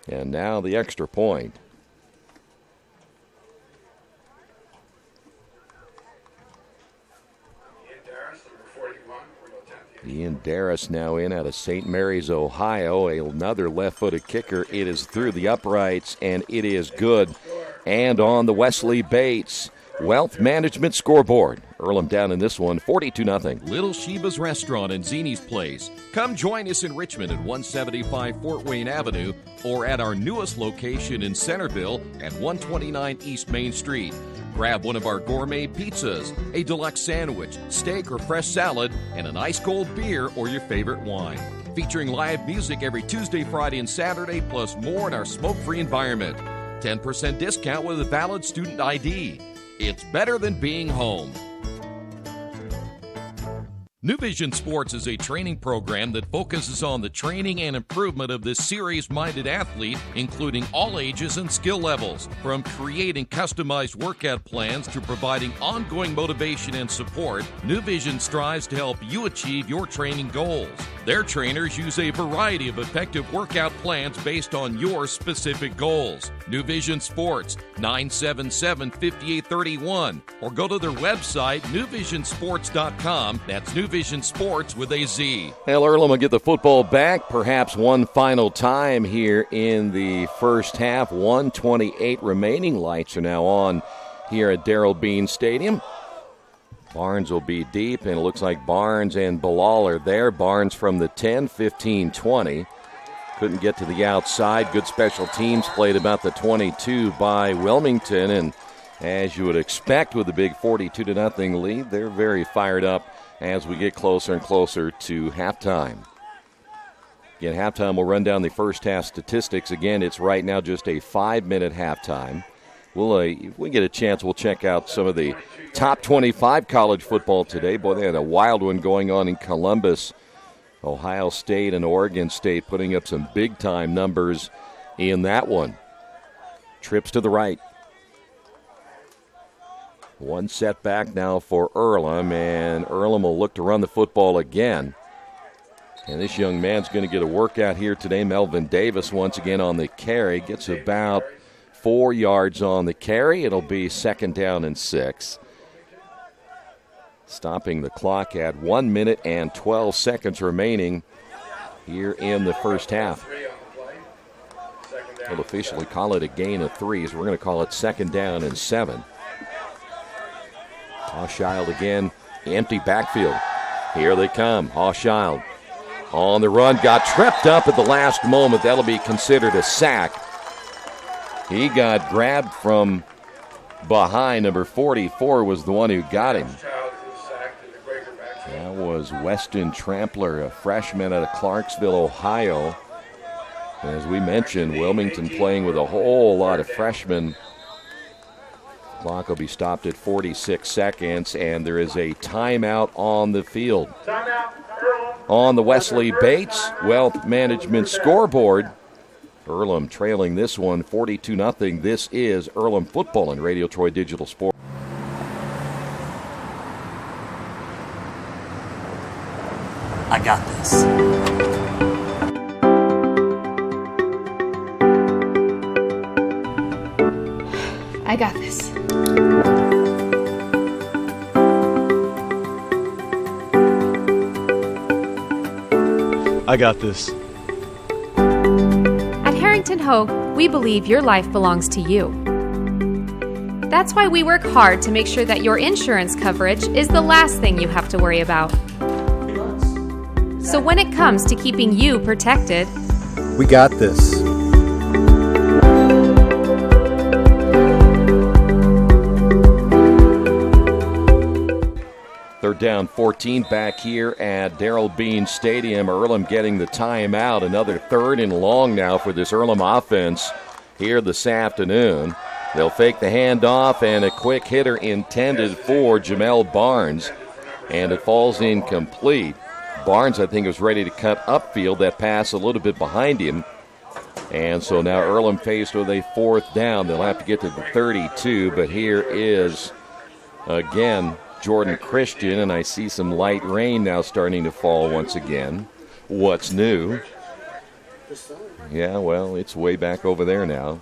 And now the extra point. Ian Darris now in out of St. Mary's, Ohio. Another left-footed kicker. It is through the uprights, and it is good. And on the Wesley Bates Wealth Management scoreboard. Earlham down in this one, 42-0. Little Sheba's Restaurant and Zini's Place. Come join us in Richmond at 175 Fort Wayne Avenue or at our newest location in Centerville at 129 East Main Street. Grab one of our gourmet pizzas, a deluxe sandwich, steak or fresh salad, and an ice-cold beer or your favorite wine. Featuring live music every Tuesday, Friday, and Saturday, plus more in our smoke-free environment. 10% discount with a valid student ID. It's better than being home. New Vision Sports is a training program that focuses on the training and improvement of this serious-minded athlete, including all ages and skill levels. From creating customized workout plans to providing ongoing motivation and support, New Vision strives to help you achieve your training goals. Their trainers use a variety of effective workout plans based on your specific goals. New Vision Sports, 977-5831, or go to their website, newvisionsports.com. That's New Vision Sports with a Z. Well, Earlham will get the football back perhaps one final time here in the first half. 1:28 remaining. Lights are now on here at Darrell Bean Stadium. Barnes will be deep, and it looks like Barnes and Bilal are there. Barnes from the 10, 15-20. Couldn't get to the outside. Good special teams played about the 22 by Wilmington, and as you would expect with the big 42-0 lead, they're very fired up as we get closer and closer to halftime. Again, halftime will run down the first half statistics. Again, it's right now just a 5-minute halftime. If we get a chance, we'll check out some of the top 25 college football today. Boy, they had a wild one going on in Columbus. Ohio State and Oregon State putting up some big-time numbers in that one. Trips to the right. One setback now for Earlham, and Earlham will look to run the football again. And this young man's going to get a workout here today. Melvin Davis once again on the carry. Gets about 4 yards on the carry. It'll be 2nd down and 6. Stopping the clock at 1 minute and 12 seconds remaining here in the first half. We'll officially call it a gain of 3, so we're going to call it 2nd down and 7. Hawschild again, empty backfield. Here they come. Hawschild on the run, got tripped up at the last moment. That'll be considered a sack. He got grabbed from behind. Number 44 was the one who got him. That was Weston Trampler, a freshman out of Clarksville, Ohio. As we mentioned, Wilmington playing with a whole lot of freshmen. Clock will be stopped at 46 seconds, and there is a timeout on the field. On the Wesley Bates Wealth Management scoreboard, Earlham trailing this one 42-0. This is Earlham football and Radio Troy Digital Sports. I got this. I got this. I got this. At Harrington Hogue, we believe your life belongs to you. That's why we work hard to make sure that your insurance coverage is the last thing you have to worry about. So when it comes to keeping you protected, we got this. Third down 14 back here at Darrell Bean Stadium. Earlham getting the timeout. Another 3rd and long now for this Earlham offense here this afternoon. They'll fake the handoff, and a quick hitter intended for Jamel Barnes, and it falls incomplete. Barnes, I think, was ready to cut upfield. That pass a little bit behind him. And so now Earlham faced with a 4th down. They'll have to get to the 32, but here is, again, Jordan Christian, and I see some light rain now starting to fall once again. What's new? Yeah, well, it's way back over there now.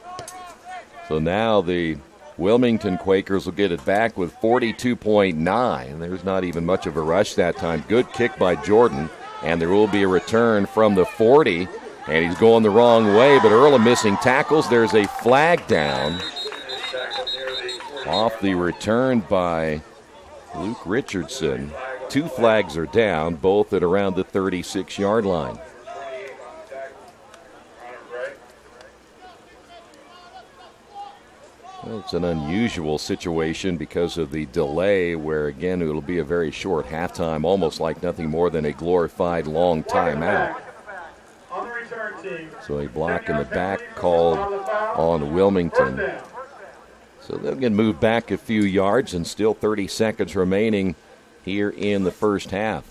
So now the Wilmington Quakers will get it back with 42.9. There's not even much of a rush that time. Good kick by Jordan, and there will be a return from the 40, and he's going the wrong way, but Earlham missing tackles. There's a flag down off the return by Luke Richardson. 2 flags are down, both at around the 36-yard line. Well, it's an unusual situation because of the delay where, again, it'll be a very short halftime, almost like nothing more than a glorified long timeout. So a block in the back called on Wilmington. So they'll get moved back a few yards, and still 30 seconds remaining here in the first half.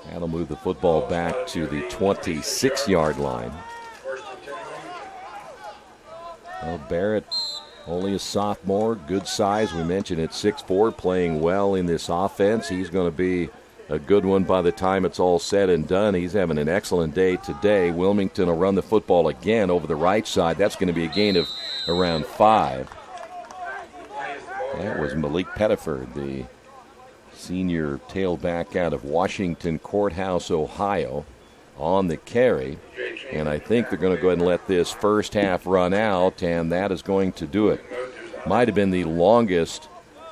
That'll move the football back to the 26-yard line. Well, Barrett, only a sophomore, good size. We mentioned at 6'4", playing well in this offense. He's going to be a good one by the time it's all said and done. He's having an excellent day today. Wilmington will run the football again over the right side. That's going to be a gain of around 5. That was Malik Pettiford, the senior tailback out of Washington Courthouse, Ohio, on the carry. And I think they're going to go ahead and let this first half run out, and that is going to do it. Might have been the longest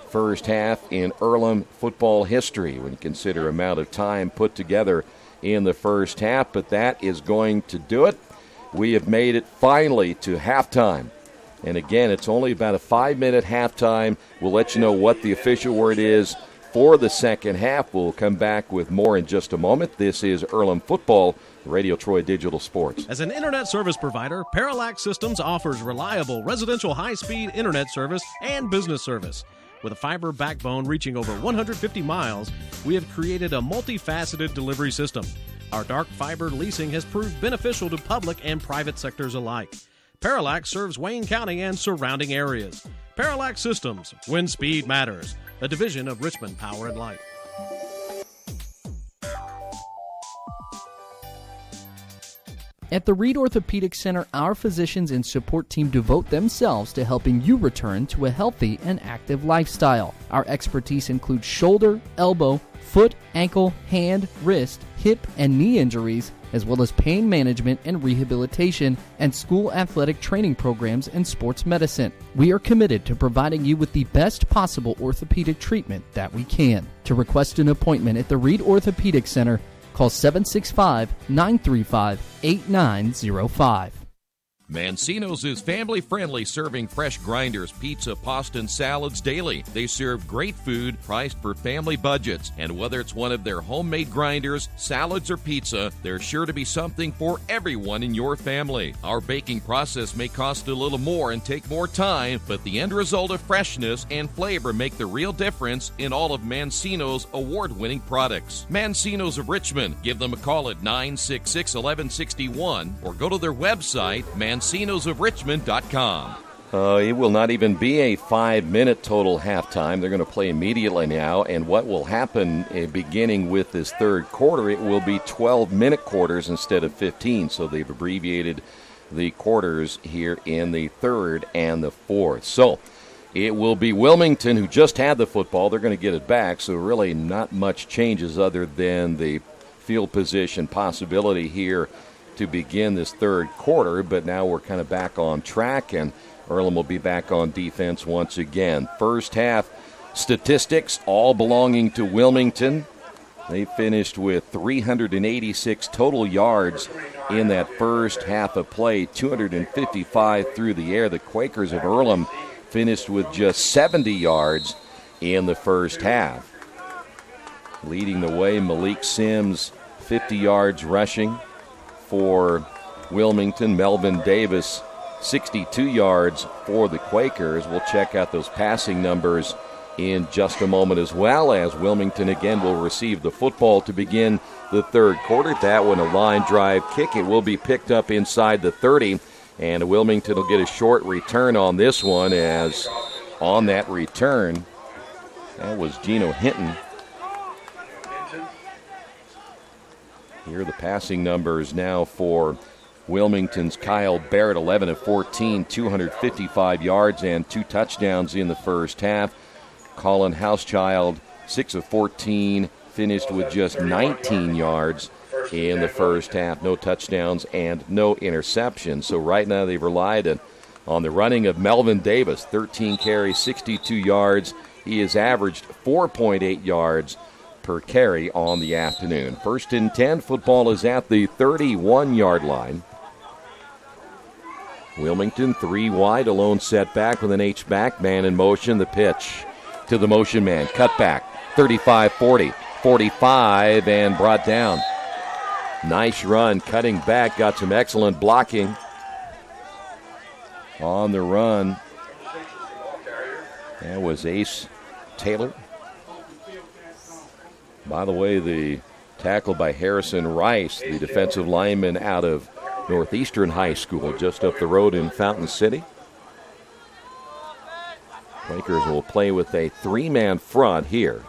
first half in Earlham football history when you consider amount of time put together in the first half, but that is going to do it. We have made it finally to halftime. And again, it's only about a 5-minute halftime. We'll let you know what the official word is for the second half. We'll come back with more in just a moment. This is Earlham Football, Radio Troy Digital Sports. As an internet service provider, Parallax Systems offers reliable residential high-speed internet service and business service. With a fiber backbone reaching over 150 miles, we have created a multifaceted delivery system. Our dark fiber leasing has proved beneficial to public and private sectors alike. Parallax serves Wayne County and surrounding areas. Parallax Systems, when speed matters, a division of Richmond Power and Light. At the Reed Orthopedic Center, our physicians and support team devote themselves to helping you return to a healthy and active lifestyle. Our expertise includes shoulder, elbow, foot, ankle, hand, wrist, hip, and knee injuries, as well as pain management and rehabilitation, and school athletic training programs and sports medicine. We are committed to providing you with the best possible orthopedic treatment that we can. To request an appointment at the Reed Orthopedic Center, call 765-935-8905. Mancino's is family-friendly, serving fresh grinders, pizza, pasta, and salads daily. They serve great food priced for family budgets. And whether it's one of their homemade grinders, salads, or pizza, there's sure to be something for everyone in your family. Our baking process may cost a little more and take more time, but the end result of freshness and flavor make the real difference in all of Mancino's award-winning products. Mancino's of Richmond. Give them a call at 966-1161 or go to their website, MancinosOfRichmond.com. It will not even be a 5-minute total halftime. They're going to play immediately now, and what will happen beginning with this third quarter, it will be 12-minute quarters instead of 15, so they've abbreviated the quarters here in the third and the fourth. So It will be Wilmington, who just had the football. They're going to get it back, so really not much changes other than the field position possibility here to begin this third quarter. But now we're kind of back on track, and Earlham will be back on defense once again. First half statistics all belonging to Wilmington. They finished with 386 total yards in that first half of play, 255 through the air. The Quakers of Earlham finished with just 70 yards in the first half. Leading the way, Malik Sims, 50 yards rushing for Wilmington. Melvin Davis, 62 yards for the Quakers. We'll check out those passing numbers in just a moment, as well as Wilmington again will receive the football to begin the third quarter. That one, a line drive kick. It will be picked up inside the 30. And Wilmington will get a short return on this one, as on that return, that was Geno Hinton. Here are the passing numbers now for Wilmington's Kyle Barrett, 11 of 14, 255 yards and 2 touchdowns in the first half. Colin Housechild, 6 of 14, finished with just 19 yards in the first half. No touchdowns and no interceptions. So right now they've relied on the running of Melvin Davis, 13 carries, 62 yards. He has averaged 4.8 yards per carry on the afternoon. First and 10, football is at the 31-yard line. Wilmington 3 wide, a lone setback with an H-back, man in motion. The pitch to the motion man, cut back, 35-40, 45, and brought down. Nice run, cutting back, got some excellent blocking on the run. That was Ace Taylor. By the way, the tackle by Harrison Rice, the defensive lineman out of Northeastern High School, just up the road in Fountain City. Quakers will play with a 3-man front here.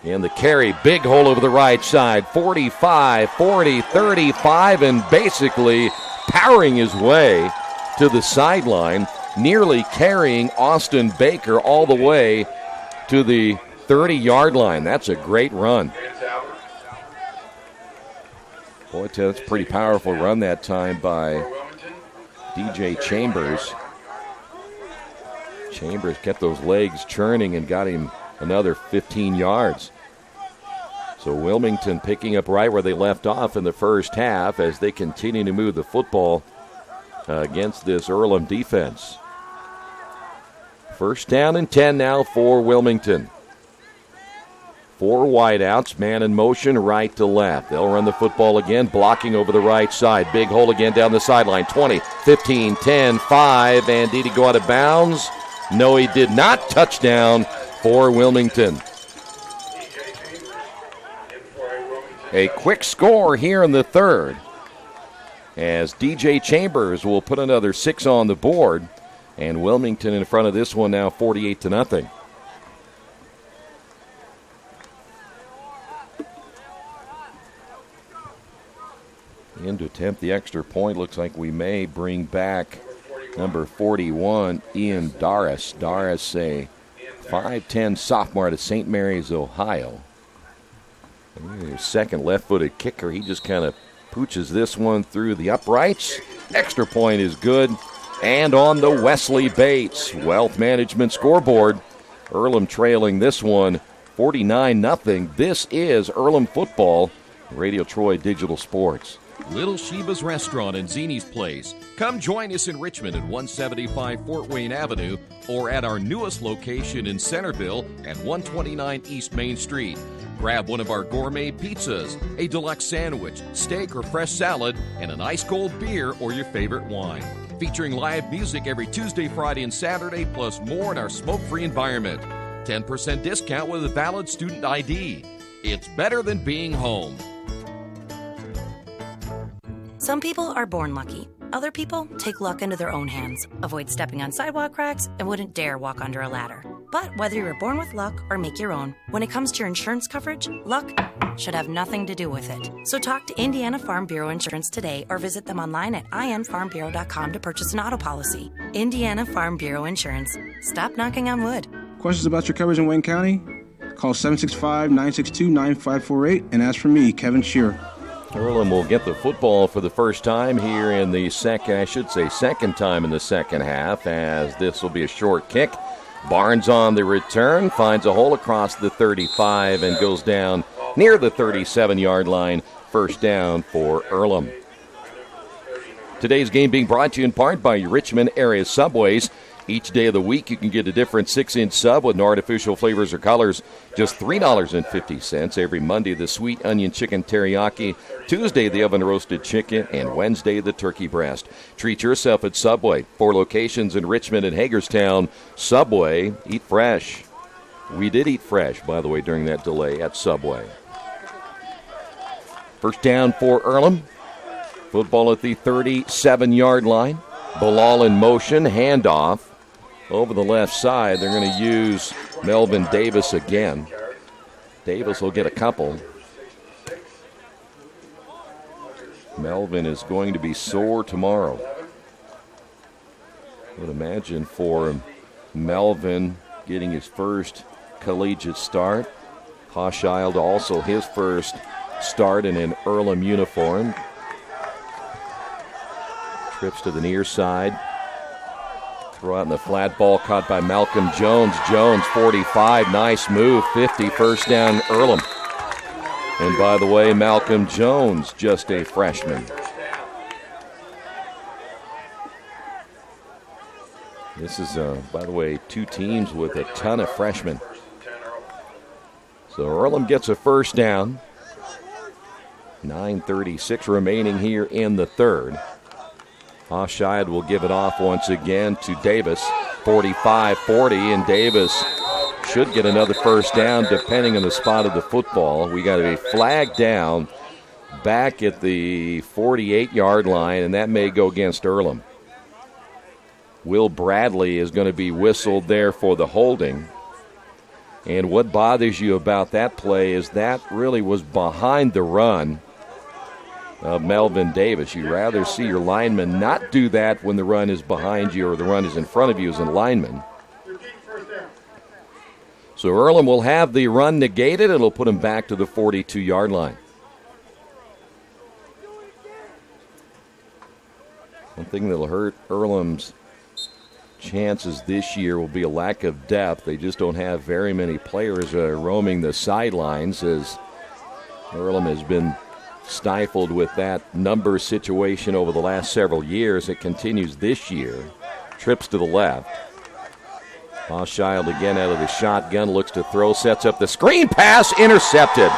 And the carry, big hole over the right side, 45, 40, 35, and basically powering his way to the sideline, nearly carrying Austin Baker all the way to the 30-yard line. That's a great run. Boy, that's a pretty powerful run that time by DJ Chambers. Chambers kept those legs churning and got him another 15 yards. So Wilmington picking up right where they left off in the first half as they continue to move the football against this Earlham defense. First down and 10 now for Wilmington. 4 wideouts, man in motion right to left. They'll run the football again, blocking over the right side. Big hole again down the sideline. 20, 15, 10, 5, and did he go out of bounds? No, he did not. Touchdown for Wilmington. A quick score here in the third, as DJ Chambers will put another 6 on the board, and Wilmington in front of this one now 48-0. In to attempt the extra point, looks like we may bring back number 41, Ian Darris. Darris, a 5'10 sophomore out of St. Mary's, Ohio. Their second left-footed kicker. He just kind of pooches this one through the uprights. Extra point is good. And on the Wesley Bates Wealth Management scoreboard, Earlham trailing this one 49-0. This is Earlham football, Radio Troy Digital Sports. Little Sheba's Restaurant and Zini's Place. Come join us in Richmond at 175 Fort Wayne Avenue or at our newest location in Centerville at 129 East Main Street. Grab one of our gourmet pizzas, a deluxe sandwich, steak or fresh salad, and an ice-cold beer or your favorite wine. Featuring live music every Tuesday, Friday, and Saturday, plus more in our smoke-free environment. 10% discount with a valid student ID. It's better than being home. Some people are born lucky. Other people take luck into their own hands, avoid stepping on sidewalk cracks, and wouldn't dare walk under a ladder. But whether you were born with luck or make your own, when it comes to your insurance coverage, luck should have nothing to do with it. So talk to Indiana Farm Bureau Insurance today or visit them online at infarmbureau.com to purchase an auto policy. Indiana Farm Bureau Insurance. Stop knocking on wood. Questions about your coverage in Wayne County? Call 765-962-9548 and ask for me, Kevin Shearer. Earlham will get the football for the first time here in the second time in the second half, as this will be a short kick. Barnes on the return, finds a hole across the 35 and goes down near the 37-yard line. First down for Earlham. Today's game being brought to you in part by Richmond area Subways. Each day of the week, you can get a different 6-inch sub with no artificial flavors or colors. Just $3.50. Every Monday, the sweet onion chicken teriyaki. Tuesday, the oven roasted chicken. And Wednesday, the turkey breast. Treat yourself at Subway. 4 locations in Richmond and Hagerstown. Subway, eat fresh. We did eat fresh, by the way, during that delay at Subway. First down for Earlham. Football at the 37-yard line. Bilal in motion, handoff. Over the left side, they're going to use Melvin Davis again. Davis will get a couple. Melvin is going to be sore tomorrow. I would imagine for Melvin getting his first collegiate start. Hochschild also his first start in an Earlham uniform. Trips to the near side. Throw out in the flat ball caught by Malcolm Jones. Jones, 45, nice move, 50, first down Earlham. And by the way, Malcolm Jones, just a freshman. This is, by the way, 2 teams with a ton of freshmen. So Earlham gets a first down. 9:36 remaining here in the third. Hochschild will give it off once again to Davis. 45-40, and Davis should get another first down depending on the spot of the football. We got a flag down back at the 48-yard line, and that may go against Earlham. Will Bradley is going to be whistled there for the holding. And what bothers you about that play is that really was behind the run of Melvin Davis. You'd rather see your lineman not do that when the run is behind you or the run is in front of you as a lineman. So Earlham will have the run negated. It'll put him back to the 42-yard line. One thing that'll hurt Earlham's chances this year will be a lack of depth. They just don't have very many players roaming the sidelines, as Earlham has been stifled with that number situation over the last several years. It continues this year. Trips to the left. Hochschild again out of the shotgun, looks to throw, sets up the screen pass, intercepted.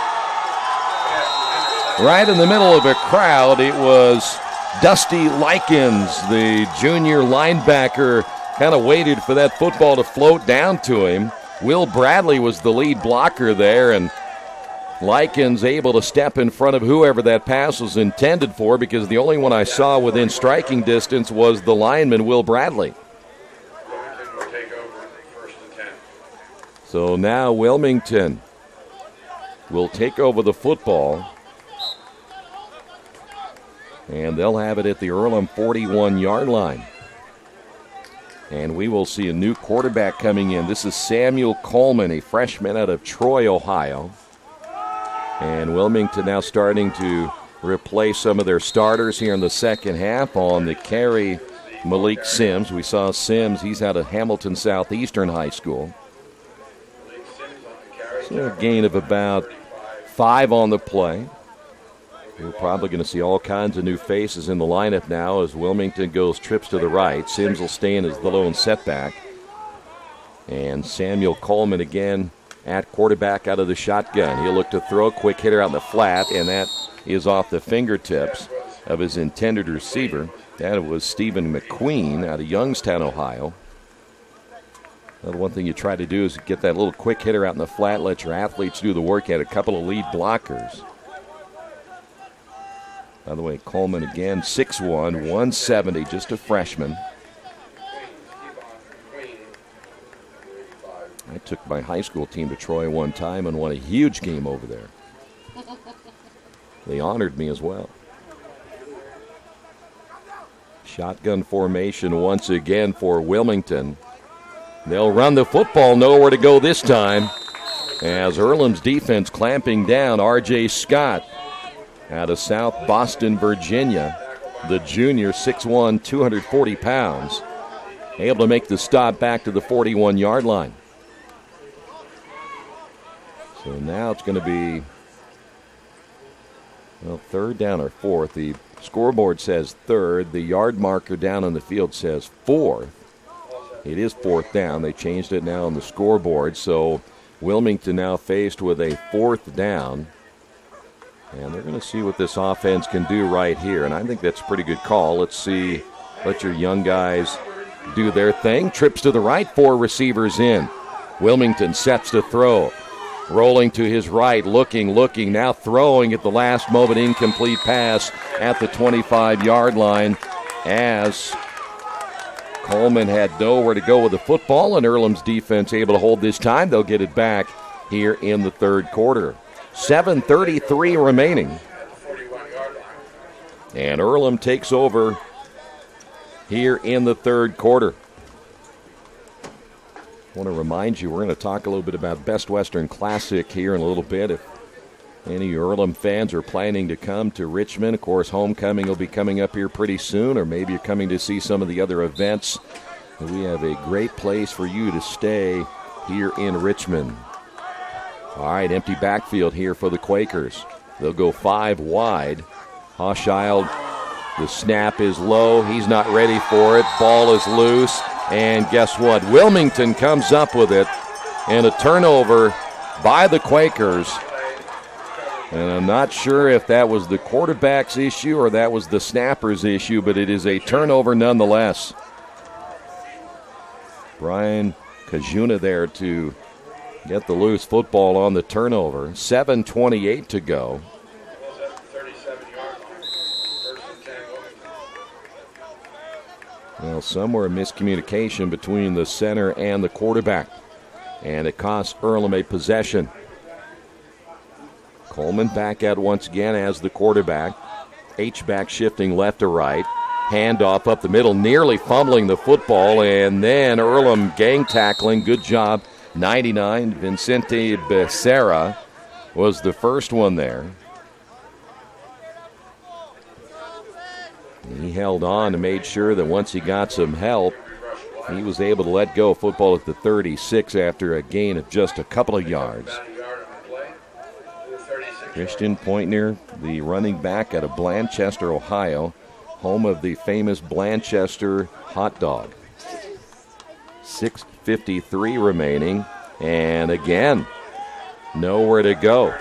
Right in the middle of a crowd, it was Dusty Likens, the junior linebacker, kind of waited for that football to float down to him. Will Bradley was the lead blocker there, and Likens able to step in front of whoever that pass was intended for, because the only one I saw within striking distance was the lineman, Will Bradley. So now Wilmington will take over the football, and they'll have it at the Earlham 41-yard line. And we will see a new quarterback coming in. This is Samuel Coleman, a freshman out of Troy, Ohio. And Wilmington now starting to replace some of their starters here in the second half. On the carry, Malik Sims. We saw Sims, he's out of Hamilton Southeastern High School. So a gain of about 5 on the play. We're probably going to see all kinds of new faces in the lineup now as Wilmington goes trips to the right. Sims will stay in as the lone setback. And Samuel Coleman again at quarterback out of the shotgun. He'll look to throw, quick hitter out in the flat, and that is off the fingertips of his intended receiver. That was Stephen McQueen out of Youngstown, Ohio. Another one thing you try to do is get that little quick hitter out in the flat, let your athletes do the work. You had a couple of lead blockers. By the way, Coleman again, 6'1", 170, just a freshman. I took my high school team to Troy one time and won a huge game over there. They honored me as well. Shotgun formation once again for Wilmington. They'll run the football, nowhere to go this time. As Earlham's defense clamping down, R.J. Scott out of South Boston, Virginia. The junior, 6'1", 240 pounds. Able to make the stop back to the 41-yard line. So now it's going to be, well, third down or fourth. The scoreboard says third. The yard marker down on the field says fourth. It is fourth down. They changed it now on the scoreboard. So Wilmington now faced with a fourth down. And they're going to see what this offense can do right here. And I think that's a pretty good call. Let's see. Let your young guys do their thing. Trips to the right, 4 receivers in. Wilmington sets to throw. Rolling to his right, looking, now throwing at the last moment, incomplete pass at the 25-yard line as Coleman had nowhere to go with the football, and Earlham's defense able to hold this time. They'll get it back here in the third quarter. 7:33 remaining. And Earlham takes over here in the third quarter. I want to remind you, we're going to talk a little bit about Best Western Classic here in a little bit. If any Earlham fans are planning to come to Richmond, of course, homecoming will be coming up here pretty soon, or maybe you're coming to see some of the other events. We have a great place for you to stay here in Richmond. All right, empty backfield here for the Quakers. They'll go 5 wide. Hochschild, the snap is low. He's not ready for it. Ball is loose. And guess what? Wilmington comes up with it, and a turnover by the Quakers. And I'm not sure if that was the quarterback's issue or that was the snapper's issue, but it is a turnover nonetheless. Brian Kajuna there to get the loose football on the turnover. 7:28 to go. Well, somewhere a miscommunication between the center and the quarterback. And it costs Earlham a possession. Coleman back out once again as the quarterback. H-back shifting left to right. Handoff up the middle, nearly fumbling the football. And then Earlham gang tackling. Good job. 99, Vincente Becerra was the first one there. He held on and made sure that once he got some help, he was able to let go football at the 36 after a gain of just a couple of yards. Christian Pointner, the running back out of Blanchester, Ohio, home of the famous Blanchester hot dog. 6:53 remaining, and again, nowhere to go.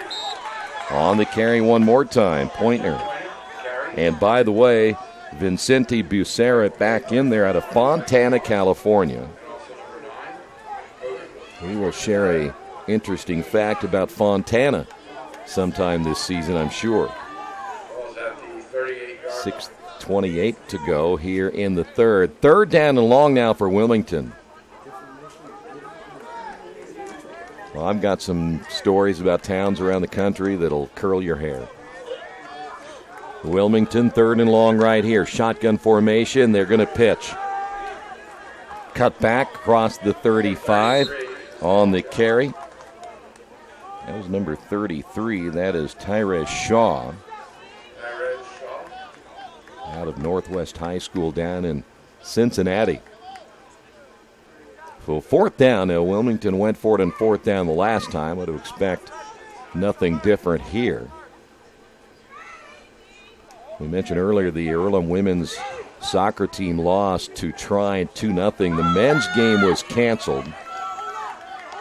On the carry one more time, Pointner. And by the way, Vincente Becerra back in there out of Fontana, California. We will share a interesting fact about Fontana sometime this season, I'm sure. 6:28 to go here in the third. Third down and long now for Wilmington. Well, I've got some stories about towns around the country that'll curl your hair. Wilmington, third and long right here. Shotgun formation. They're going to pitch. Cut back across the 35 on the carry. That was number 33. That is Tyrese Shaw out of Northwest High School down in Cincinnati. So fourth down. Now Wilmington went for it on fourth down the last time. I would expect nothing different here. We mentioned earlier the Earlham women's soccer team lost to Trine 2-0. The men's game was canceled.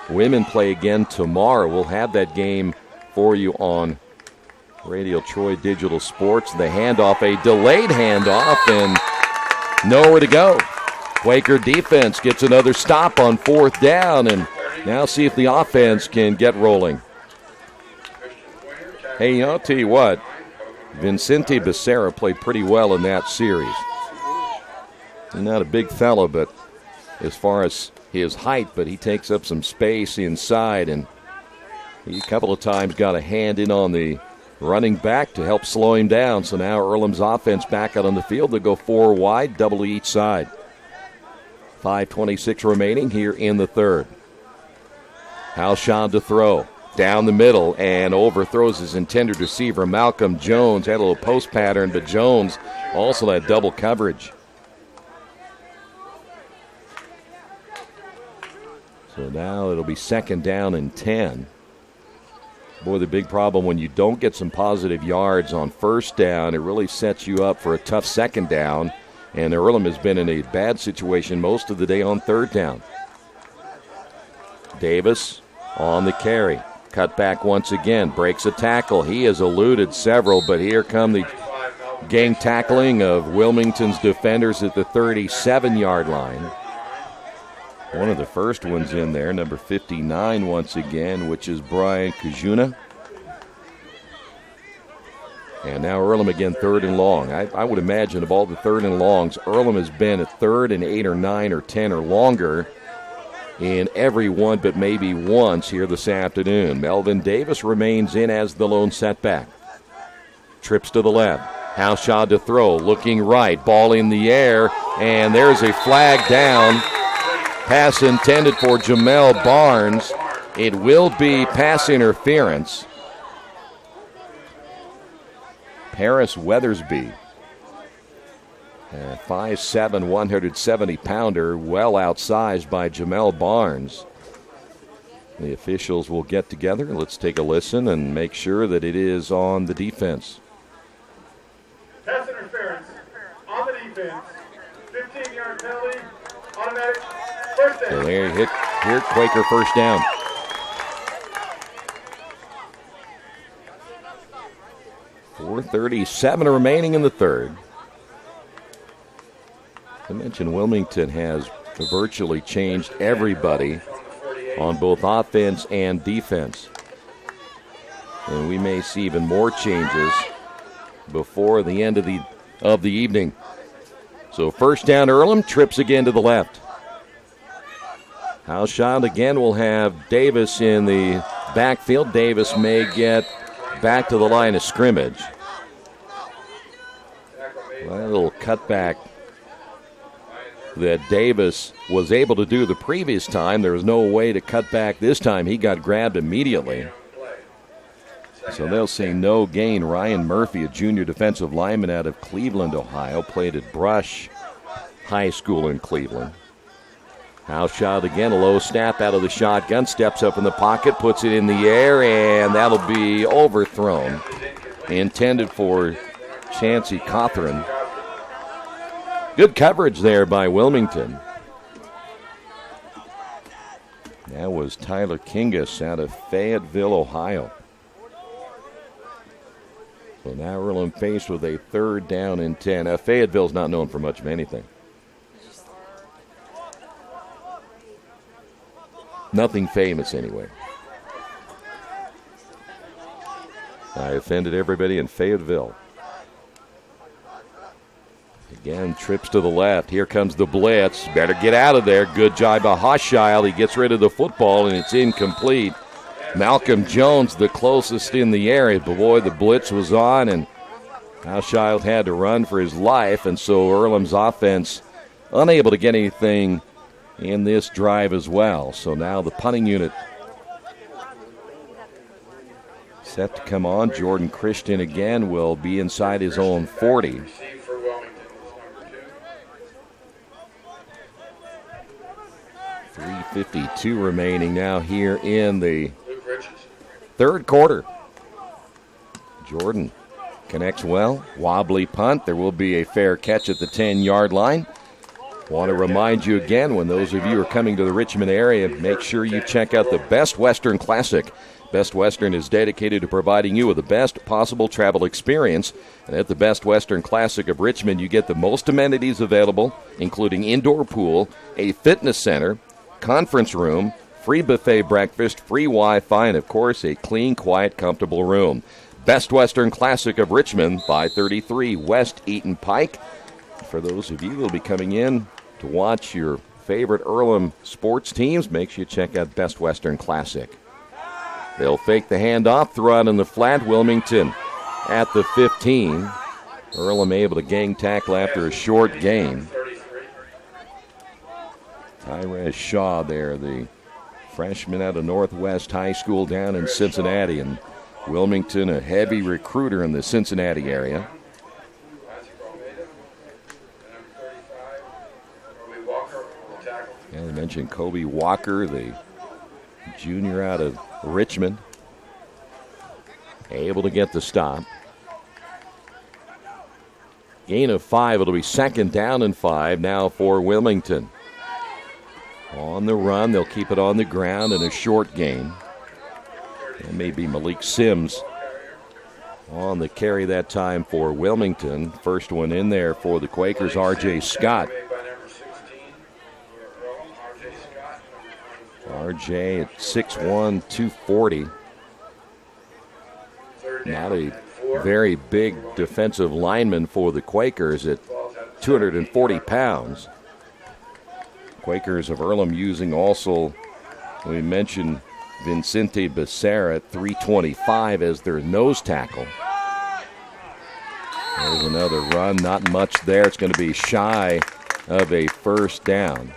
Women play again tomorrow. We'll have that game for you on Radio Troy Digital Sports. The handoff, a delayed handoff, and nowhere to go. Quaker defense gets another stop on fourth down, and now see if the offense can get rolling. Hey, I'll tell you what. Vincente Becerra played pretty well in that series. He's not a big fella, but as far as his height, but he takes up some space inside, and he a couple of times got a hand in on the running back to help slow him down. So now Earlham's offense back out on the field. They go 4 wide, double each side. 5:26 remaining here in the third. Halshad to throw. Down the middle and overthrows his intended receiver, Malcolm Jones. Had a little post pattern, but Jones also had double coverage. So now it'll be 2nd down and 10. Boy, the big problem when you don't get some positive yards on 1st down, it really sets you up for a tough 2nd down. And Earlham has been in a bad situation most of the day on 3rd down. Davis on the carry. Cut back once again. Breaks a tackle. He has eluded several, but here come the gang tackling of Wilmington's defenders at the 37-yard line. One of the first ones in there, number 59 once again, which is Brian Kajuna. And now Earlham again, 3rd and long. I would imagine of all the 3rd and longs, Earlham has been at 3rd and 8 or 9 or 10 or longer in every one but maybe once here this afternoon. Melvin Davis remains in as the lone setback. Trips to the left. Halshad to throw, looking right, ball in the air, and there's a flag down. Pass intended for Jamel Barnes. It will be pass interference. Paris Weathersby, 5'7", 170-pounder, well outsized by Jamel Barnes. The officials will get together. Let's take a listen and make sure that it is on the defense. Pass interference on the defense. 15-yard penalty. Automatic. First down. So there, here Quaker first down. .437 remaining in the third. I mentioned Wilmington has virtually changed everybody on both offense and defense. And we may see even more changes before the end of the evening. So first down, Earlham trips again to the left. Halshad again will have Davis in the backfield. Davis may get back to the line of scrimmage. Well, a little cutback that Davis was able to do the previous time. There was no way to cut back this time. He got grabbed immediately. So they'll say no gain. Ryan Murphy, a junior defensive lineman out of Cleveland, Ohio, played at Brush High School in Cleveland. Halshad again, a low snap out of the shotgun, steps up in the pocket, puts it in the air, and that'll be overthrown. Intended for Chancey Cothran. Good coverage there by Wilmington. That was Tyler Kingus out of Fayetteville, Ohio. So now Earlham faced with a 3rd down and 10. Fayetteville's not known for much of anything. Nothing famous, anyway. I offended everybody in Fayetteville. Again, trips to the left. Here comes the blitz. Better get out of there. Good job by Hochschild. He gets rid of the football, and it's incomplete. Malcolm Jones, the closest in the area. But boy, the blitz was on, and Hochschild had to run for his life, and so Earlham's offense unable to get anything in this drive as well. So now the punting unit set to come on. Jordan Christian again will be inside his own 40. .352 remaining now here in the third quarter. Jordan connects well. Wobbly punt. There will be a fair catch at the 10-yard line. Want to remind you again, when those of you are coming to the Richmond area, make sure you check out the Best Western Classic. Best Western is dedicated to providing you with the best possible travel experience. And at the Best Western Classic of Richmond, you get the most amenities available, including indoor pool, a fitness center, conference room, free buffet breakfast, free Wi-Fi, and, of course, a clean, quiet, comfortable room. Best Western Classic of Richmond by 33, West Eaton Pike. For those of you who will be coming in to watch your favorite Earlham sports teams, make sure you check out Best Western Classic. They'll fake the handoff, throw out in the flat. Wilmington at the 15. Earlham able to gang tackle after a short gain. Tyrese Shaw there, the freshman out of Northwest High School down in Cincinnati, and Wilmington a heavy recruiter in the Cincinnati area. And I mentioned Kobe Walker, the junior out of Richmond, able to get the stop. Gain of 5. It'll be 2nd down and 5 now for Wilmington. On the run, they'll keep it on the ground in a short gain. That may be Malik Sims on the carry that time for Wilmington. First one in there for the Quakers, R.J. Scott. R.J. at 6'1", 240. Not a very big defensive lineman for the Quakers at 240 pounds. Quakers of Earlham using also, we mentioned Vincente Becerra at 325 as their nose tackle. There's another run, not much there. It's going to be shy of a first down.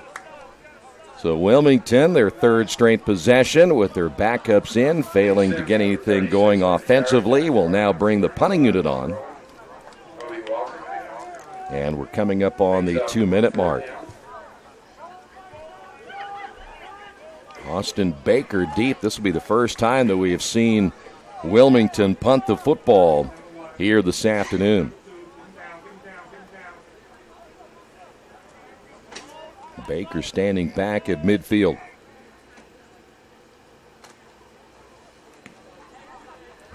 So Wilmington, their third straight possession with their backups in, failing to get anything going offensively, will now bring the punting unit on. And we're coming up on the 2-minute mark. Austin Baker deep. This will be the first time that we have seen Wilmington punt the football here this afternoon. Baker standing back at midfield.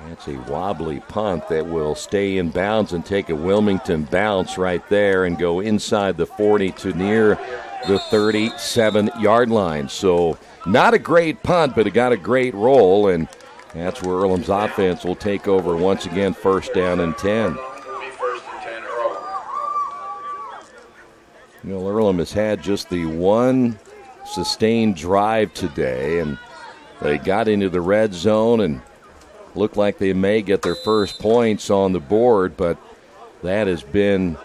That's a wobbly punt that will stay in bounds and take a Wilmington bounce right there and go inside the 40 to near the 37-yard line. So not a great punt, but it got a great roll, and that's where Earlham's offense will take over once again, 1st down and 10. You know, Earlham has had just the one sustained drive today, and they got into the red zone and looked like they may get their first points on the board, but that has been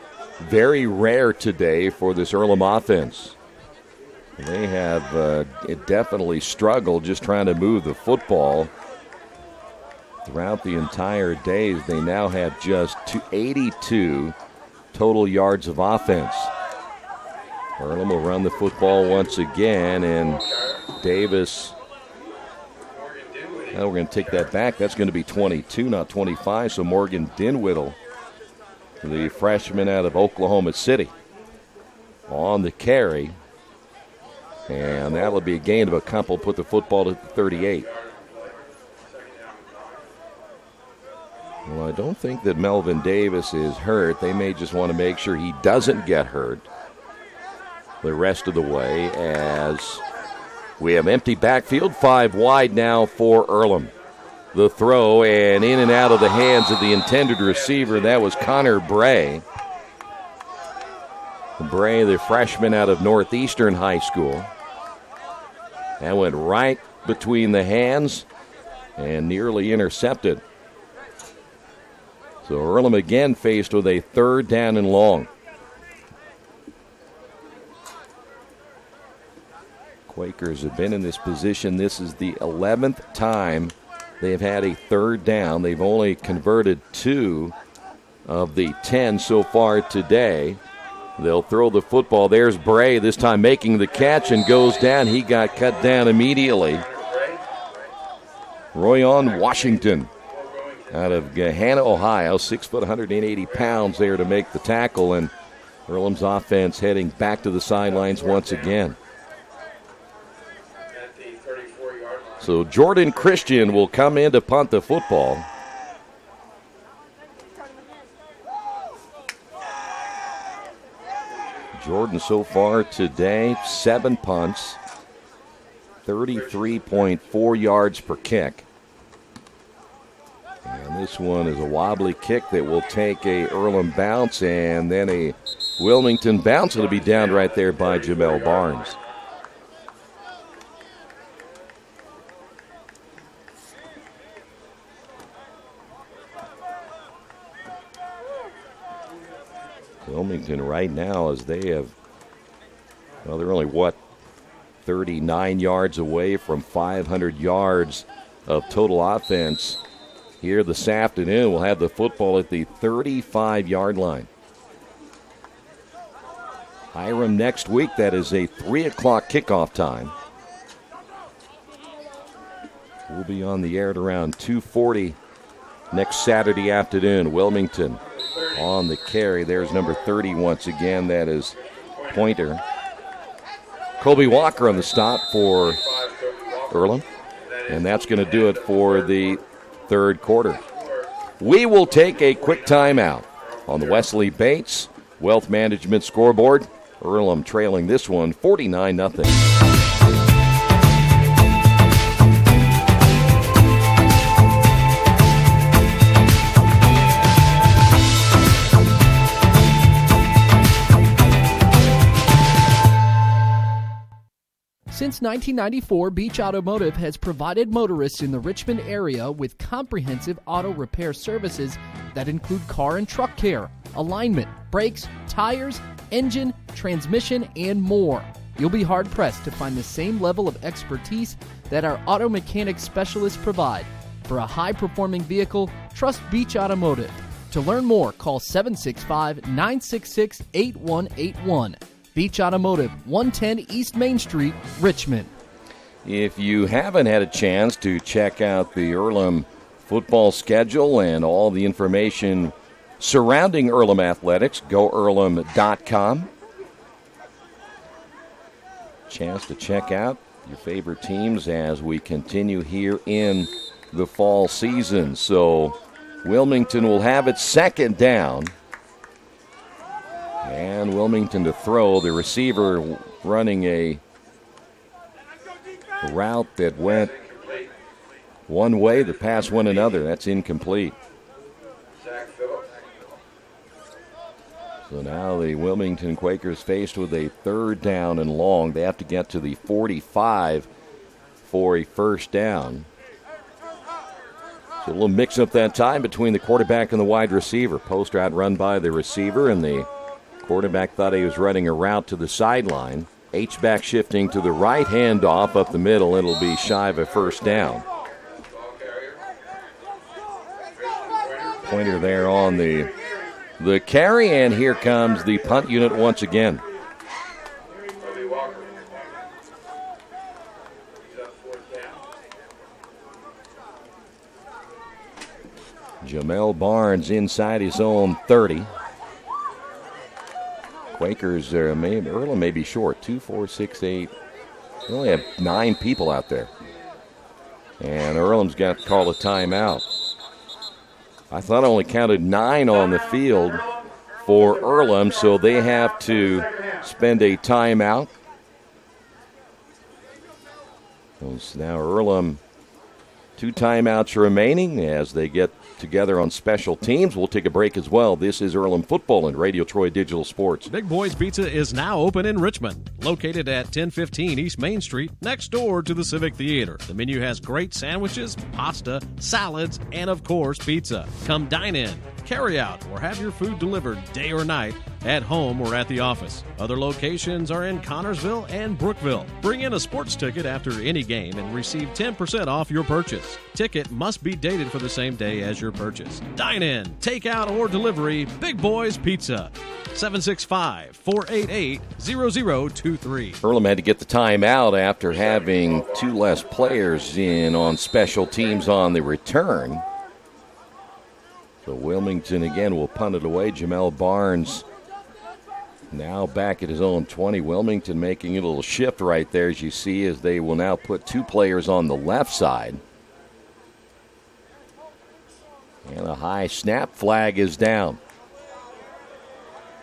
very rare today for this Earlham offense. They have definitely struggled just trying to move the football throughout the entire day. They now have just 82 total yards of offense. Earlham will run the football once again, and Davis, we're going to take that back. That's going to be 22, not 25. So Morgan Dinwiddle, the freshman out of Oklahoma City, on the carry. And that'll be a gain of a couple, put the football to the 38. Well, I don't think that Melvin Davis is hurt. They may just want to make sure he doesn't get hurt the rest of the way, as we have empty backfield, 5 wide now for Earlham. The throw, and in and out of the hands of the intended receiver. That was Connor Bray. Bray, the freshman out of Northeastern High School. That went right between the hands and nearly intercepted. So Earlham again faced with a 3rd down and long. Quakers have been in this position. This is the 11th time they've had a 3rd down. They've only converted 2 of the 10 so far today. They'll throw the football. There's Bray, this time making the catch, and goes down. He got cut down immediately. Royan Washington out of Gahanna, Ohio, 6 foot, 180 pounds there to make the tackle, and Earlham's offense heading back to the sidelines once again. So Jordan Christian will come in to punt the football. Jordan so far today, 7 punts, 33.4 yards per kick. And This one is a wobbly kick that will take a Earlham bounce and then a Wilmington bounce. It'll be down right there by Jamel Barnes. Wilmington right now, as they have, well, they're only, 39 yards away from 500 yards of total offense. Here this afternoon, we'll have the football at the 35-yard line. Hiram next week. That is a 3 o'clock kickoff time. We'll be on the air at around 2:40 next Saturday afternoon. Wilmington on the carry. There's number 30 once again. That is Pointer. Colby Walker on the stop for Earlham. And that's going to do it for the third quarter. We will take a quick timeout on the Wesley Bates Wealth Management scoreboard. Earlham trailing this one 49-0. Since 1994, Beach Automotive has provided motorists in the Richmond area with comprehensive auto repair services that include car and truck care, alignment, brakes, tires, engine, transmission, and more. You'll be hard-pressed to find the same level of expertise that our auto mechanic specialists provide. For a high-performing vehicle, trust Beach Automotive. To learn more, call 765-966-8181. Beach Automotive, 110 East Main Street, Richmond. If you haven't had a chance to check out the Earlham football schedule and all the information surrounding Earlham athletics, go Earlham.com. Chance to check out your favorite teams as we continue here in the fall season. So Wilmington will have its second down. And Wilmington to throw. The receiver running a route that went one way, the pass went another. That's incomplete. So now the Wilmington Quakers faced with a third down and long. They have to get to the 45 for a first down. So a little mix up that time between the quarterback and the wide receiver. Post route run by the receiver, and the quarterback thought he was running a route to the sideline. H-back shifting to the right, hand off up the middle. It'll be shy of a first down. Pointer there on the carry, and here comes the punt unit once again. Jamel Barnes inside his own 30. Quakers, Earlham may be short. 2, 4, 6, 8. They only have 9 people out there. And Earlham's got to call a timeout. I thought I only counted 9 on the field for Earlham, so they have to spend a timeout. So now Earlham, 2 timeouts remaining as they get together on special teams. We'll take a break as well. This is Earlham Football and Radio Troy Digital Sports. Big Boys Pizza is now open in Richmond, located at 1015 East Main Street, next door to the Civic Theater. The menu has great sandwiches, pasta, salads, and of course, pizza. Come dine in, carry out, or have your food delivered day or night, at home or at the office. Other locations are in Connorsville and Brookville. Bring in a sports ticket after any game and receive 10% off your purchase. Ticket must be dated for the same day as your purchase. Dine in, take out, or delivery, Big Boys Pizza. 765-488-0023. Earlham had to get the timeout after having 2 less players in on special teams on the return. So Wilmington again will punt it away. Jamel Barnes now back at his own 20. Wilmington making a little shift right there, as you see, as they will now put 2 players on the left side. And a high snap flag is down.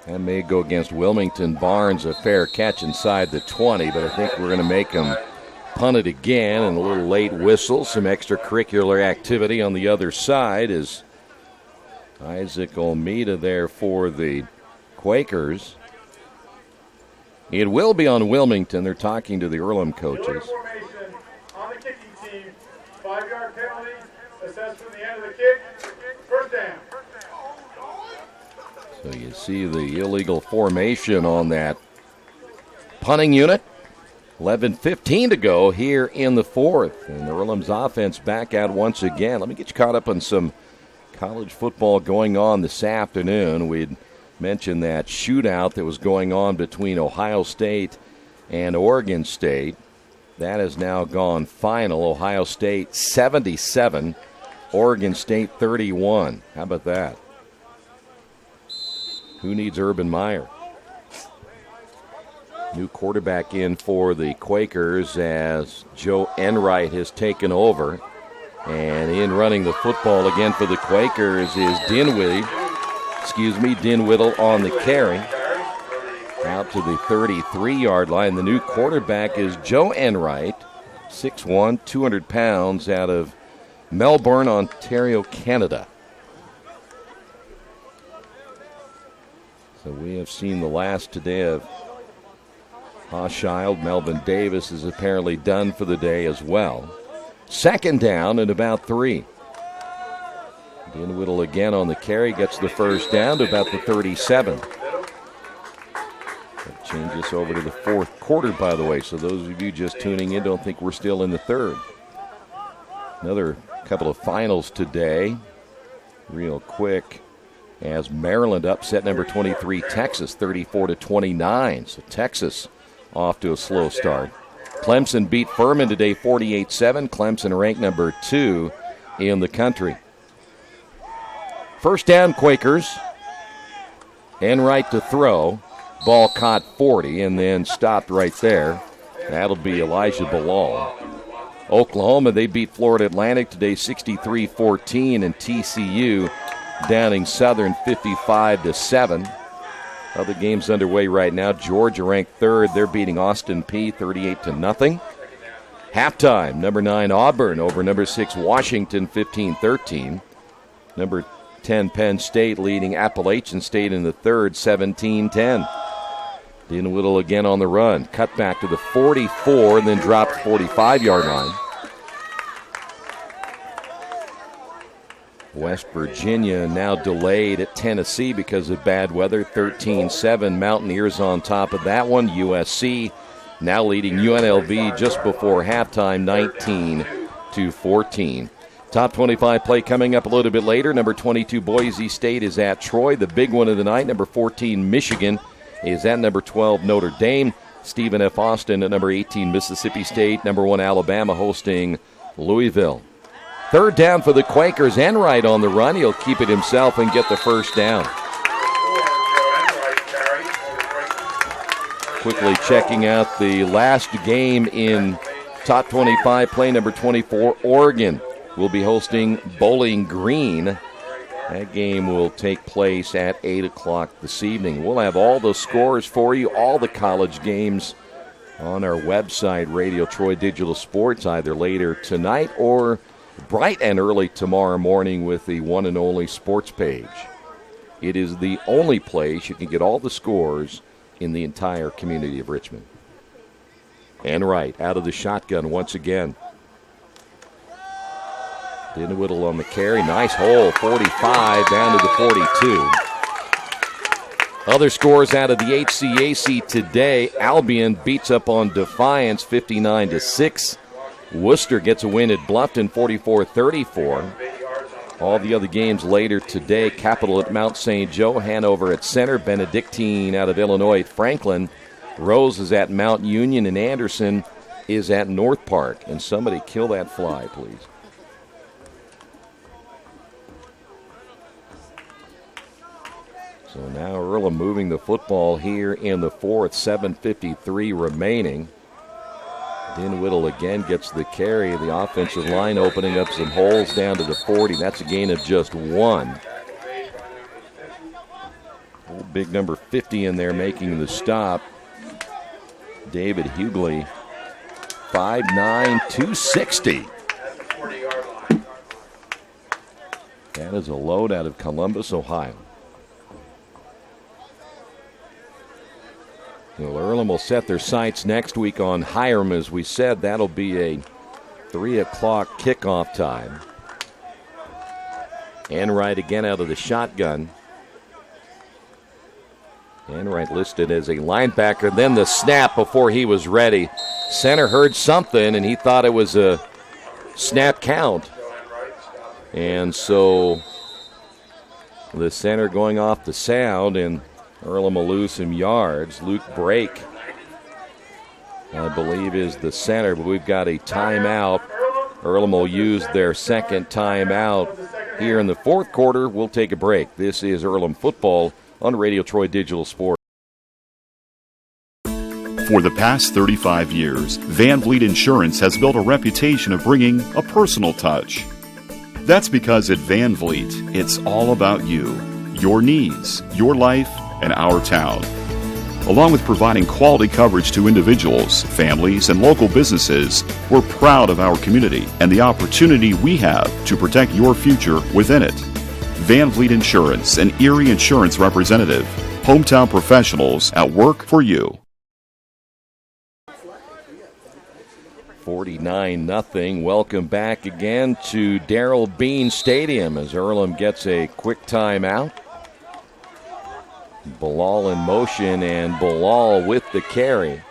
That may go against Wilmington. Barnes, a fair catch inside the 20, but I think we're going to make him punt it again, and a little late whistle. Some extracurricular activity on the other side as Isaac Almeida there for the Quakers. It will be on Wilmington. They're talking to the Earlham coaches. Formation on the kicking team. 5-yard penalty assessed from the end of the kick. First down. So you see the illegal formation on that punting unit. 11:15 to go here in the fourth. And Earlham's offense back out once again. Let me get you caught up on some college football going on this afternoon. We'd mentioned that shootout that was going on between Ohio State and Oregon State. That has now gone final. Ohio State 77, Oregon State 31. How about that? Who needs Urban Meyer? New quarterback in for the Quakers as Joe Enright has taken over. And in running the football again for the Quakers is Dinwiddie on the carry. Out to the 33-yard line. The new quarterback is Joe Enright, 6'1", 200 pounds, out of Melbourne, Ontario, Canada. So we have seen the last today of Hochschild. Melvin Davis is apparently done for the day as well. Second down and about 3. Dinwiddie again on the carry, gets the first down to about the 37. That changes over to the fourth quarter, by the way, so those of you just tuning in don't think we're still in the third. Another couple of finals today, real quick, as Maryland upset number 23 Texas 34-29. So Texas off to a slow start. Clemson beat Furman today 48-7. Clemson ranked number 2 in the country. First down, Quakers. Enright to throw. Ball caught 40 and then stopped right there. That'll be Elijah Bilal. Oklahoma, they beat Florida Atlantic today 63-14, and TCU downing Southern 55-7. Other games underway right now. Georgia ranked 3rd. They're beating Austin Peay 38-0. Halftime, number 9 Auburn over number 6 Washington 15-13. Number 10 Penn State leading Appalachian State in the third 17-10. Dinwiddie again on the run. Cut back to the 44 and then dropped 45-yard line. West Virginia now delayed at Tennessee because of bad weather. 13-7. Mountaineers on top of that one. USC now leading UNLV just before halftime, 19-14. Top 25 play coming up a little bit later. Number 22 Boise State is at Troy. The big one of the night, number 14 Michigan is at number 12 Notre Dame. Stephen F. Austin at number 18 Mississippi State. Number 1 Alabama hosting Louisville. Third down for the Quakers. Enright on the run. He'll keep it himself and get the first down. Quickly checking out the last game in top 25 play. Number 24 Oregon will be hosting Bowling Green. That game will take place at 8 o'clock this evening. We'll have all the scores for you, all the college games on our website, Radio Troy Digital Sports, either later tonight or bright and early tomorrow morning with the one and only sports page. It is the only place you can get all the scores in the entire community of Richmond. Enright out of the shotgun once again. Dinwiddie on the carry. Nice hole. 45 down to the 42. Other scores out of the HCAC today. Albion beats up on Defiance 59-6. Worcester gets a win at Bluffton 44-34. All the other games later today. Capital at Mount St. Joe. Hanover at Center. Benedictine out of Illinois at Franklin. Rose is at Mount Union. And Anderson is at North Park. And somebody kill that fly, please. So now Earlham moving the football here in the fourth. 7:53 remaining. Dinwiddie again gets the carry. The offensive line opening up some holes down to the 40. That's a gain of just 1. Old big number 50 in there making the stop. David Hughley 5'9", 260. That is a load out of Columbus, Ohio. Well, Earlham will set their sights next week on Hiram, as we said. That'll be a 3 o'clock kickoff time. Enright again out of the shotgun. Enright listed as a linebacker. Then the snap before he was ready. Center heard something, and he thought it was a snap count. And so the center going off the sound, and Earlham will lose some yards. Luke Brake, I believe, is the center, but we've got a timeout. Earlham will use their second timeout here in the fourth quarter. We'll take a break. This is Earlham football on Radio Troy Digital Sports. For the past 35 years, Van Vliet Insurance has built a reputation of bringing a personal touch. That's because at Van Vliet, it's all about you, your needs, your life, and our town. Along with providing quality coverage to individuals, families, and local businesses, we're proud of our community and the opportunity we have to protect your future within it. Van Vliet Insurance, an Erie Insurance representative. Hometown professionals at work for you. 49-0. Welcome back again to Darrell Bean Stadium as Earlham gets a quick timeout. Bilal in motion, and Bilal with the carry.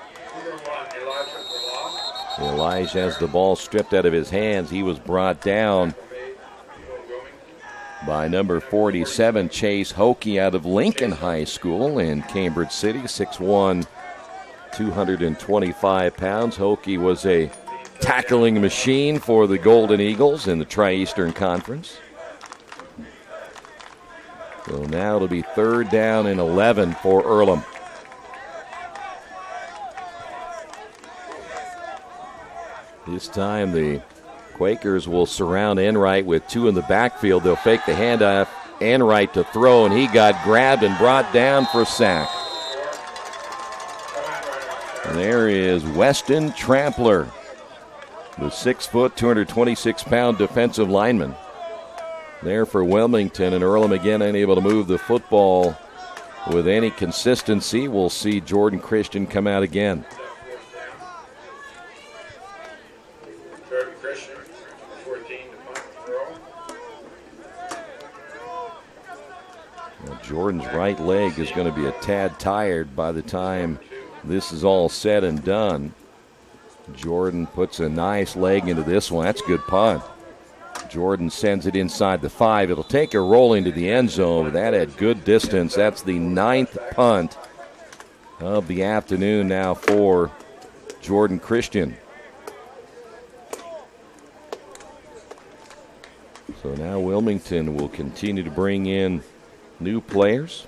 Elijah has the ball stripped out of his hands. He was brought down by number 47, Chase Hokie, out of Lincoln High School in Cambridge City, 6'1", 225 pounds. Hokie was a tackling machine for the Golden Eagles in the Tri-Eastern Conference. So now it'll be 3rd down and 11 for Earlham. This time the Quakers will surround Enright with 2 in the backfield. They'll fake the handoff. Enright to throw, and he got grabbed and brought down for a sack. And there is Weston Trampler, the 6', 226-pound defensive lineman. There for Wilmington, and Earlham again unable to move the football with any consistency. We'll see Jordan Christian come out again. Jordan Christian, 14 to punt throw. Now, Jordan's right leg is going to be a tad tired by the time this is all said and done. Jordan puts a nice leg into this one. That's a good punt. Jordan sends it inside the 5. It'll take a roll into the end zone, but that at good distance. That's the 9th punt of the afternoon now for Jordan Christian. So now Wilmington will continue to bring in new players.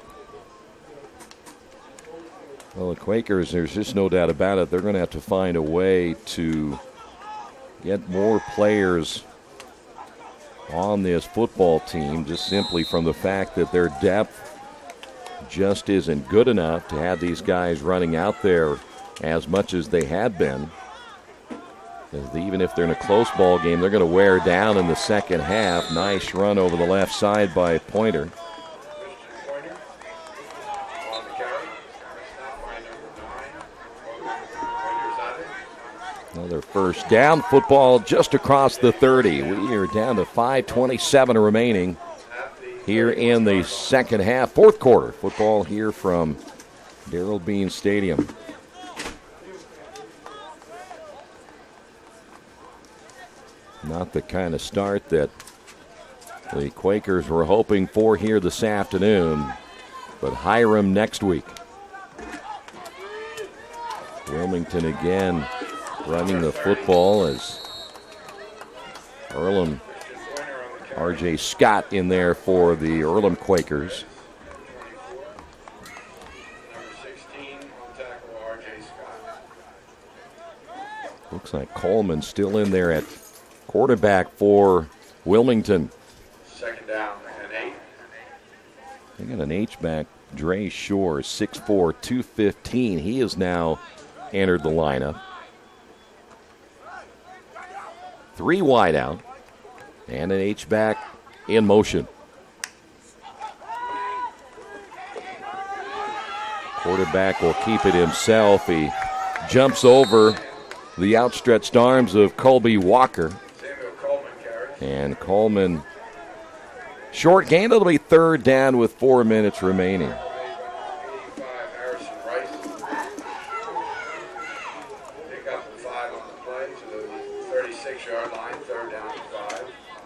Well, the Quakers, there's just no doubt about it, they're going to have to find a way to get more players on this football team, just simply from the fact that their depth just isn't good enough to have these guys running out there as much as they had been. Even if they're in a close ball game, they're going to wear down in the second half. Nice run over the left side by Pointer. Another first down. Football just across the 30. We are down to 5:27 remaining here in the second half. Fourth quarter football here from Darrell Bean Stadium. Not the kind of start that the Quakers were hoping for here this afternoon, but Hiram next week. Wilmington again running the football as Earlham, R.J. Scott in there for the Earlham Quakers. Looks like Coleman still in there at quarterback for Wilmington. Second down and 8. They got an H-back, Dre Shore, 6'4", 215. He has now entered the lineup. 3 wide out. And an H-back in motion. Quarterback will keep it himself. He jumps over the outstretched arms of Colby Walker. And Coleman, short gain. It'll be 3rd down with 4 minutes remaining.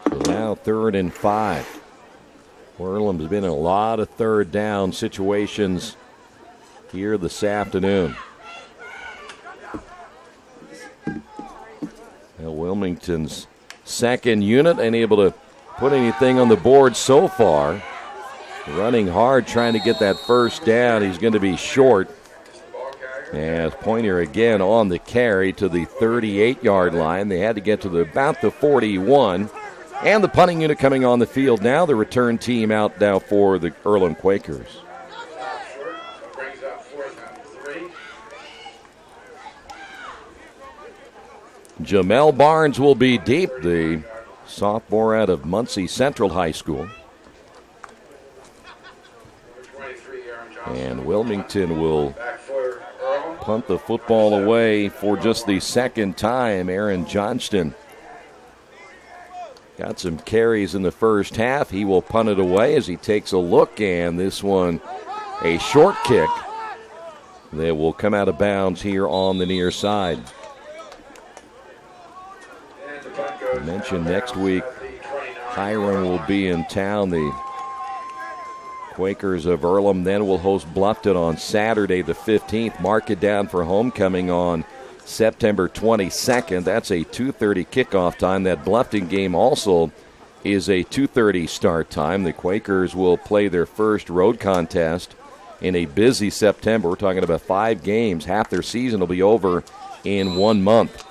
So now 3rd and 5. Earlham's been in a lot of 3rd down situations here this afternoon. Now Wilmington's second unit ain't able to put anything on the board so far. Running hard, trying to get that 1st down. He's going to be short. As Pointer again on the carry to the 38-yard line. They had to get to about the 41. And the punting unit coming on the field now. The return team out now for the Earlham Quakers. Jamel Barnes will be deep, the sophomore out of Muncie Central High School. And Wilmington will punt the football away for just the 2nd time. Aaron Johnston got some carries in the first half. He will punt it away as he takes a look, and this one a short kick that will come out of bounds here on the near side. I mentioned next week Hiram will be in town. The Quakers of Earlham then will host Bluffton on Saturday the 15th. Mark it down for homecoming on September 22nd. That's a 2:30 kickoff time. That Bluffton game also is a 2:30 start time. The Quakers will play their first road contest in a busy September. We're talking about 5 games. Half their season will be over in 1 month.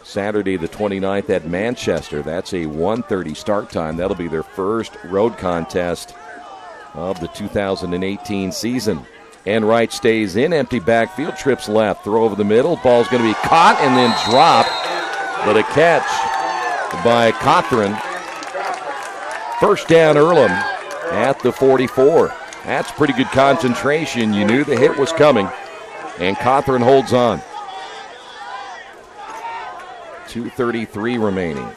Saturday the 29th at Manchester. That's a 1:30 start time. That'll be their first road contest of the 2018 season. Enright stays in, empty backfield, trips left, throw over the middle. Ball's going to be caught and then dropped, but a catch by Cothran. 1st down Earlham at the 44. That's pretty good concentration. You knew the hit was coming, and Cothran holds on. 2:33 remaining.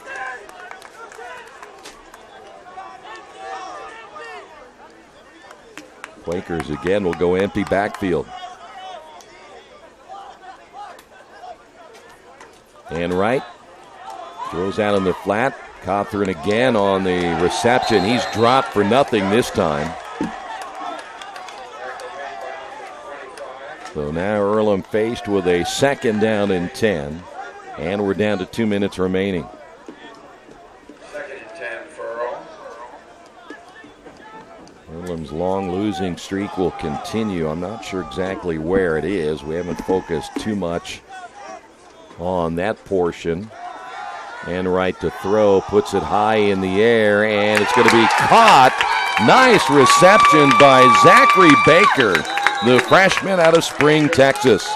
Quakers again will go empty backfield. Enright throws out in the flat. Cothran again on the reception. He's dropped for nothing this time. So now Earlham faced with a 2nd down and 10. And we're down to 2 minutes remaining. 2nd and 10 for Earl. Earlham's long losing streak will continue. I'm not sure exactly where it is. We haven't focused too much on that portion. Enright to throw, puts it high in the air, and it's going to be caught. Nice reception by Zachary Baker, the freshman out of Spring, Texas.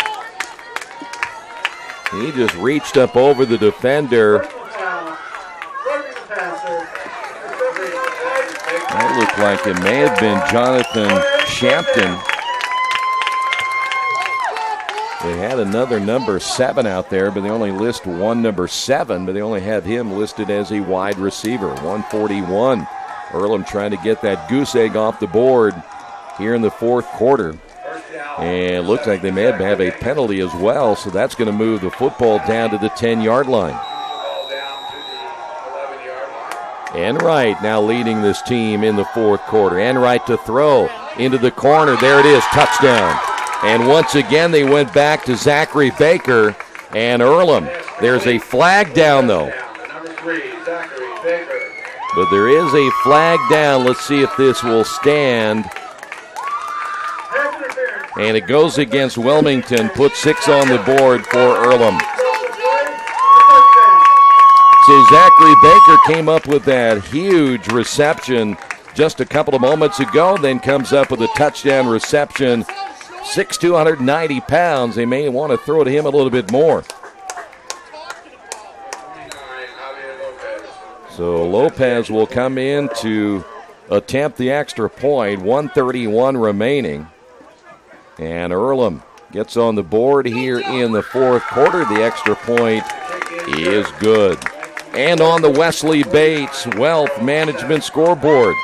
He just reached up over the defender. That looked like it may have been Jonathan Shampton. They had another number 7 out there, but they only list one number 7, but they only have him listed as a wide receiver, 141. Earlham trying to get that goose egg off the board here in the 4th quarter. And it looks like they may have a penalty as well, so that's going to move the football down to the 10-yard line. Enright now leading this team in the 4th quarter. Enright to throw into the corner. There it is, touchdown. And once again, they went back to Zachary Baker and Earlham. There's a flag down, though. But there is a flag down. Let's see if this will stand. And it goes against Wilmington, put 6 on the board for Earlham. So Zachary Baker came up with that huge reception just a couple of moments ago, then comes up with a touchdown reception. 6'2", 290 pounds. They may want to throw to him a little bit more. So Lopez will come in to attempt the extra point, 1:31 remaining. And Earlham gets on the board here in the fourth quarter. The extra point is good. And on the Wesley Bates Wealth Management scoreboard,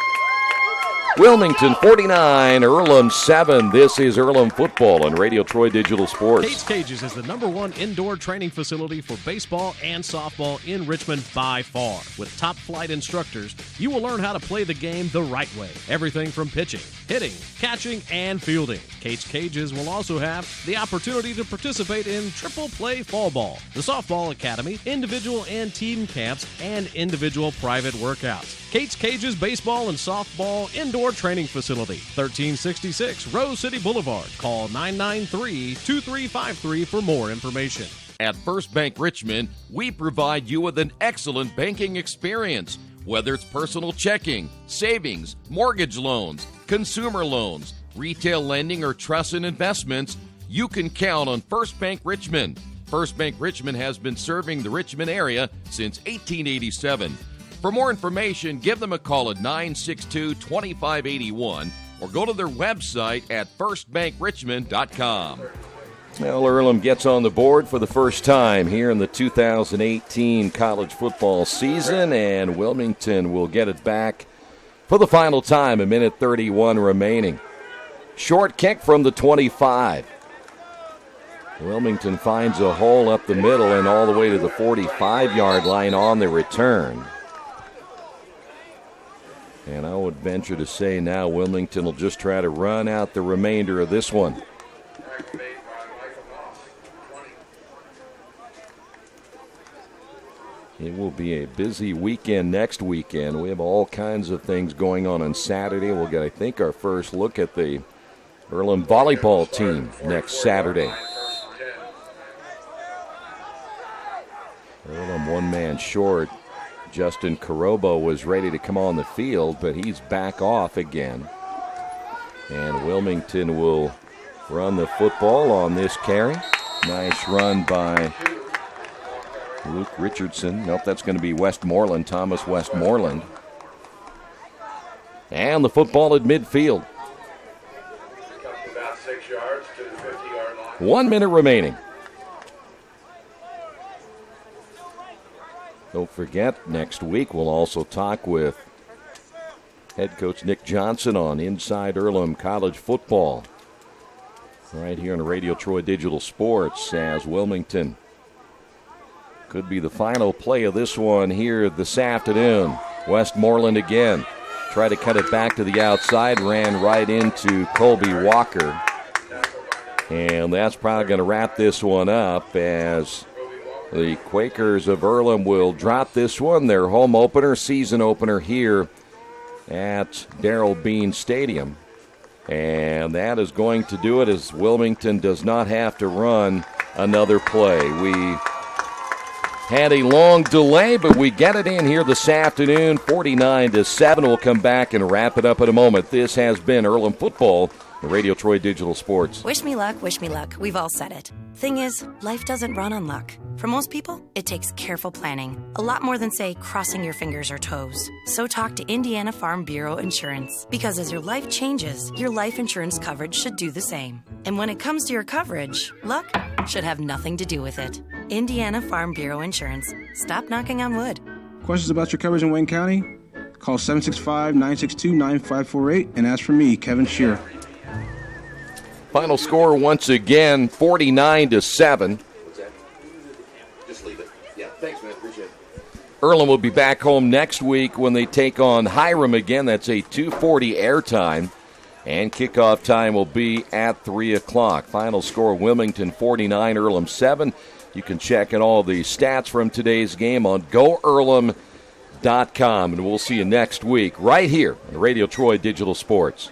Wilmington 49, Earlham 7. This is Earlham football on Radio Troy Digital Sports. Kate's Cages is the #1 indoor training facility for baseball and softball in Richmond by far. With top-flight instructors, you will learn how to play the game the right way. Everything from pitching, hitting, catching, and fielding. Kate's Cages will also have the opportunity to participate in triple play fall ball, the softball academy, individual and team camps, and individual private workouts. Kate's Cages Baseball and Softball Indoor Training Facility, 1366 Rose City Boulevard. Call 993-2353 for more information. At First Bank Richmond, we provide you with an excellent banking experience. Whether it's personal checking, savings, mortgage loans, consumer loans, retail lending, or trust and investments, you can count on First Bank Richmond. First Bank Richmond has been serving the Richmond area since 1887. For more information, give them a call at 962-2581 or go to their website at firstbankrichmond.com. Well, Earlham gets on the board for the first time here in the 2018 college football season, and Wilmington will get it back for the final time, 1:31 remaining. Short kick from the 25. Wilmington finds a hole up the middle and all the way to the 45-yard line on the return. And I would venture to say now Wilmington will just try to run out the remainder of this one. It will be a busy weekend next weekend. We have all kinds of things going on Saturday. We'll get, I think, our first look at the Earlham volleyball team next Saturday. Earlham one man short. Justin Carobo was ready to come on the field, but he's back off again. And Wilmington will run the football on this carry. Nice run by Luke Richardson. Nope, that's going to be Westmoreland, Thomas Westmoreland. And the football at midfield. 1 minute remaining. Don't forget, next week we'll also talk with head coach Nick Johnson on Inside Earlham College Football. Right here on Radio Troy Digital Sports, as Wilmington could be the final play of this one here this afternoon. Westmoreland again. Tried to cut it back to the outside, ran right into Colby Walker. And that's probably going to wrap this one up as the Quakers of Earlham will drop this one, their home opener, season opener here at Darrell Bean Stadium. And that is going to do it as Wilmington does not have to run another play. We had a long delay, but we get it in here this afternoon, 49-7. We'll come back and wrap it up in a moment. This has been Earlham Football, Radio Troy Digital Sports. Wish me luck, wish me luck. We've all said it. Thing is, life doesn't run on luck. For most people, it takes careful planning. A lot more than, say, crossing your fingers or toes. So talk to Indiana Farm Bureau Insurance. Because as your life changes, your life insurance coverage should do the same. And when it comes to your coverage, luck should have nothing to do with it. Indiana Farm Bureau Insurance. Stop knocking on wood. Questions about your coverage in Wayne County? Call 765-962-9548 and ask for me, Kevin Shearer. Final score once again, 49-7. Just leave it. Yeah, thanks, man. Appreciate it. Earlham will be back home next week when they take on Hiram again. That's a 2:40 airtime. And kickoff time will be at 3 o'clock. Final score, Wilmington 49, Earlham 7. You can check in all the stats from today's game on GoEarlham.com. And we'll see you next week right here on Radio Troy Digital Sports.